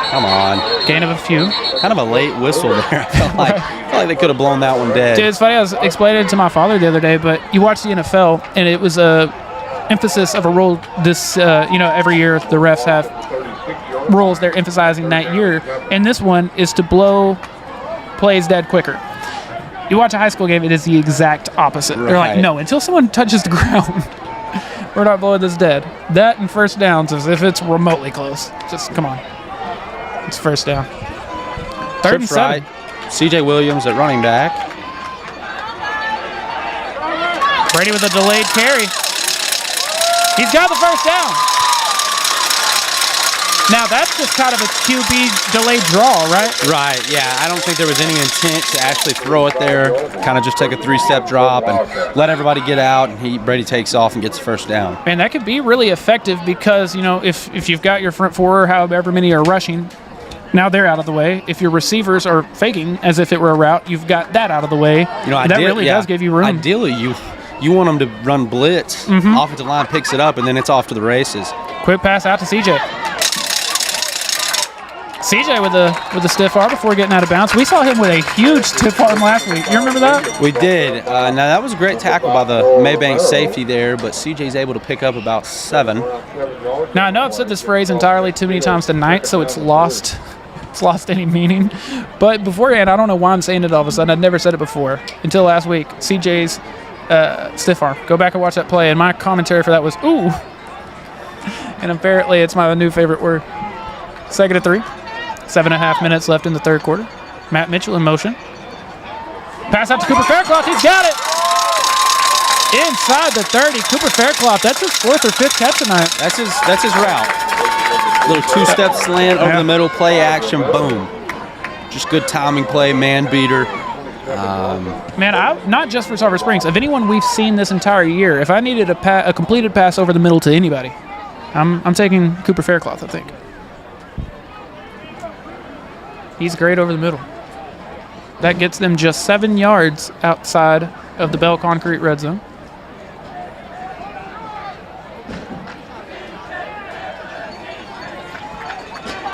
Come on. Gain of a few. Kind of a late whistle there. I felt like they could have blown that one dead. Dude, it's funny. I was explaining it to my father the other day, but you watch the NFL, and it was a emphasis of a rule this, every year the refs have rules they're emphasizing that year, and this one is to blow plays dead quicker. You watch a high school game, it is the exact opposite. They're like, Right. no, until someone touches the ground, we're not blowing this dead. That and first downs, as if it's remotely close. Just, come on. It's first down. Third and Trips right. 7. C.J. Williams at running back. Brady with a delayed carry. He's got the first down. Now, that's just kind of a QB delayed draw, right? Right, yeah. I don't think there was any intent to actually throw it there. Kind of just take a 3-step drop and let everybody get out, and Brady takes off and gets the first down. And that could be really effective because, if you've got your front four, however many are rushing, now they're out of the way. If your receivers are faking as if it were a route, you've got that out of the way. That really does give you room. Ideally, you want them to run blitz. Offensive line picks it up, and then it's off to the races. Quick pass out to CJ. CJ with a stiff arm before getting out of bounds. We saw him with a huge stiff arm last week. You remember that? We did. Now, that was a great tackle by the Mabank safety there, but CJ's able to pick up about 7. Now, I know I've said this phrase entirely too many times tonight, so it's lost any meaning. But beforehand, I don't know why I'm saying it all of a sudden. I'd never said it before until last week. CJ's stiff arm. Go back and watch that play, and my commentary for that was, ooh. And apparently it's my new favorite word. 2nd and 3. 7.5 minutes left in the third quarter. Matt Mitchell in motion. Pass out to Cooper Faircloth. He's got it. Inside the 30. Cooper Faircloth. That's his 4th or 5th catch tonight. That's his route. Little 2-step slant over the middle, play action, boom. Just good timing play, man beater. Man, not just for Sulphur Springs. Of anyone we've seen this entire year, if I needed a completed pass over the middle to anybody, I'm taking Cooper Faircloth, I think. He's great over the middle. That gets them just 7 yards outside of the Bell Concrete red zone.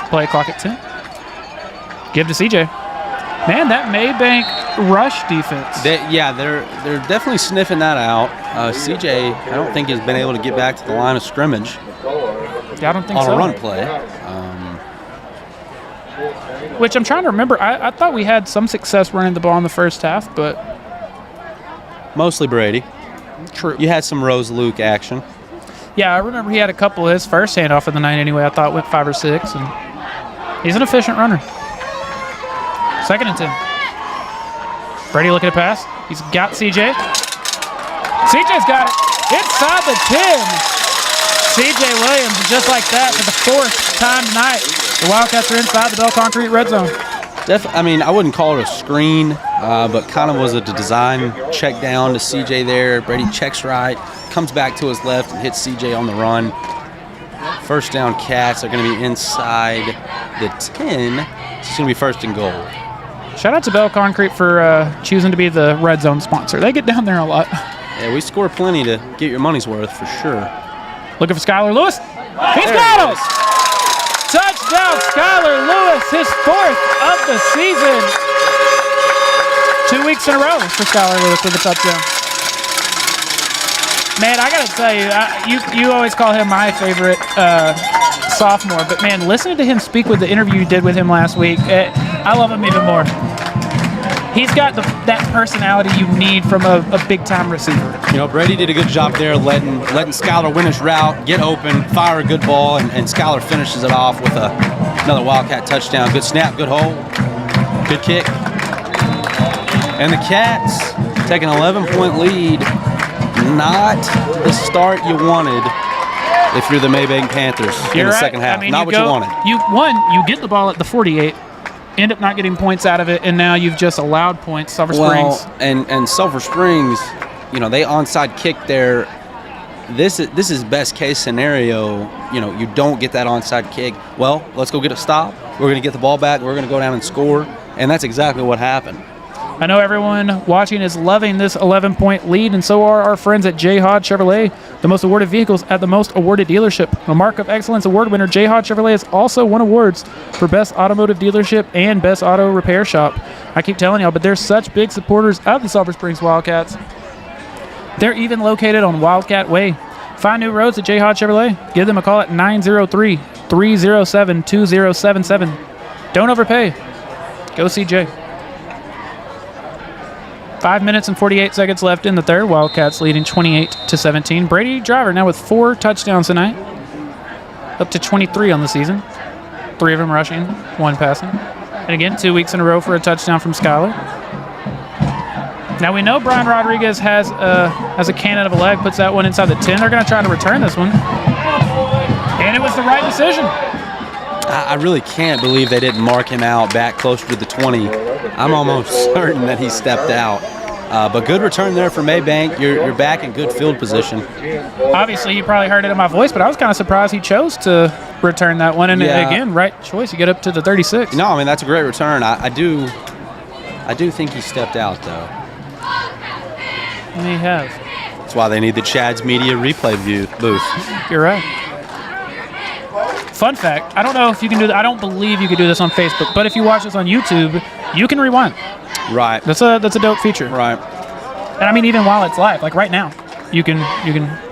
Play clock at 10. Give to CJ. Man, that Mabank rush defense. They're definitely sniffing that out. CJ, I don't think has been able to get back to the line of scrimmage. Yeah, I don't think on so. a run play. Which I'm trying to remember. I thought we had some success running the ball in the first half, but mostly Brady. True. You had some Rose Luke action. Yeah, I remember he had a couple of his first handoff of the night anyway. I thought went 5 or 6, and he's an efficient runner. 2nd and 10. Brady looking to pass. He's got CJ. CJ's got it inside the 10. CJ Williams, just like that, for the 4th time tonight. The Wildcats are inside the Bell Concrete red zone. I wouldn't call it a screen, but kind of was a design check down to CJ there. Brady checks right, comes back to his left, and hits CJ on the run. First down Cats are going to be inside the 10. It's going to be 1st and goal. Shout out to Bell Concrete for choosing to be the red zone sponsor. They get down there a lot. Yeah, we score plenty to get your money's worth for sure. Looking for Skylar Lewis. He's got him! Touchdown, Skylar Lewis, his 4th of the season. 2 weeks in a row for Skylar Lewis with a touchdown. Man, I got to tell you, you always call him my favorite sophomore, but man, listening to him speak with the interview you did with him last week, I love him even more. He's got that personality you need from a big-time receiver. Brady did a good job there letting Skylar win his route, get open, fire a good ball, and Skylar finishes it off with another Wildcat touchdown. Good snap, good hold, good kick. And the Cats take an 11-point lead. Not the start you wanted if you're the Mabank Panthers in the second half. Not what you wanted. You get the ball at the 48. End up not getting points out of it, and now you've just allowed points. Sulphur Springs. And Sulphur Springs, they onside kick there. This is best case scenario. You don't get that onside kick. Well, let's go get a stop. We're going to get the ball back. We're going to go down and score, and that's exactly what happened. I know everyone watching is loving this 11-point lead, and so are our friends at J. Hodge Chevrolet, the most awarded vehicles at the most awarded dealership. A Mark of Excellence Award winner, J. Hodge Chevrolet has also won awards for Best Automotive Dealership and Best Auto Repair Shop. I keep telling y'all, but they're such big supporters of the Sulphur Springs Wildcats. They're even located on Wildcat Way. Find new roads at J. Hodge Chevrolet. Give them a call at 903-307-2077. Don't overpay. Go see Jay. 5 minutes and 48 seconds left in the third. Wildcats leading 28-17. Brady Driver now with 4 touchdowns tonight. Up to 23 on the season. 3 of them rushing, 1 passing. And again, 2 weeks in a row for a touchdown from Skyler. Now we know Brian Rodriguez has a cannon of a leg, puts that one inside the 10. They're going to try to return this one. And it was the right decision. I really can't believe they didn't mark him out back closer to the 20. I'm almost certain that he stepped out. But good return there for Mabank. You're back in good field position. Obviously, you probably heard it in my voice, but I was kind of surprised he chose to return that one. And again, right choice. You get up to the 36. No, I mean, that's a great return. I do think he stepped out, though. He has. That's why they need the Chad's Media replay booth. You're right. Fun fact, I don't know if you can do that. I don't believe you can do this on Facebook, but if you watch this on YouTube, you can rewind. Right. That's a dope feature. Right. And I mean, even while it's live, like right now, you can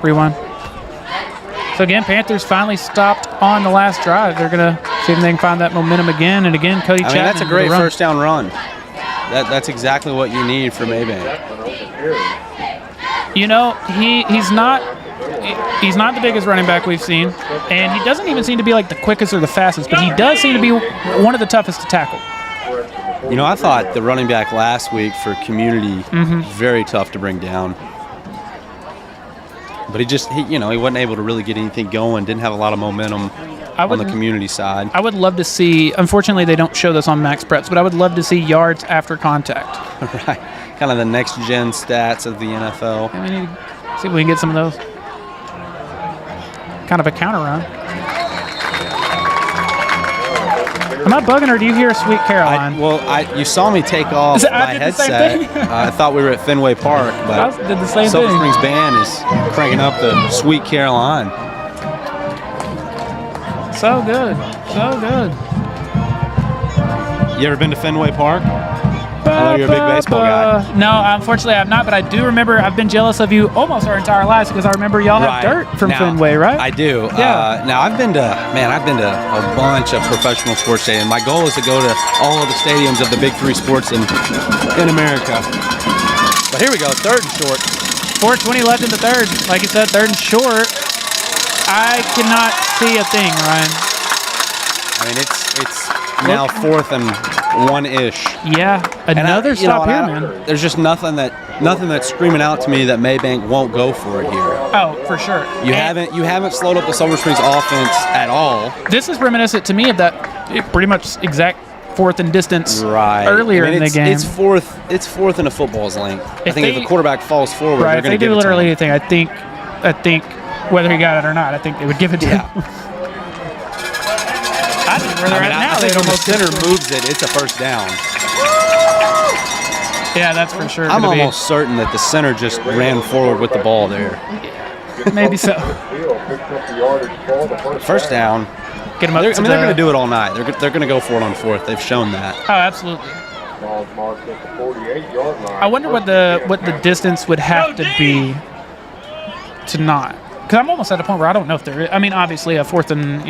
rewind. So again, Panthers finally stopped on the last drive. They're gonna see if they can find that momentum again and again. Cody Chapman. That's a great first down run. That's exactly what you need from Mabank. You know, he's not the biggest running back we've seen, and he doesn't even seem to be like the quickest or the fastest, but he does seem to be one of the toughest to tackle. You know, I thought the running back last week for Community, very tough to bring down. But he wasn't able to really get anything going, didn't have a lot of momentum on the Community side. I would love to see, unfortunately they don't show this on Max Preps, but I would love to see yards after contact. Right, kind of the next gen stats of the NFL. Yeah, we need to see if we can get some of those. Kind of a counter run. Am I bugging, or do you hear Sweet Caroline? You saw me take off my headset. I thought we were at Fenway Park, but I did the same Sulphur thing. Springs band is cranking up the Sweet Caroline. So good, so good. You ever been to Fenway Park? I know you're a big baseball guy. No, unfortunately I'm not, but I do remember I've been jealous of you almost our entire lives because I remember y'all have dirt from Fenway, right? I do. Yeah. Now I've been to a bunch of professional sports stadiums. My goal is to go to all of the stadiums of the big 3 sports in America. But here we go, 3rd and short. 4:20 left in the 3rd. Like you said, 3rd and short. I cannot see a thing, Ryan. I mean, it's now 4th and 1-ish. Yeah, another stop here, man. There's just nothing that's screaming out to me that Mabank won't go for it here. Oh, for sure. You haven't slowed up the Sulphur Springs offense at all. This is reminiscent to me of that pretty much exact 4th and distance earlier in the game. It's fourth in a football's length. I think if the quarterback falls forward, they're going to give it to him. If they do literally anything, I think whether he got it or not, I think they would give it to him. I think where they're at now, when the center moves it, it's a first down. Yeah, that's for sure. I'm almost certain that the center just ran forward with the ball there. Maybe so. First down. Get him up. They're going to do it all night. They're going to go for it on 4th. They've shown that. Oh, absolutely. I wonder what the distance would have to be to not. Because I'm almost at a point where I don't know if there is. I mean, obviously a 4th and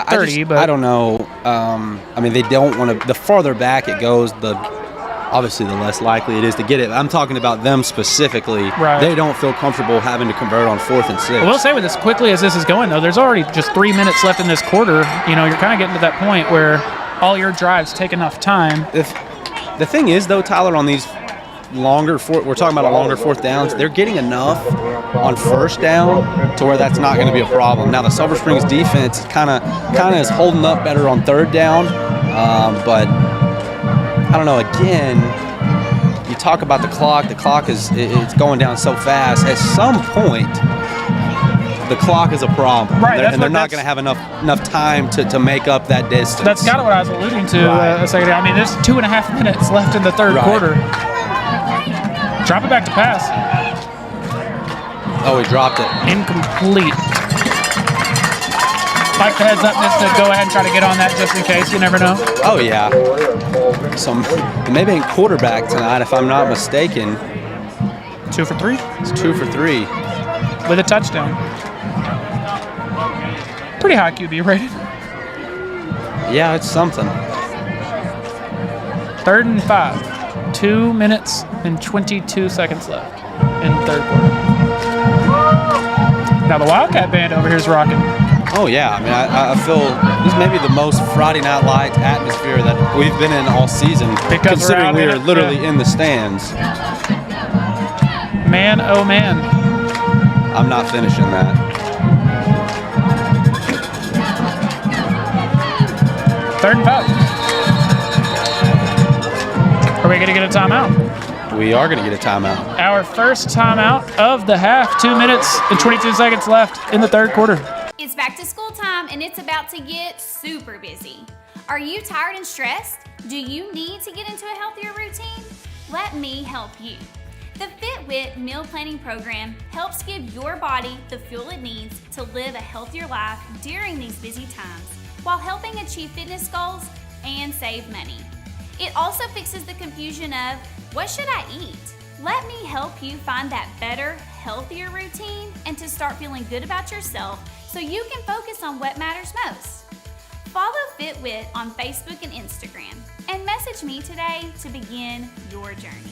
30, but I don't know. I mean, they don't want to. The farther back it goes, obviously the less likely it is to get it. I'm talking about them specifically. Right. They don't feel comfortable having to convert on 4th and 6. I will say, with as quickly as this is going, though, there's already just 3 minutes left in this quarter. You're kind of getting to that point where all your drives take enough time. The thing is, though, Tyler, on these we're talking about a longer 4th downs, they're getting enough on 1st down to where that's not going to be a problem. Now the Sulphur Springs defense kind of is holding up better on 3rd down, but I don't know. Again, you talk about the clock. The clock it's going down so fast. At some point, the clock is a problem. Right, And they're not going to have enough time to make up that distance. That's kind of what I was alluding to a second ago. I mean, there's 2.5 minutes left in the third quarter. Drop it back to pass. Oh, he dropped it. Incomplete. Mike, the heads up just to go ahead and try to get on that just in case. You never know. Oh, yeah. So the Mabank quarterback tonight, if I'm not mistaken. 2 for 3? It's 2 for 3. With a touchdown. Pretty high QB rated. Yeah, it's something. 3rd and 5. 2 minutes and 22 seconds left in the third quarter. Now the Wildcat band over here is rocking. Oh, yeah. I mean, I feel this may be the most Friday Night Lights atmosphere that we've been in all season, considering we are literally in the stands. Man, oh, man. I'm not finishing that. Third and 5. Are we going to get a timeout? We are going to get a timeout. Our first timeout of the half. 2 minutes and 22 seconds left in the third quarter. It's back to school time and it's about to get super busy. Are you tired and stressed? Do you need to get into a healthier routine? Let me help you. The FitWit meal planning program helps give your body the fuel it needs to live a healthier life during these busy times while helping achieve fitness goals and save money. It also fixes the confusion of, what should I eat? Let me help you find that better, healthier routine and to start feeling good about yourself so you can focus on what matters most. Follow FitWit on Facebook and Instagram and message me today to begin your journey.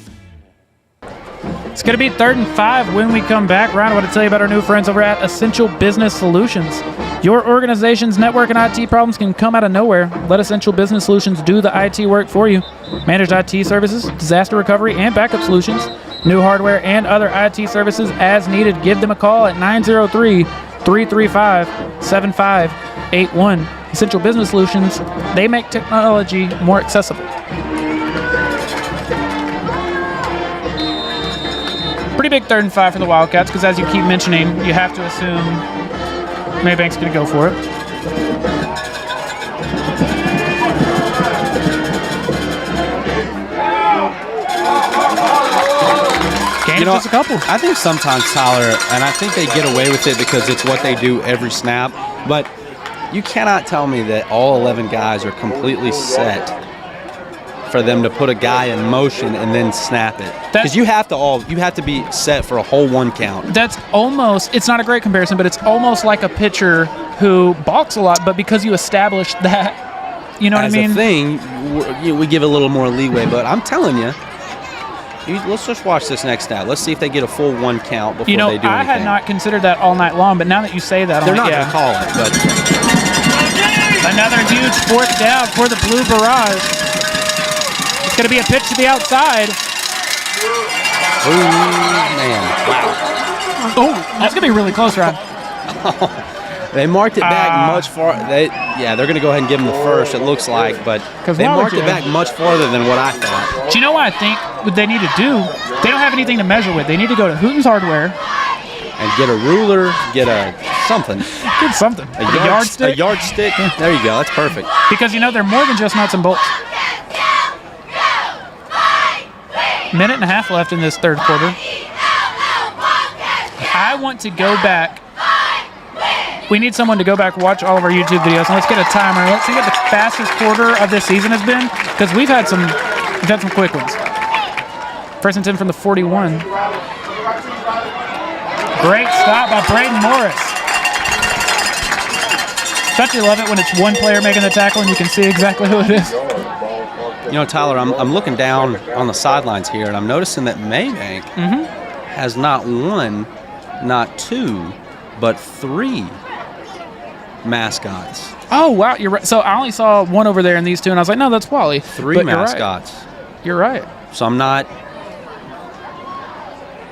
It's going to be 3rd and 5 when we come back. Ryan, I want to tell you about our new friends over at Essential Business Solutions. Your organization's network and IT problems can come out of nowhere. Let Essential Business Solutions do the IT work for you. Managed IT services, disaster recovery, and backup solutions. New hardware and other IT services as needed. Give them a call at 903-335-7581. Essential Business Solutions, they make technology more accessible. Pretty big 3rd and 5 for the Wildcats because, as you keep mentioning, you have to assume Mabank's going to go for it. You know, just a couple. I think sometimes, Tyler, and I think they get away with it because it's what they do every snap, but you cannot tell me that all 11 guys are completely set for them to put a guy in motion and then snap it, because you have to be set for a whole 1 count. That's almost, it's not a great comparison, but it's almost like a pitcher who balks a lot, but because you established that, you know what I mean? As a thing, we give a little more leeway, but I'm telling you, let's just watch this next snap. Let's see if they get a full 1 count before they do anything. I had not considered that all night long, but now that you say that, they're not going to call it. But another huge 4th down for the Blue Barrage. It's going to be a pitch to the outside. Oh, man. Wow. Oh, that's going to be really close, Ryan. They marked it back much far. They're going to go ahead and give them the first, it looks like, but they marked it back much farther than what I thought. Do you know what I think what they need to do? They don't have anything to measure with. They need to go to Hooten's Hardware and get a ruler, get a something. Get something. A yardstick? A yardstick? There you go. That's perfect. Because, they're more than just nuts and bolts. Minute and a half left in this third quarter. I want to go back. We need someone to go back and watch all of our YouTube videos, and let's get a timer. Let's see what the fastest quarter of this season has been, because we've had some quick ones. 1st and 10 from the 41. Great stop by Braden Morris. Don't you love it when it's one player making the tackle and you can see exactly who it is? Tyler, I'm looking down on the sidelines here, and I'm noticing that Mabank has not 1, not 2, but 3 mascots. Oh, wow. You're right. So I only saw 1 over there in these 2, and I was like, no, that's Wally. 3 mascots. You're right. So I'm not...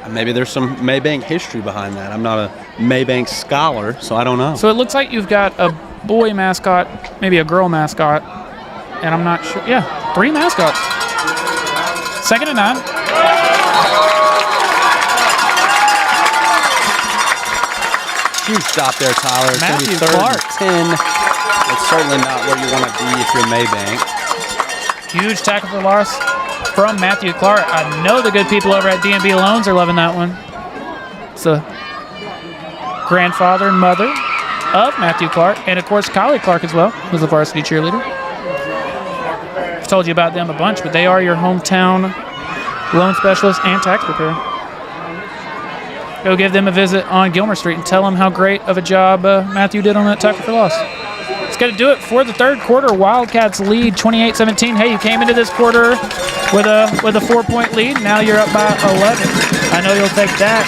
Maybe there's some Mabank history behind that. I'm not a Mabank scholar, so I don't know. So it looks like you've got a boy mascot, maybe a girl mascot, and I'm not sure. Yeah, 3 mascots. 2nd and 9. Huge stop there, Tyler. It's going to be Matthew 3rd Clark. and 10. It's certainly not where you want to be if you're Mabank. Huge tackle for loss from Matthew Clark. I know the good people over at D&B Loans are loving that one. It's the grandfather and mother of Matthew Clark, and of course Kylie Clark as well, who's a varsity cheerleader. I've told you about them a bunch, but they are your hometown loan specialist and tax preparer. Go give them a visit on Gilmer Street and tell them how great of a job Matthew did on that tackle for loss. It's going to do it for the third quarter. Wildcats lead 28-17. Hey, you came into this quarter with a 4-point lead. Now you're up by 11. I know you'll take that.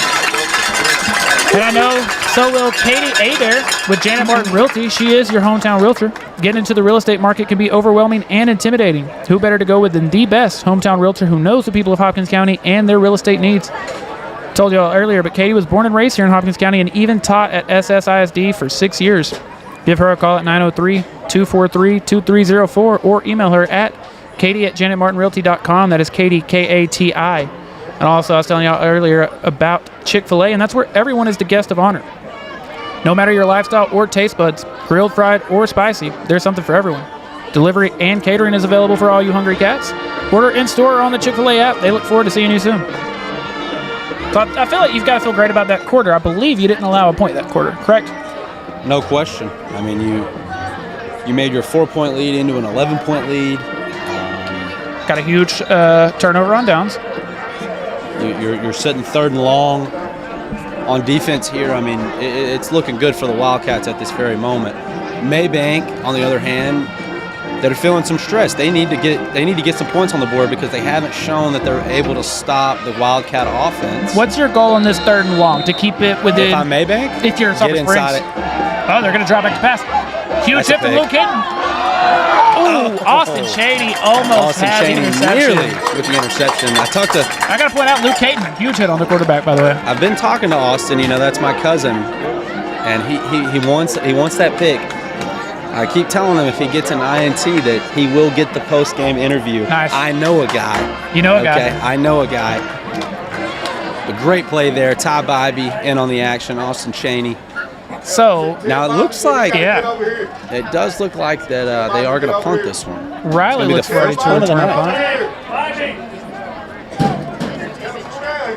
And I know so will Katie Adair with Janet Martin Realty. She is your hometown realtor. Getting into the real estate market can be overwhelming and intimidating. Who better to go with than the best hometown realtor who knows the people of Hopkins County and their real estate needs. Told you all earlier, but Katie was born and raised here in Hopkins County and even taught at SSISD for 6 years. Give her a call at 903-243-2304 or email her at katie@janetmartinrealty.com. That is Katie, K-A-T-I. And also, I was telling y'all earlier about Chick-fil-A, and that's where everyone is the guest of honor. No matter your lifestyle or taste buds, grilled, fried, or spicy, there's something for everyone. Delivery and catering is available for all you hungry cats. Order in-store or on the Chick-fil-A app. They look forward to seeing you soon. So I feel like you've got to feel great about that quarter. I believe you didn't allow a point that quarter, correct? No question. I mean, you made your 4-point lead into an 11-point lead. Got a huge turnover on downs. You're sitting 3rd and long on defense here. I mean, it's looking good for the Wildcats at this very moment. Mabank, on the other hand, they're feeling some stress. They need to get some points on the board because they haven't shown that they're able to stop the Wildcat offense. What's your goal in this 3rd and long? To keep it within. If I'm Mabank, if you're Sulphur Springs. Oh, they're going to drop back to pass. Huge hit from Luke Hayden. Oh, Austin Shady almost had the interception. Nearly with the interception. I got to point out Luke Hayden. Huge hit on the quarterback, by the way. I've been talking to Austin. You know, that's my cousin, and he wants that pick. I keep telling him if he gets an INT that he will get the post-game interview. Nice. I know a guy. You know a guy. Okay, I know a guy. A great play there. Ty Bybee in on the action. Austin Chaney. So now it looks like it does look like that they are going to punt this one. Riley looks ready to return a punt.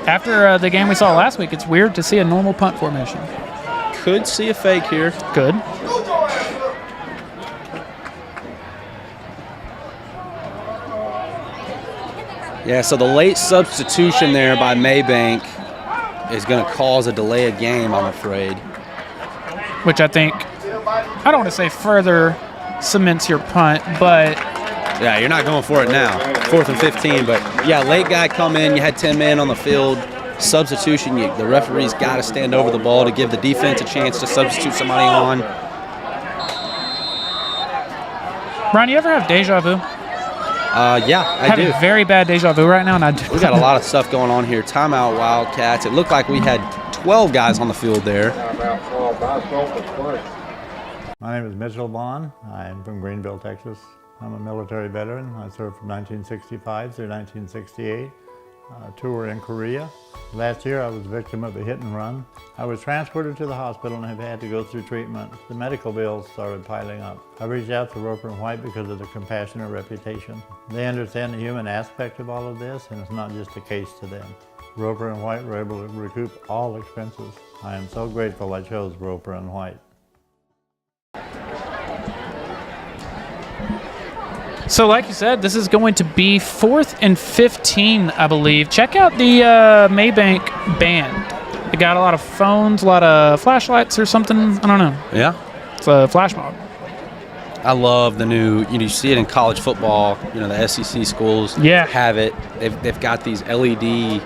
After the game we saw last week, it's weird to see a normal punt formation. Could see a fake here. Good. Yeah, so the late substitution there by Mabank is going to cause a delay of game, I'm afraid. Which I think, I don't want to say further cements your punt, but... Yeah, you're not going for it now. 4th and 15, but yeah, late guy come in, you had 10 men on the field. Substitution, the referee's got to stand over the ball to give the defense a chance to substitute somebody on. Brian, you ever have deja vu? Yeah, I do. Having very bad deja vu right now, and I do. We got a lot of stuff going on here. Timeout Wildcats. It looked like we had 12 guys on the field there. My name is Mitchell Bond. I'm from Greenville, Texas. I'm a military veteran. I served from 1965 through 1968. Tour in Korea. Last year I was a victim of a hit and run. I was transported to the hospital and have had to go through treatment. The medical bills started piling up. I reached out to Roper & White because of their compassionate reputation. They understand the human aspect of all of this, and it's not just a case to them. Roper & White were able to recoup all expenses. I am so grateful I chose Roper & White. So like you said, this is going to be 4th and 15, I believe. Check out the Mabank band. They got a lot of phones, a lot of flashlights or something. I don't know. Yeah. It's a flash mob. I love the new, you see it in college football, the SEC schools have it. They've got these LED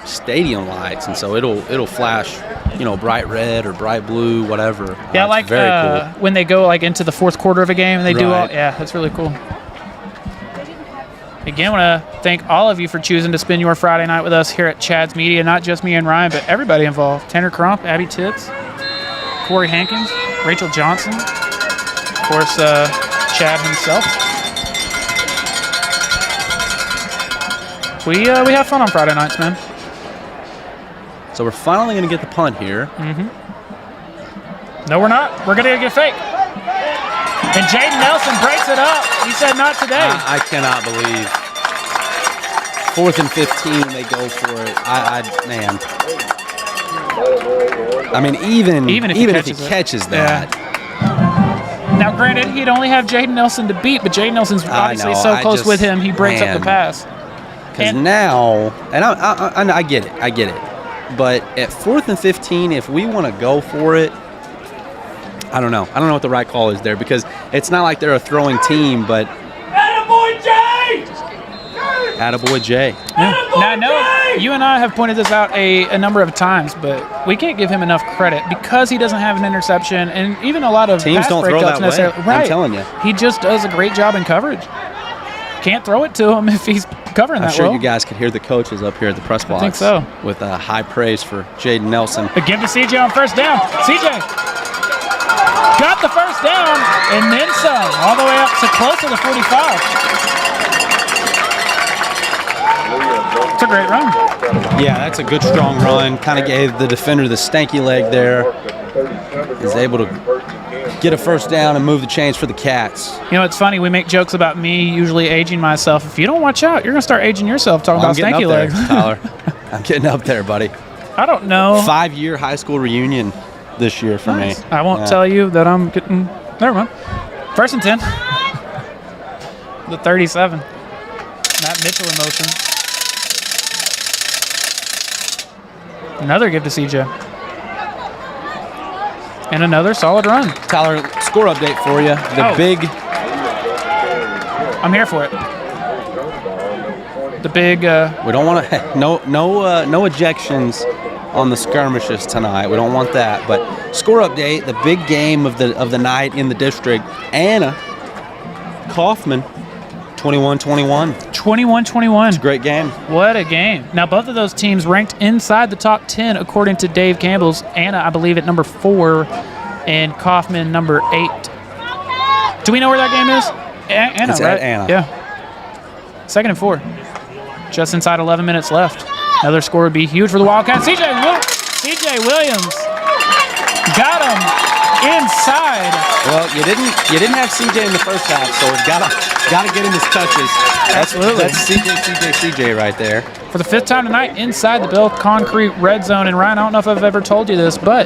stadium lights, and so it'll flash, bright red or bright blue, whatever. Yeah, like very cool. When they go into the 4th quarter of a game and they do all, that's really cool. Again, I want to thank all of you for choosing to spend your Friday night with us here at Chad's Media. Not just me and Ryan, but everybody involved. Tanner Crump, Abby Tibbs, Corey Hankins, Rachel Johnson, of course, Chad himself. We have fun on Friday nights, man. So we're finally going to get the punt here. No, we're not. We're going to get fake. And Jaden Nelson breaks it up. He said not today. I cannot believe. 4th and 15, they go for it. Man. I mean, even if he catches that. Yeah. Now, granted, he'd only have Jaden Nelson to beat, but Jaden Nelson's obviously so close with him, he breaks up the pass. Because now, and I get it. But at 4th and 15, if we want to go for it, I don't know. I don't know what the right call is there because it's not like they're a throwing team, but. Attaboy Jay! Attaboy Jay. Yeah. Now, I know you and I have pointed this out a number of times, but we can't give him enough credit because he doesn't have an interception and even a lot of teams pass don't throw that way. Right. I'm telling you. He just does a great job in coverage. Can't throw it to him if he's covering that I'm sure well. you guys could hear the coaches up here at the press box. I think so. With high praise for Jaden Nelson. A give to CJ on first down. CJ got the first down and then some, all the way up to close to the 45. It's a great run. Yeah, that's a good, strong run. Kind of gave the defender the stanky leg there. He's able to get a first down and move the chains for the Cats. You know, it's funny. We make jokes about me usually aging myself. If you don't watch out, you're going to start aging yourself talking about stanky legs. Tyler. I'm getting up there, buddy. I don't know. 5-year high school reunion this year for me. I won't tell you that I'm getting. Never mind. 1st and 10. The 37. Matt Mitchell in motion. Another give to CJ. And another solid run. Tyler, score update for you. The big. I'm here for it. The big. We don't want to. No ejections on the skirmishes tonight. We don't want that. But score update, the big game of the night in the district. Anna Kaufman, 21-21. 21-21. It's a great game. What a game. Now, both of those teams ranked inside the top 10 according to Dave Campbell's. Anna, I believe, at number 4 and Kaufman number 8. Do we know where that game is? Anna, it's right? at Anna. Yeah. 2nd and 4. Just inside 11 minutes left. Another score would be huge for the Wildcats. CJ Williams got him inside. Well, you didn't have CJ in the first half, so we've got to get him his touches. Absolutely. That's CJ right there. For the 5th time tonight, inside the Bill Concrete red zone. And Ryan, I don't know if I've ever told you this, but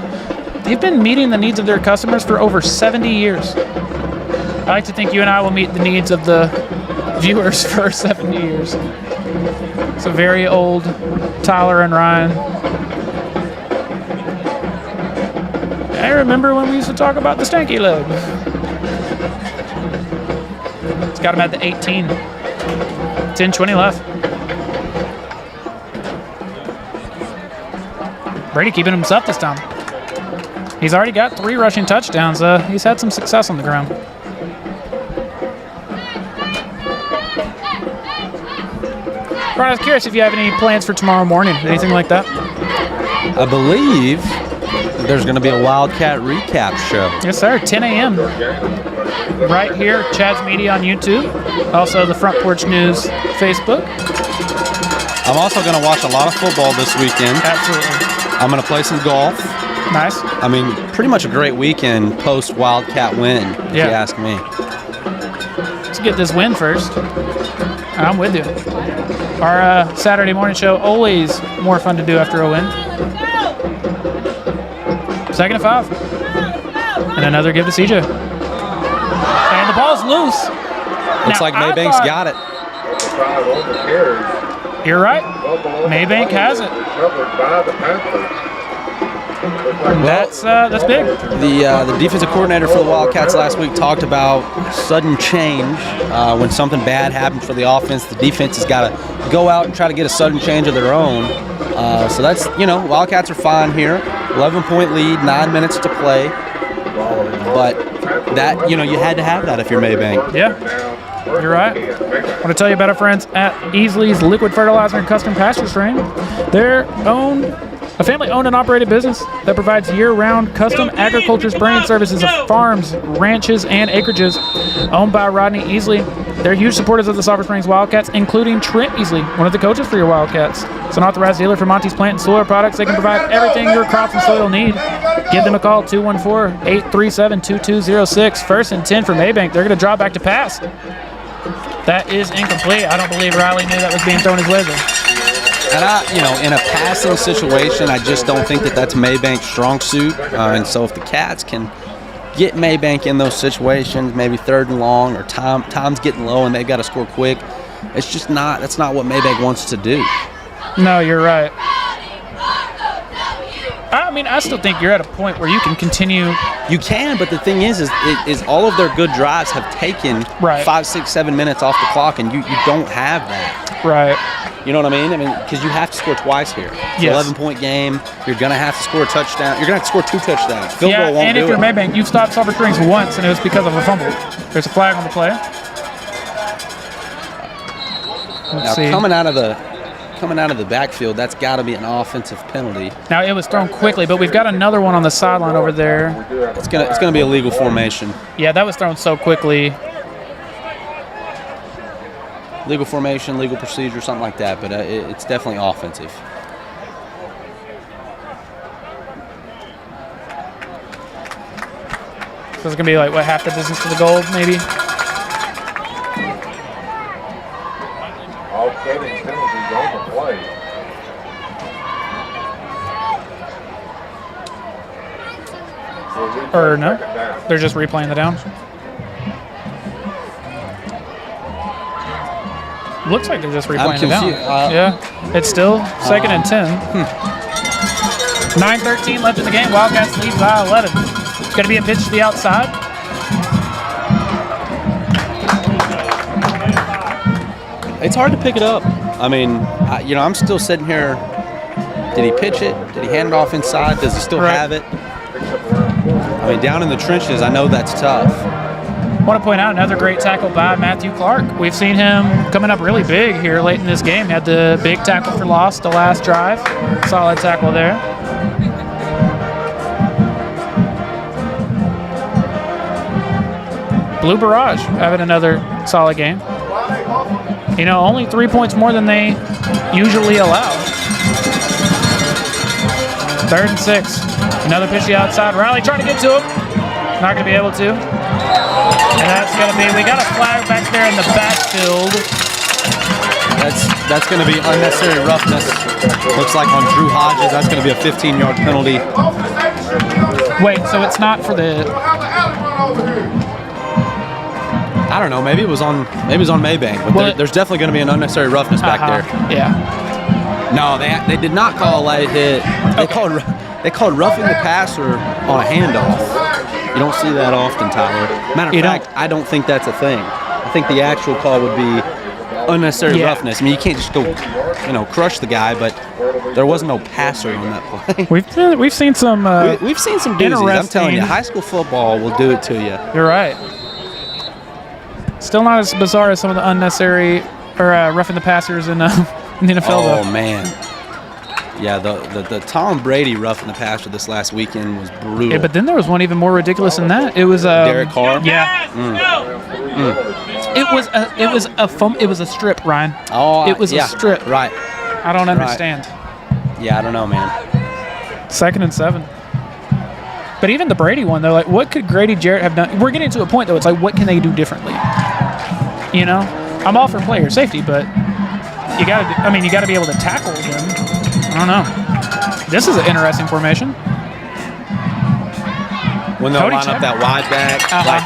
they've been meeting the needs of their customers for over 70 years. I like to think you and I will meet the needs of the viewers for 70 years. It's a very old Tyler and Ryan. I remember when we used to talk about the stanky leg. It's got him at the 18. 10-20 left. Brady keeping himself this time. He's already got 3 rushing touchdowns. He's had some success on the ground. Brian, I was curious if you have any plans for tomorrow morning, anything like that? I believe there's going to be a Wildcat recap show. Yes, sir. 10 a.m. Right here, Chad's Media on YouTube. Also, the Front Porch News Facebook. I'm also going to watch a lot of football this weekend. Absolutely. I'm going to play some golf. Nice. I mean, pretty much a great weekend post-Wildcat win, if you ask me. Let's get this win first. I'm with you. Our Saturday morning show, always more fun to do after a win. 2nd and 5. And another give to CJ. And the ball's loose. Looks like Mabank's got it. You're right. Mabank has it. That's big. The defensive coordinator for the Wildcats last week talked about sudden change. When something bad happens for the offense, the defense has got to go out and try to get a sudden change of their own. So that's, Wildcats are fine here. 11-point lead, 9 minutes to play. But that, you had to have that if you're Mabank. Yeah, you're right. I want to tell you about our friends at Easley's Liquid Fertilizer and Custom Pasture Strain. Their own A family-owned and operated business that provides year-round custom agriculture spraying services of farms, ranches, and acreages. Owned by Rodney Easley. They're huge supporters of the Sulphur Springs Wildcats, including Trent Easley, one of the coaches for your Wildcats. It's an authorized dealer for Monty's Plant and Soil Products. They can provide everything your crops and soil need. Give them a call, 214-837-2206. First and 10 for Mabank. They're going to draw back to pass. That is incomplete. I don't believe Riley knew that was being thrown his way there. And in a passing situation, I just don't think that that's Mabank's strong suit. And so if the Cats can get Mabank in those situations, maybe 3rd and long, or time's getting low and they've got to score quick, that's not what Mabank wants to do. No, you're right. I mean, I still think you're at a point where you can continue. You can, but the thing is all of their good drives have taken 5, 6, 7 minutes off the clock, and you don't have that. Right. You know what I mean? Because you have to score twice here. It's an 11-point game. You're going to have to score a touchdown. You're going to have to score 2 touchdowns. Field goal won't and if you're Mabank, you've stopped Sulphur Springs once, and it was because of a fumble. There's a flag on the play. Let's see. Coming out of the backfield, that's got to be an offensive penalty. Now it was thrown quickly, but we've got another one on the sideline over there. It's gonna be a legal formation. Yeah, that was thrown so quickly. Legal formation, legal procedure, something like that, but it's definitely offensive. So it's going to be like, what, half the distance to the goal, maybe? Offsetting penalties on the play. Or no? They're just replaying the down. Looks like they're just replaying the down. Yeah, it's still 2nd and 10. 9:13 left in the game. Wildcats lead by 11. It's going to be a pitch to the outside. It's hard to pick it up. I mean, I'm still sitting here. Did he pitch it? Did he hand it off inside? Does he still have it? I mean, down in the trenches, I know that's tough. I want to point out another great tackle by Matthew Clark. We've seen him coming up really big here late in this game. Had the big tackle for loss the last drive. Solid tackle there. Blue Barrage having another solid game. Only 3 points more than they usually allow. 3rd and 6. Another pitch to the outside. Riley trying to get to him. Not going to be able to. And that's going to be, we got a flag back there in the backfield. That's going to be unnecessary roughness. Looks like on Drew Hodges, that's going to be a 15-yard penalty. Wait, so it's not for the... I don't know. Maybe it was on Mabank, but there's definitely going to be an unnecessary roughness back there. Yeah. No, they did not call a late hit. They called roughing the passer on a handoff. You don't see that often, Tyler. Matter of fact, I don't think that's a thing. I think the actual call would be unnecessary roughness. I mean, you can't just go, crush the guy, but there was no passer on that play. We've seen some we've seen some doozies. I'm telling you, high school football will do it to you. You're right. Still not as bizarre as some of the unnecessary or roughing the passers in the NFL. Oh man, yeah, the Tom Brady roughing the passer this last weekend was brutal. Yeah, but then there was one even more ridiculous than that. It was Derek Carr. Yeah. It was a strip, Ryan. Oh, it was a strip. Right. I don't understand. Yeah, I don't know, man. 2nd and 7. But even the Brady one, though, like, what could Grady Jarrett have done? We're getting to a point, though, it's like, what can they do differently? I'm all for player safety, but you got to be able to tackle them. I don't know. This is an interesting formation. When they'll line up that wide back, like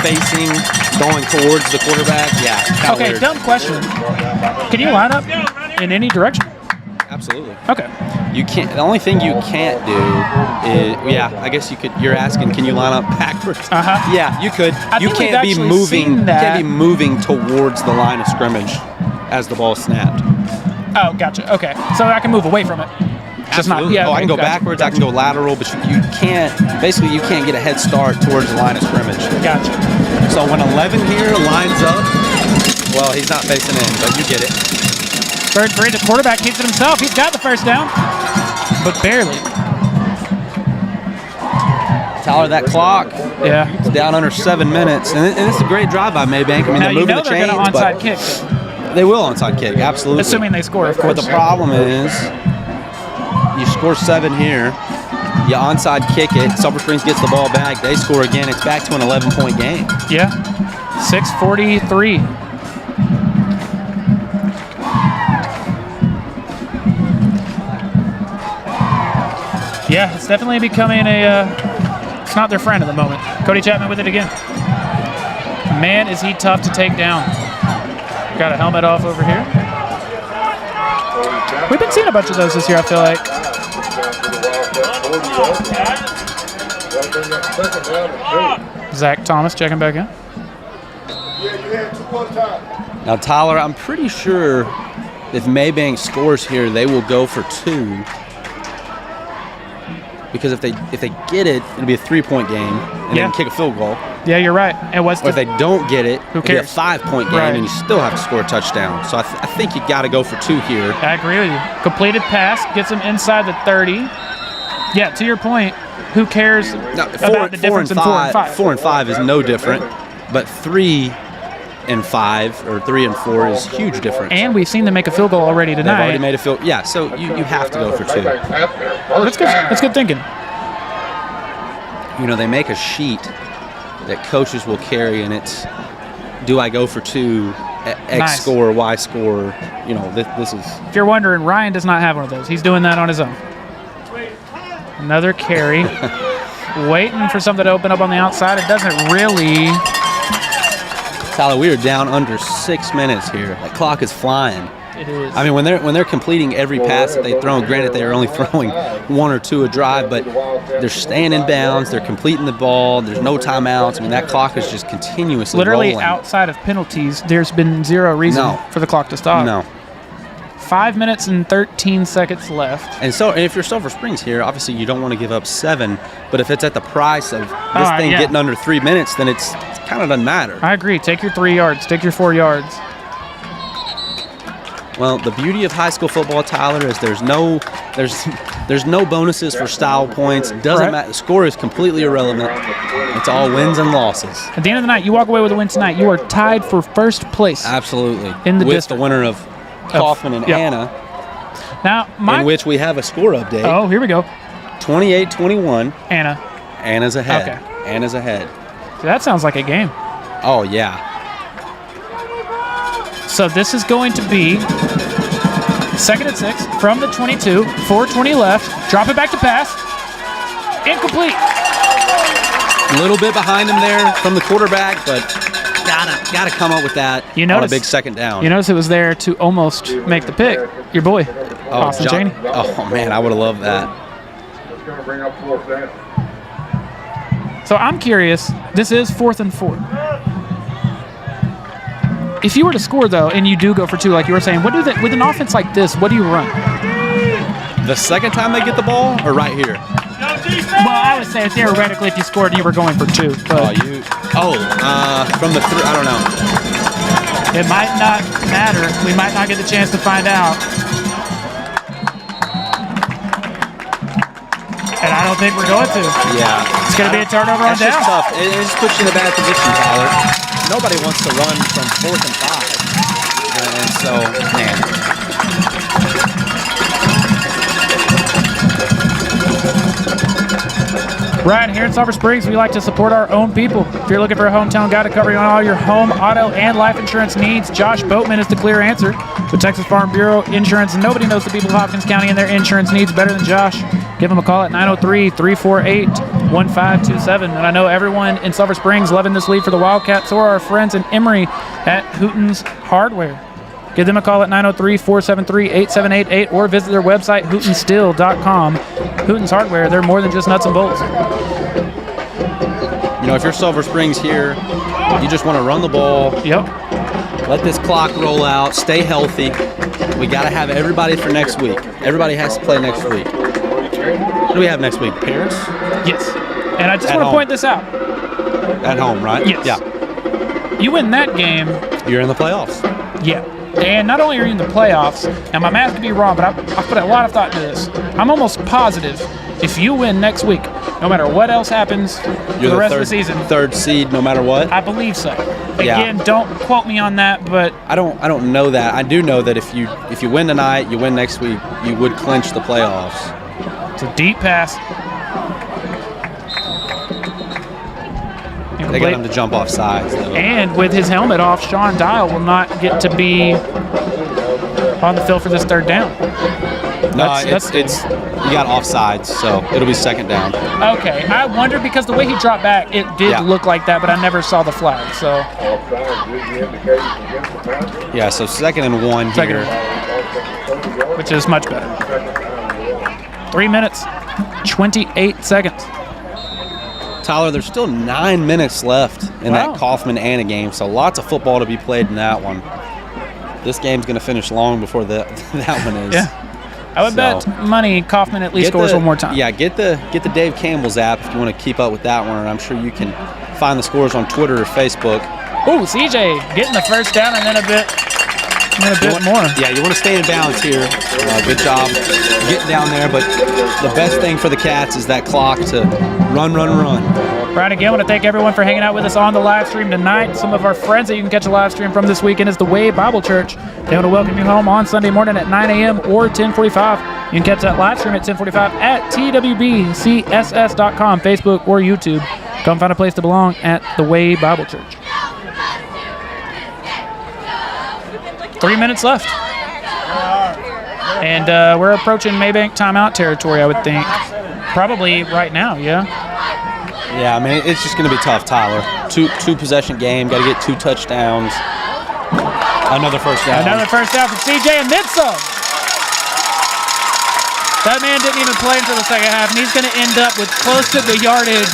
facing, going towards the quarterback, yeah. Okay, weird. Dumb question. Can you line up in any direction? Absolutely. Okay. You can't. The only thing you can't do is, I guess you could. You're asking, can you line up backwards? Yeah, you could. You can't be moving. You can't be moving towards the line of scrimmage as the ball snapped. Oh, gotcha. Okay, so I can move away from it. Just not. Yeah. I can go backwards. I can go lateral, but you can't. Basically, you can't get a head start towards the line of scrimmage. Gotcha. So when 11 here lines up, well, he's not facing in, but you get it. 3rd and 3, the quarterback keeps it himself. He's got the first down. but barely. Tyler, that clock, Yeah. it's down under 7 minutes, and it's a great drive by Mabank. I mean, Now they're you moving know the they're chains, going to but onside kick, they will onside kick, absolutely. assuming they score, of But course. the problem is, you score 7 here, you onside kick it, Sulphur Springs gets the ball back, they score again, it's back to an 11-point game. Yeah. 6:43. Yeah, it's definitely becoming it's not their friend at the moment. Cody Chapman with it again. Man, is he tough to take down. Got a helmet off over here. We've been seeing a bunch of those this year, I feel like. Zach Thomas checking back in. Now, Tyler, I'm pretty sure if Mabank scores here, they will go for 2. Because if they get it, it'll be a 3-point game, and then kick a field goal. Yeah, you're right. And what's or if they don't get it, who it'll be a cares? 5-point game, Right. and you still have to score a touchdown. So I think you got to go for 2 here. I agree with you. Completed pass gets them inside the 30. Yeah, to your point, who cares about the difference in 4 and 5? 4 and 5 is no different, but 3 and 5 or 3 and 4 is huge difference. And we've seen them make a field goal already They've tonight. already made a field. Yeah, so you have to go for 2. That's good thinking. You know, they make a sheet that coaches will carry, and it's, do I go for 2, X Nice. score, Y score? You know, this is. If you're wondering, Ryan does not have one of those. He's doing that on his own. Another carry. Waiting for something to open up on the outside. It doesn't really. Tyler, we are down under 6 minutes here. That clock is flying. It is. I mean, when they're completing every pass that they throw, granted they are only throwing 1 or 2 a drive, but they're staying in bounds, they're completing the ball, there's no timeouts. I mean, that clock is just continuously Literally rolling. outside of penalties, there's been zero reason for the clock to stop. No. 5 minutes and 13 seconds left. And so, and if you're Sulphur Springs here, obviously you don't want to give up 7, but if it's at the price of this thing getting under 3 minutes, then it kind of doesn't matter. I agree. Take your 3 yards. Take your 4 yards. Well, the beauty of high school football, Tyler, is there's no bonuses for style points. Doesn't matter. The score is completely irrelevant. It's all wins and losses. At the end of the night, you walk away with a win tonight. You are tied for first place. Absolutely. In the with district. the winner of Kaufman and Anna. Now, in which we have a score update. Oh, here we go. 28-21. Anna. Anna's ahead. Okay. Anna's ahead. So that sounds like a game. Oh, yeah. So this is going to be 2nd and 6 from the 22, 4:20 left. Drop it back to pass. Incomplete. A little bit behind him there from the quarterback, but gotta come up with that on a big second down. You notice it was there to almost make the pick. Your boy, Austin Cheney. Oh, man, I would have loved that. It's going to bring up 4th down. So I'm curious. This is 4th and 4. If you were to score, though, and you do go for 2, like you were saying, with an offense like this, what do you run? The second time they get the ball, or right here? Well, I would say theoretically, if you scored, you were going for 2. But from the 3, I don't know. It might not matter. We might not get the chance to find out. And I don't think we're going to. Yeah. It's going to be a turnover on That's down. just tough. It just puts you in a bad position, Tyler. Nobody wants to run from 4th and 5. And so, man. Right here in Sulphur Springs, we like to support our own people. If you're looking for a hometown guy to cover you on all your home, auto, and life insurance needs, Josh Boatman is the clear answer. With Texas Farm Bureau Insurance, nobody knows the people of Hopkins County and their insurance needs better than Josh. Give him a call at 903-348-1527. And I know everyone in Sulphur Springs loving this lead for the Wildcats, so are our friends in Emory at Hooten's Hardware. Give them a call at 903-473-8788 or visit their website, hootenstill.com. Hooten's Hardware, they're more than just nuts and bolts. You know, if you're Sulphur Springs here, you just want to run the ball. Yep. Let this clock roll out. Stay healthy. We got to have everybody for next week. Everybody has to play next week. What do we have next week? Paris? Yes. And I just want to point this out. At home, right? Yes. Yeah. You win that game. You're in the playoffs. Yeah. And not only are you in the playoffs, and my math could be wrong, but I put a lot of thought into this. I'm almost positive if you win next week, no matter what else happens for the rest of the season, third seed, no matter what. I believe so. Again, don't quote me on that, but I don't know that. I do know that if you win tonight, you win next week, you would clinch the playoffs. It's a deep pass. They got him to jump off sides, though. And with his helmet off, Sean Dial will not get to be on the field for this third down. No, it's you got offsides, so it'll be second down. Okay, I wondered because the way he dropped back, it did look like that, but I never saw the flag. So yeah, so second and 1 here, which is much better. 3 minutes, 28 seconds. Tyler, there's still 9 minutes left in that Kaufman Anna game, so lots of football to be played in that one. This game's going to finish long before that one is. Yeah. I would bet money Kaufman at least scores one more time. Yeah, get the Dave Campbell's app if you want to keep up with that one. And I'm sure you can find the scores on Twitter or Facebook. Ooh, CJ getting the first down and then a bit more. Yeah, you want to stay in balance here. Good job getting down there, but the best thing for the Cats is that clock to run. Right, again, I want to thank everyone for hanging out with us on the live stream tonight. Some of our friends that you can catch a live stream from this weekend is the Way Bible Church. They want to welcome you home on Sunday morning at 9 a.m. or 10:45. You can catch that live stream at 10:45 at twbcss.com, Facebook, or YouTube. Come find a place to belong at the Way Bible Church. 3 minutes left. And we're approaching Mabank timeout territory, I would think. Probably right now, yeah? Yeah, I mean, it's just going to be tough, Tyler. Two possession game, got to get 2 touchdowns. Another first down. Another first down from CJ and then some. That man didn't even play until the second half, and he's going to end up with close to the yardage.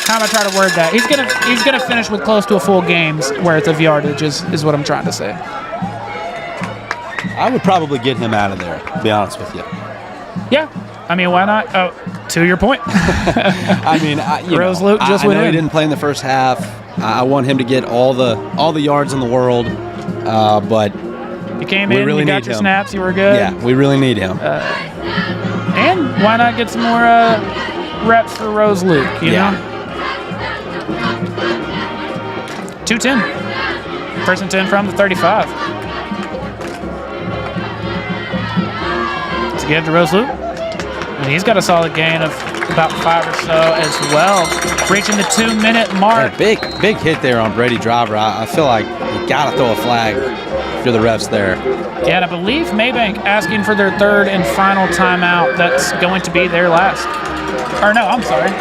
How am I trying to word that? He's gonna finish with close to a full game's worth of yardage is what I'm trying to say. I would probably get him out of there, to be honest with you. Yeah. I mean, why not? Oh, to your point. I mean, Rose Luke just went in. I know he didn't play in the first half. I want him to get all the yards in the world, but you came in, you got your snaps, you were good. Yeah, we really need him. And why not get some more reps for Rose Luke, you know? 2-10. First and 10 from the 35. Let's get to Rose Luke. And he's got a solid gain of about 5 or so as well. Reaching the 2-minute mark. Yeah, big hit there on Brady Driver. I feel like you got to throw a flag if you're the refs there. Yeah, and I believe Mabank asking for their third and final timeout. That's going to be their last. Or no, I'm sorry.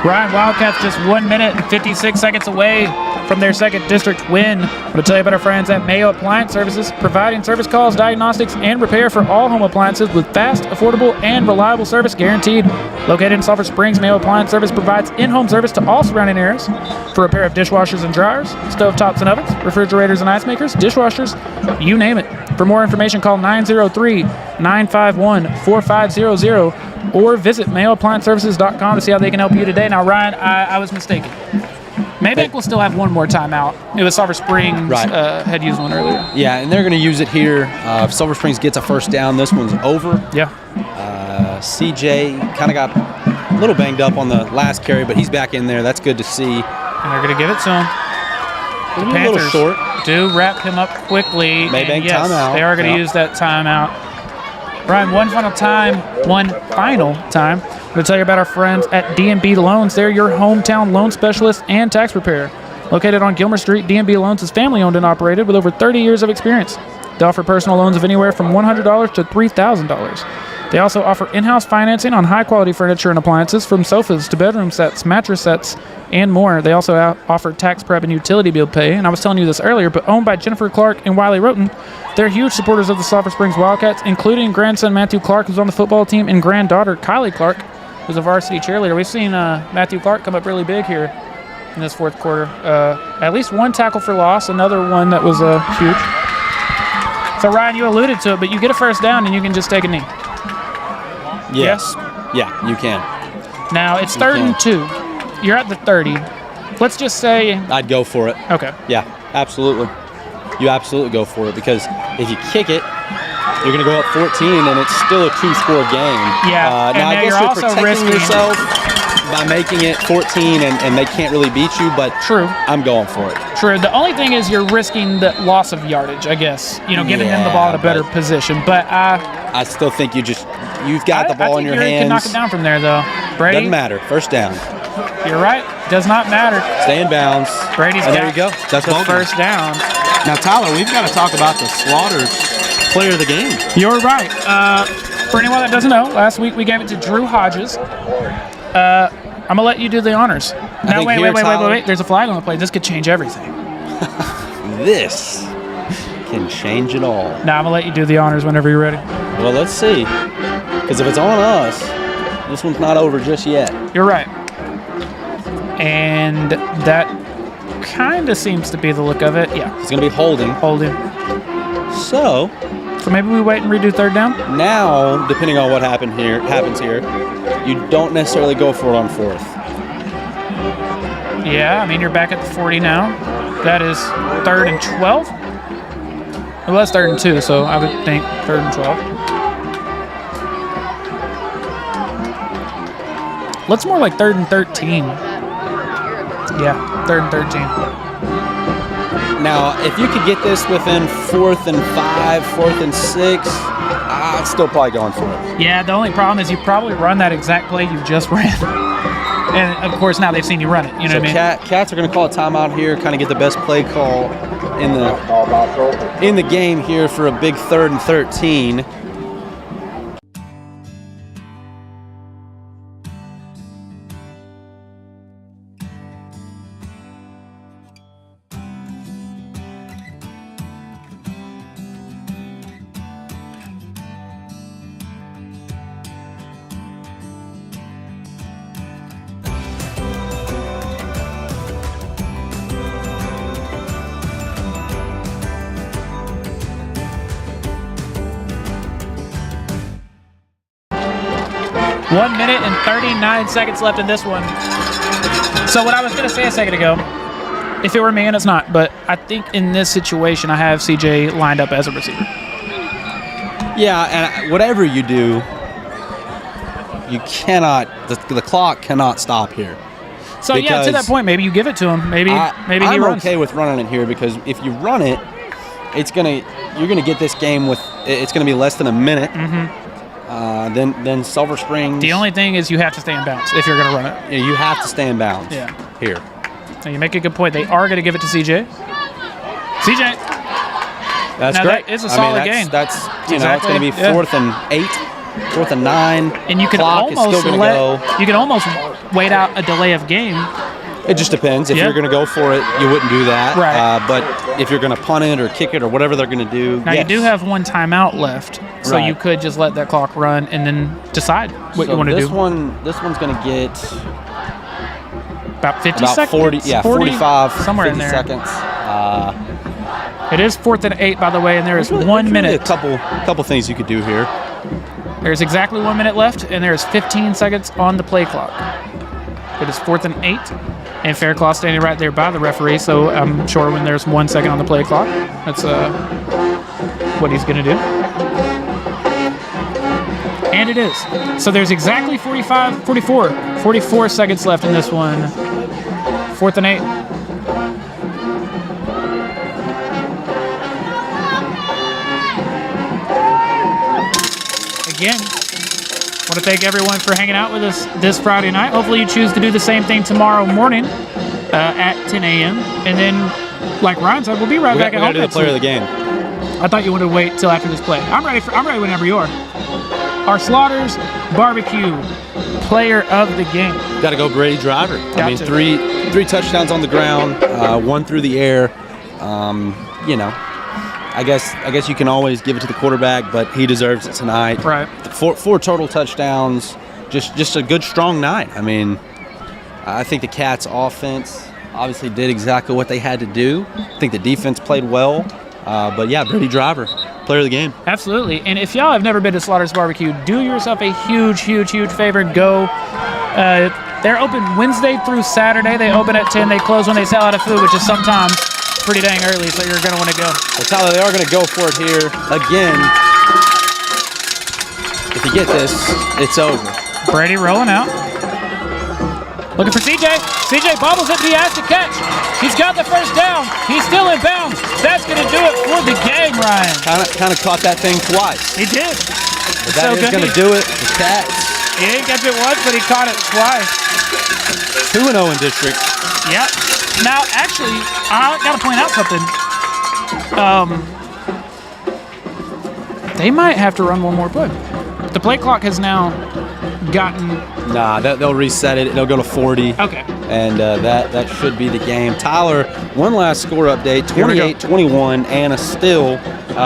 Ryan, Wildcats just 1 minute and 56 seconds away from their second district win. I want to tell you about our friends at Mayo Appliance Services, providing service calls, diagnostics, and repair for all home appliances with fast, affordable, and reliable service guaranteed. Located in Sulphur Springs, Mayo Appliance Service provides in-home service to all surrounding areas for repair of dishwashers and dryers, stovetops and ovens, refrigerators and ice makers, dishwashers, you name it. For more information, call 903-951-4500 or visit mayoapplianceservices.com to see how they can help you today. Now, Ryan, I was mistaken. Mabank will still have one more timeout. It was Sulphur Springs had used one earlier. Yeah, and they're going to use it here. If Sulphur Springs gets a first down, this one's over. Yeah. CJ kind of got a little banged up on the last carry, but he's back in there. That's good to see. And they're going to give it to him. The Panthers a little short. Do wrap him up quickly. Mabank yes, timeout. They are going to use that timeout. Ryan, one final time. I'm going to tell you about our friends at D&B Loans. They're your hometown loan specialist and tax preparer. Located on Gilmer Street, D&B Loans is family-owned and operated with over 30 years of experience. They offer personal loans of anywhere from $100 to $3,000. They also offer in-house financing on high-quality furniture and appliances, from sofas to bedroom sets, mattress sets, and more. They also offer tax prep and utility bill pay. And I was telling you this earlier, but owned by Jennifer Clark and Wiley Roten, they're huge supporters of the Sulphur Springs Wildcats, including grandson Matthew Clark, who's on the football team, and granddaughter Kylie Clark, who's a varsity cheerleader. We've seen Matthew Clark come up really big here in this fourth quarter. At least one tackle for loss, another one that was huge. So, Ryan, you alluded to it, but you get a first down and you can just take a knee. Yes. Yeah, you can. Now, it's 3rd and 2. You're at the 30. Let's just say... I'd go for it. Okay. Yeah, absolutely. You absolutely go for it, because if you kick it, you're going to go up 14, and it's still a 2-score game. Yeah, now, I guess you're you're also protecting risking yourself by making it 14, and they can't really beat you, but true. I'm going for it. True. The only thing is you're risking the loss of yardage, I guess. Giving them the ball in a better position. But I still think you've got the ball in your hands. You can knock it down from there, though. Brady? Doesn't matter. First down. You're right. Does not matter. Stay in bounds. Brady's and got there you go. That's the first down. Now, Tyler, we've got to talk about the Slaughters player of the game. You're right. For anyone that doesn't know, last week we gave it to Drew Hodges. I'm going to let you do the honors. Now, wait. There's a flag on the play. This could change everything. This can change it all. Now, I'm going to let you do the honors whenever you're ready. Well, let's see. Because if it's on us, this one's not over just yet. You're right. And that kind of seems to be the look of it. Yeah. It's going to be holding. So maybe we wait and redo 3rd down? Now, depending on what happens here, you don't necessarily go for it on 4th. Yeah, I mean, you're back at the 40 now. That is 3rd and 12. Well, that's 3rd and 2, so I would think 3rd and 12. Let's more like 3rd and 13. Yeah, 3rd and 13. Now, if you could get this within 4th and 5, 4th and 6, I'd still probably going for it. Yeah, the only problem is you probably run that exact play you just ran. And, of course, now they've seen you run it. You know what I mean? Cats are going to call a timeout here, kind of get the best play call in the game here for a big 3rd and 13. One minute and 39 seconds left in this one. So what I was going to say a second ago, if it were me, and it's not, but I think in this situation I have CJ lined up as a receiver. Yeah, and whatever you do, you cannot, the clock cannot stop here. So yeah, to that point, maybe you give it to him. Maybe he runs. I'm okay with running it here, because if you run it, you're gonna get this game with, it's gonna be less than a minute. Mm-hmm. Then Sulphur Springs. The only thing is you have to stay in bounds if you're going to run it. Yeah, you have to stay in bounds. Yeah. Here. Now you make a good point. They are going to give it to CJ. CJ. That's now great. That is a solid game. That's it's going to be 4th and 8, 4th and 9. And you can you can almost wait out a delay of game. It just depends. If you're going to go for it, you wouldn't do that. Right. But if you're going to punt it or kick it or whatever they're going to do, now you do have one timeout left, so you could just let that clock run and then decide what you want to do. This one's going to get about 50 seconds. 40, 45, somewhere 50 in there. seconds. It is 4th and 8, by the way, and there is 1 minute. A couple things you could do here. There's exactly 1 minute left, and there's 15 seconds on the play clock. It is 4th and 8, and Fairclough standing right there by the referee, so I'm sure when there's 1 second on the play clock, that's what he's going to do. And it is. So there's exactly 44 seconds left in this one. 4th and 8. Again, I want to thank everyone for hanging out with us this Friday night. Hopefully you choose to do the same thing tomorrow morning at 10 a.m. And then, like Ryan said, we'll be right back at home. We got to do the player of the game. I thought you wanted to wait till after this play. I'm ready whenever you are. our Slaughters Barbecue player of the game. Got to go Brady Driver. I mean, three touchdowns on the ground, one through the air. You know, I guess you can always give it to the quarterback, but he deserves it tonight. Right. Four total touchdowns. Just a good, strong night. I mean, I think the Cats' offense obviously did exactly what they had to do. I think the defense played well. But yeah, Brady Driver, player of the game. Absolutely. And if y'all have never been to Slaughter's Barbecue, do yourself a huge favor and go. They're open Wednesday through Saturday. They open at 10. They close when they sell out of food, which is sometimes pretty dang early, so you're going to want to go. Well, Tyler, they are going to go for it here again. If you get this, it's over. Brady rolling out. Looking for CJ. CJ bobbles it, he has to catch. He's got the first down. He's still in bounds. That's going to do it for the game, Ryan. Kind of caught that thing twice. He did. But that is going to do it. The Cats. He didn't catch it once, but he caught it twice. 2-0 in district. Yep. Now, actually, I got to point out something. They might have to run one more play. The play clock has now gotten... Nah, they'll reset it. It'll go to 40. Okay. And that should be the game. Tyler, one last score update, 28-21, Anna still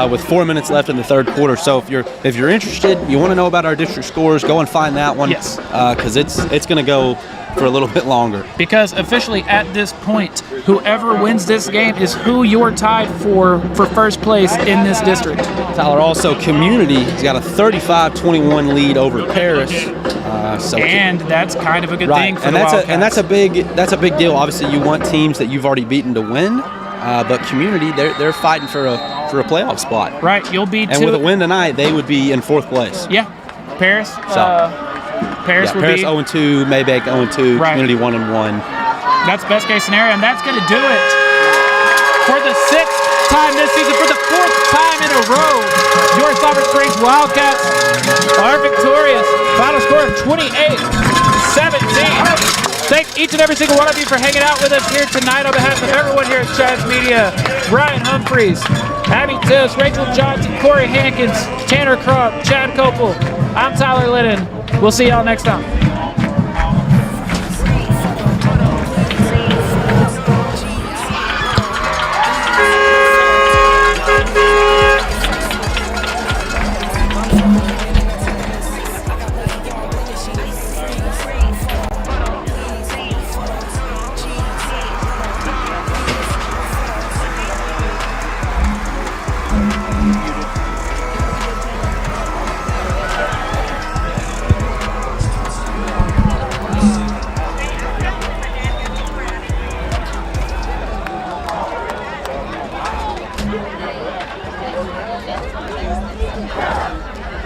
with 4 minutes left in the third quarter. So if you're interested, you want to know about our district scores, go and find that one. Yes. Because it's going to go for a little bit longer. Because officially at this point, whoever wins this game is who you're tied for first place in this district. Tyler, also Community has got a 35-21 lead over Paris. And that's kind of a good thing for the Wildcats. And that's a big deal. Obviously, you want teams that you've already beaten to win, but Community they're fighting for a playoff spot. Right, you'll be. And with a win tonight, they would be in fourth place. Yeah, Paris. Paris would Paris be 0-2, Mabank 0-2, right. Community 1-1. That's best case scenario, and that's going to do it for the 6th time this season, for the 4th time in a row. Your Sulphur Springs Wildcats are victorious. Final score of 28-17. Thanks each and every single one of you for hanging out with us here tonight. On behalf of everyone here at Chad's Media, Brian Humphreys, Abby Tiss, Rachel Johnson, Corey Hankins, Tanner Crump, Chad Copel, I'm Tyler Lennon. We'll see y'all next time.